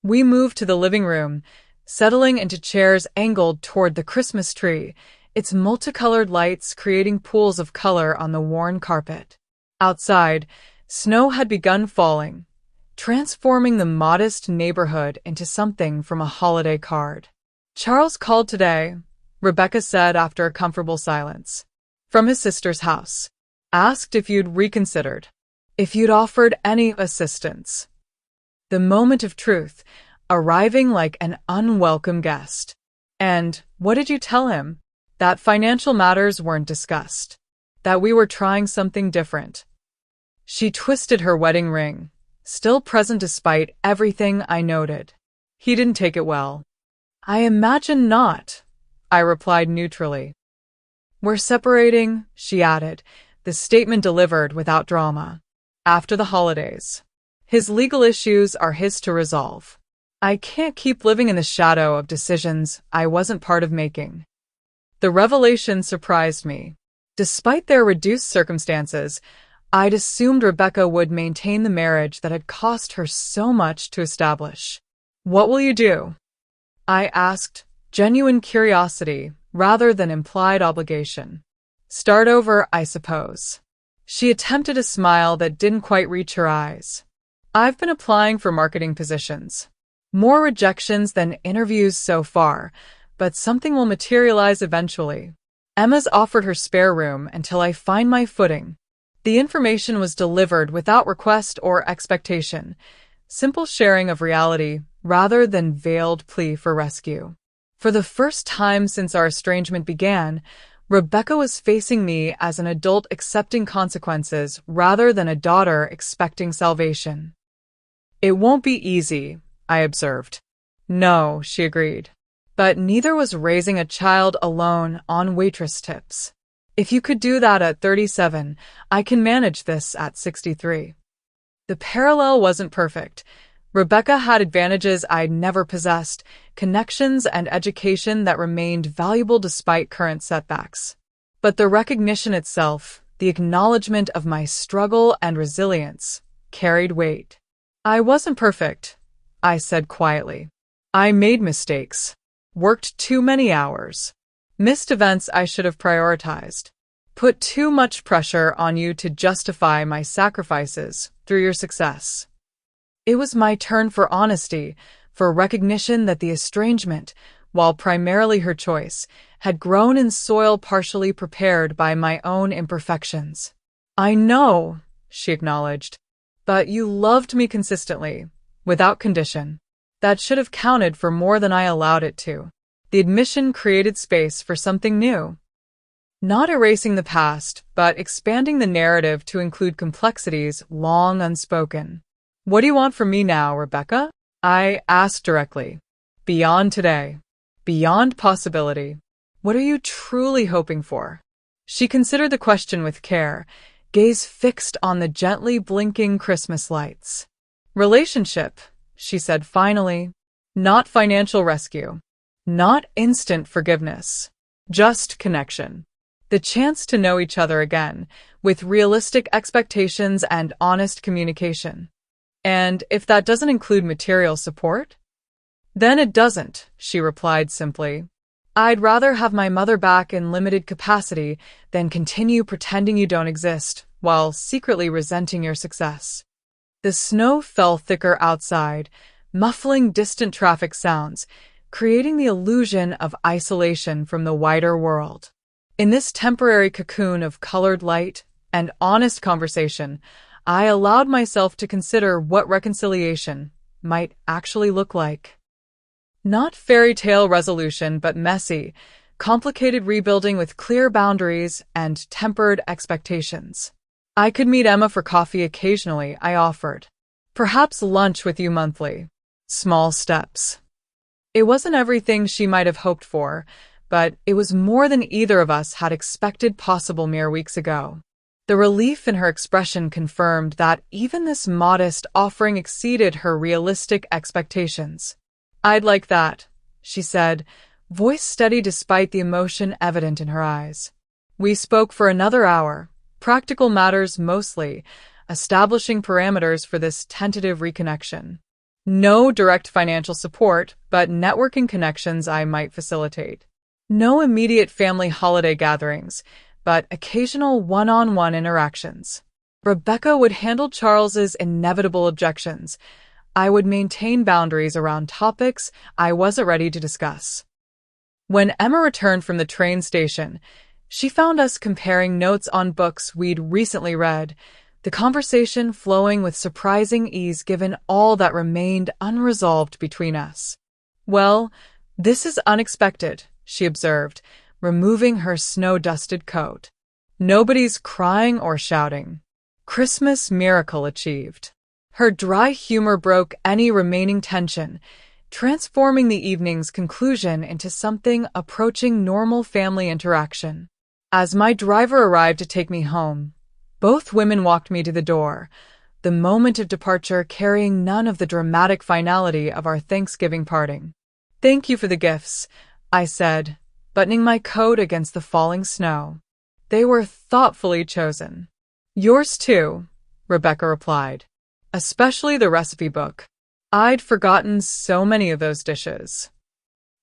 We moved to the living room, settling into chairs angled toward the Christmas tree, its multicolored lights creating pools of color on the worn carpet. Outside, snow had begun falling, transforming the modest neighborhood into something from a holiday card. Charles called today, Rebecca said after a comfortable silence. From his sister's house. Asked if you'd reconsidered. If you'd offered any assistance. The moment of truth, arriving like an unwelcome guest. And what did you tell him? That financial matters weren't discussed. That we were trying something different. She twisted her wedding ring, still present despite everything I noted. He didn't take it well. I imagine not, I replied neutrally. We're separating, she added, the statement delivered without drama. After the holidays. His legal issues are his to resolve. I can't keep living in the shadow of decisions I wasn't part of making. The revelation surprised me. Despite their reduced circumstances, I'd assumed Rebecca would maintain the marriage that had cost her so much to establish. What will you do? I asked, genuine curiosity rather than implied obligation. Start over, I suppose. She attempted a smile that didn't quite reach her eyes. I've been applying for marketing positions. More rejections than interviews so far, but something will materialize eventually. Emma's offered her spare room until I find my footing. The information was delivered without request or expectation, simple sharing of reality rather than veiled plea for rescue. For the first time since our estrangement began, Rebecca was facing me as an adult accepting consequences rather than a daughter expecting salvation. It won't be easy, I observed. No, she agreed. But neither was raising a child alone on waitress tips. If you could do that at 37, I can manage this at 63. The parallel wasn't perfect. Rebecca had advantages I'd never possessed, connections and education that remained valuable despite current setbacks. But the recognition itself, the acknowledgement of my struggle and resilience, carried weight. I wasn't perfect, I said quietly. I made mistakes, worked too many hours, missed events I should have prioritized, put too much pressure on you to justify my sacrifices through your success. It was my turn for honesty, for recognition that the estrangement, while primarily her choice, had grown in soil partially prepared by my own imperfections. I know, she acknowledged, but you loved me consistently, without condition. That should have counted for more than I allowed it to. The admission created space for something new. Not erasing the past, but expanding the narrative to include complexities long unspoken. What do you want from me now, Rebecca? I asked directly. Beyond today. Beyond possibility. What are you truly hoping for? She considered the question with care, gaze fixed on the gently blinking Christmas lights. Relationship, she said finally. Not financial rescue. Not instant forgiveness. Just connection. The chance to know each other again, with realistic expectations and honest communication. And if that doesn't include material support? Then it doesn't, she replied simply. I'd rather have my mother back in limited capacity than continue pretending you don't exist, while secretly resenting your success. The snow fell thicker outside, muffling distant traffic sounds, creating the illusion of isolation from the wider world. In this temporary cocoon of colored light and honest conversation, I allowed myself to consider what reconciliation might actually look like. Not fairy tale resolution, but messy, complicated rebuilding with clear boundaries and tempered expectations. I could meet Emma for coffee occasionally, I offered. Perhaps lunch with you monthly. Small steps. It wasn't everything she might have hoped for, but it was more than either of us had expected possible mere weeks ago. The relief in her expression confirmed that even this modest offering exceeded her realistic expectations. I'd like that, she said, voice steady despite the emotion evident in her eyes. We spoke for another hour, practical matters mostly, establishing parameters for this tentative reconnection. No direct financial support, but networking connections I might facilitate. No immediate family holiday gatherings, but occasional one-on-one interactions. Rebecca would handle Charles's inevitable objections. I would maintain boundaries around topics I wasn't ready to discuss. When Emma returned from the train station, she found us comparing notes on books we'd recently read, the conversation flowing with surprising ease given all that remained unresolved between us. Well, this is unexpected, she observed, removing her snow-dusted coat. Nobody's crying or shouting. Christmas miracle achieved. Her dry humor broke any remaining tension, transforming the evening's conclusion into something approaching normal family interaction. As my driver arrived to take me home, both women walked me to the door, the moment of departure carrying none of the dramatic finality of our Thanksgiving parting. Thank you for the gifts, I said, buttoning my coat against the falling snow. They were thoughtfully chosen. Yours too, Rebecca replied. Especially the recipe book. I'd forgotten so many of those dishes.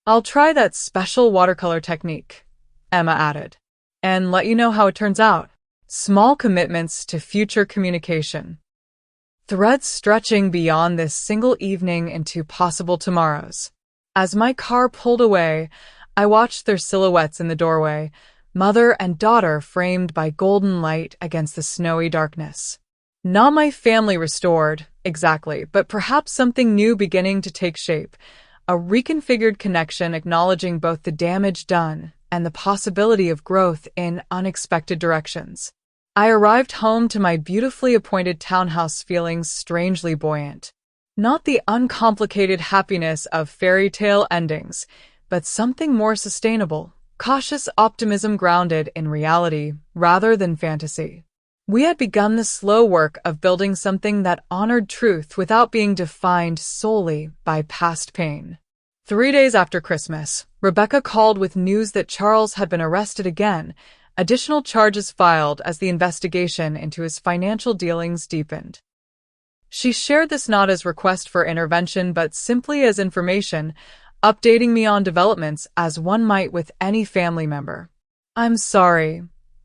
I'll try that special watercolor technique, Emma added, and let you know how it turns out. Small commitments to future communication. Threads stretching beyond this single evening into possible tomorrows. As my car pulled away, I watched their silhouettes in the doorway, mother and daughter framed by golden light against the snowy darkness. Not my family restored, exactly, but perhaps something new beginning to take shape, a reconfigured connection acknowledging both the damage done and the possibility of growth in unexpected directions. I arrived home to my beautifully appointed townhouse feeling strangely buoyant. Not the uncomplicated happiness of fairy tale endings, but something more sustainable, cautious optimism grounded in reality rather than fantasy. We had begun the slow work of building something that honored truth without being defined solely by past pain. 3 days after Christmas, Rebecca called with news that Charles had been arrested again, additional charges filed as the investigation into his financial dealings deepened. She shared this not as request for intervention but simply as information, updating me on developments as one might with any family member. I'm sorry,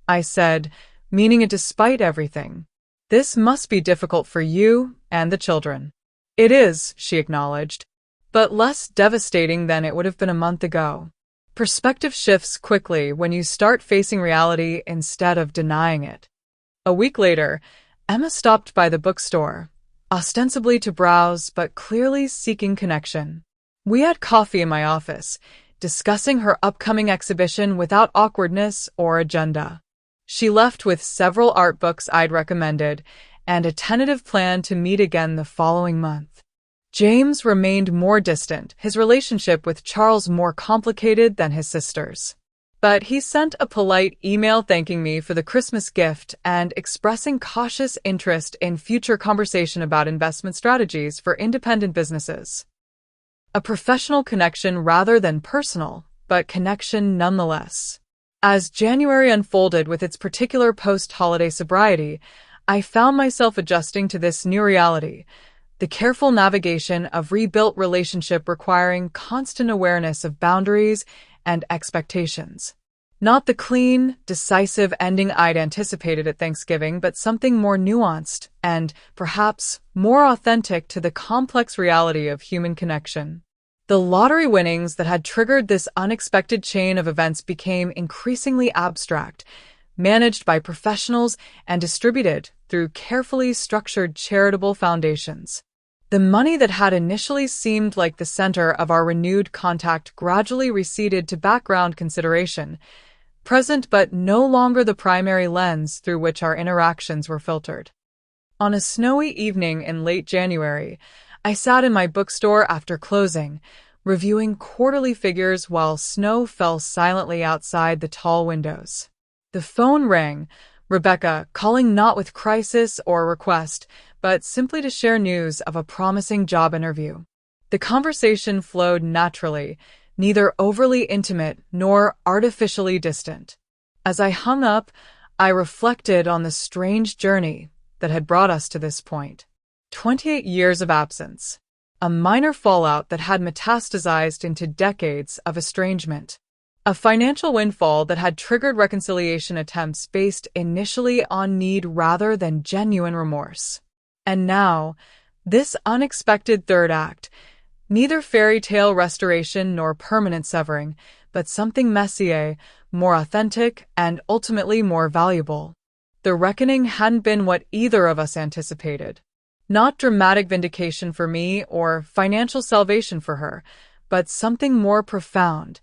I said, meaning it despite everything. This must be difficult for you and the children. It is, she acknowledged, but less devastating than it would have been a month ago. Perspective shifts quickly when you start facing reality instead of denying it. A week later, Emma stopped by the bookstore, ostensibly to browse but clearly seeking connection. We had coffee in my office, discussing her upcoming exhibition without awkwardness or agenda. She left with several art books I'd recommended and a tentative plan to meet again the following month. James remained more distant, his relationship with Charles more complicated than his sister's. But he sent a polite email thanking me for the Christmas gift and expressing cautious interest in future conversation about investment strategies for independent businesses. A professional connection rather than personal, but connection nonetheless. As January unfolded with its particular post-holiday sobriety, I found myself adjusting to this new reality, the careful navigation of rebuilt relationship requiring constant awareness of boundaries and expectations. Not the clean, decisive ending I'd anticipated at Thanksgiving, but something more nuanced and, perhaps, more authentic to the complex reality of human connection. The lottery winnings that had triggered this unexpected chain of events became increasingly abstract, managed by professionals and distributed through carefully structured charitable foundations. The money that had initially seemed like the center of our renewed contact gradually receded to background consideration, present but no longer the primary lens through which our interactions were filtered. On a snowy evening in late January, I sat in my bookstore after closing, reviewing quarterly figures while snow fell silently outside the tall windows. The phone rang, Rebecca calling not with crisis or request, but simply to share news of a promising job interview. The conversation flowed naturally, neither overly intimate nor artificially distant. As I hung up, I reflected on the strange journey that had brought us to this point. 28 years of absence, a minor fallout that had metastasized into decades of estrangement. A financial windfall that had triggered reconciliation attempts based initially on need rather than genuine remorse. And now, this unexpected third act, neither fairy tale restoration nor permanent severing, but something messier, more authentic, and ultimately more valuable. The reckoning hadn't been what either of us anticipated. Not dramatic vindication for me or financial salvation for her, but something more profound.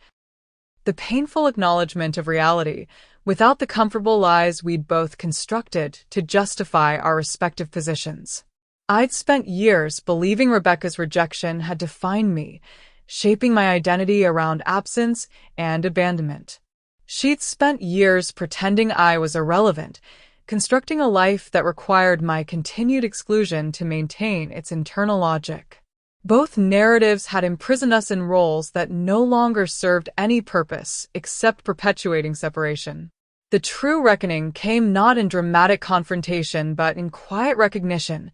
The painful acknowledgement of reality, without the comfortable lies we'd both constructed to justify our respective positions. I'd spent years believing Rebecca's rejection had defined me, shaping my identity around absence and abandonment. She'd spent years pretending I was irrelevant, constructing a life that required my continued exclusion to maintain its internal logic. Both narratives had imprisoned us in roles that no longer served any purpose except perpetuating separation. The true reckoning came not in dramatic confrontation but in quiet recognition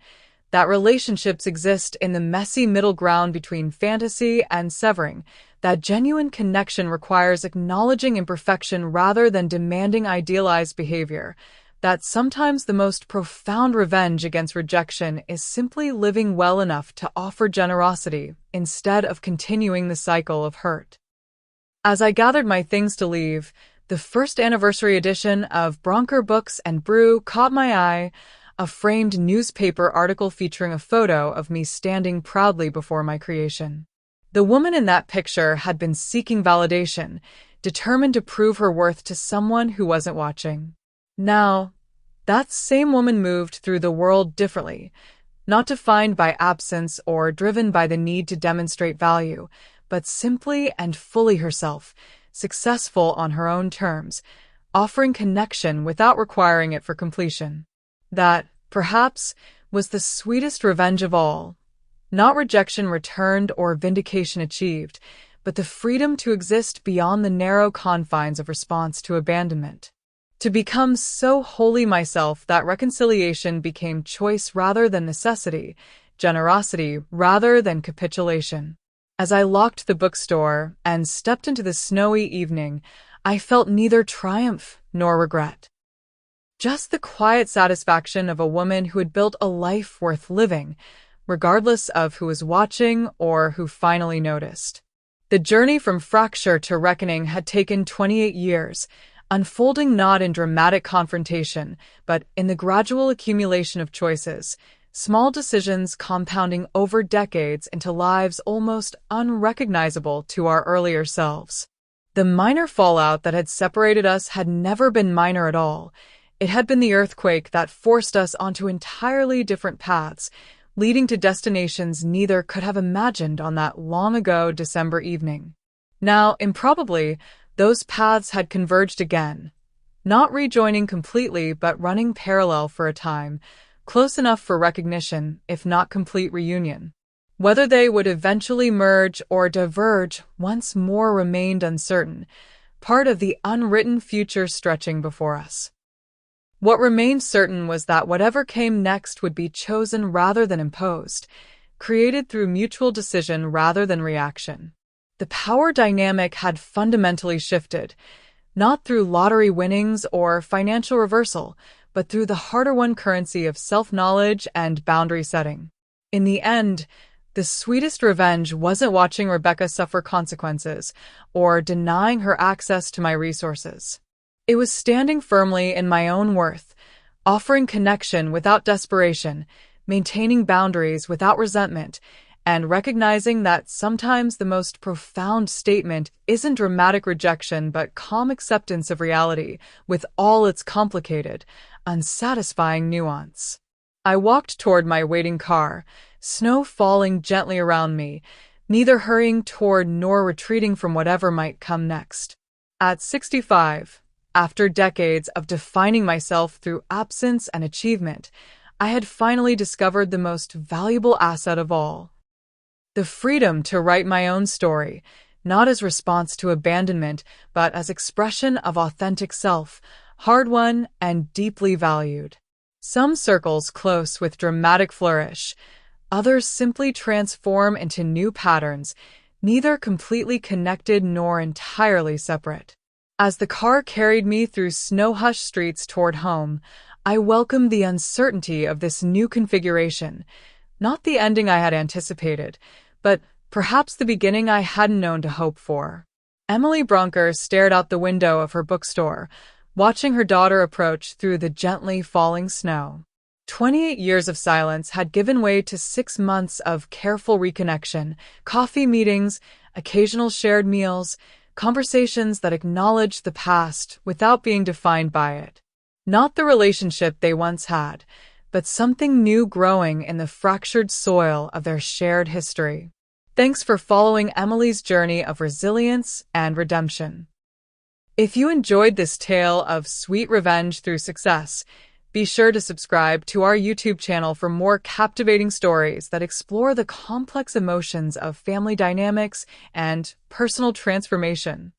that relationships exist in the messy middle ground between fantasy and severing, that genuine connection requires acknowledging imperfection rather than demanding idealized behavior, that sometimes the most profound revenge against rejection is simply living well enough to offer generosity instead of continuing the cycle of hurt. As I gathered my things to leave, the first anniversary edition of Bronker Books and Brew caught my eye, a framed newspaper article featuring a photo of me standing proudly before my creation. The woman in that picture had been seeking validation, determined to prove her worth to someone who wasn't watching. Now, that same woman moved through the world differently, not defined by absence or driven by the need to demonstrate value, but simply and fully herself, successful on her own terms, offering connection without requiring it for completion. That, perhaps, was the sweetest revenge of all. Not rejection returned or vindication achieved, but the freedom to exist beyond the narrow confines of response to abandonment. To become so wholly myself that reconciliation became choice rather than necessity, generosity rather than capitulation. As I locked the bookstore and stepped into the snowy evening, I felt neither triumph nor regret. Just the quiet satisfaction of a woman who had built a life worth living, regardless of who was watching or who finally noticed. The journey from fracture to reckoning had taken 28 years, unfolding not in dramatic confrontation, but in the gradual accumulation of choices, small decisions compounding over decades into lives almost unrecognizable to our earlier selves. The minor fallout that had separated us had never been minor at all. It had been the earthquake that forced us onto entirely different paths, leading to destinations neither could have imagined on that long-ago December evening. Now, improbably, those paths had converged again, not rejoining completely but running parallel for a time, close enough for recognition, if not complete reunion. Whether they would eventually merge or diverge once more remained uncertain, part of the unwritten future stretching before us. What remained certain was that whatever came next would be chosen rather than imposed, created through mutual decision rather than reaction. The power dynamic had fundamentally shifted, not through lottery winnings or financial reversal, but through the harder-won currency of self-knowledge and boundary setting. In the end, the sweetest revenge wasn't watching Rebecca suffer consequences or denying her access to my resources. It was standing firmly in my own worth, offering connection without desperation, maintaining boundaries without resentment, and recognizing that sometimes the most profound statement isn't dramatic rejection but calm acceptance of reality with all its complicated, unsatisfying nuance. I walked toward my waiting car, snow falling gently around me, neither hurrying toward nor retreating from whatever might come next. At 65, after decades of defining myself through absence and achievement, I had finally discovered the most valuable asset of all. The freedom to write my own story, not as response to abandonment, but as expression of authentic self, hard-won and deeply valued. Some circles close with dramatic flourish, others simply transform into new patterns, neither completely connected nor entirely separate. As the car carried me through snow-hushed streets toward home, I welcomed the uncertainty of this new configuration, not the ending I had anticipated, but perhaps the beginning I hadn't known to hope for. Emily Bronker stared out the window of her bookstore, watching her daughter approach through the gently falling snow. 28 years of silence had given way to 6 months of careful reconnection, coffee meetings, occasional shared meals, conversations that acknowledged the past without being defined by it. Not the relationship they once had, but something new growing in the fractured soil of their shared history. Thanks for following Emily's journey of resilience and redemption. If you enjoyed this tale of sweet revenge through success, be sure to subscribe to our YouTube channel for more captivating stories that explore the complex emotions of family dynamics and personal transformation.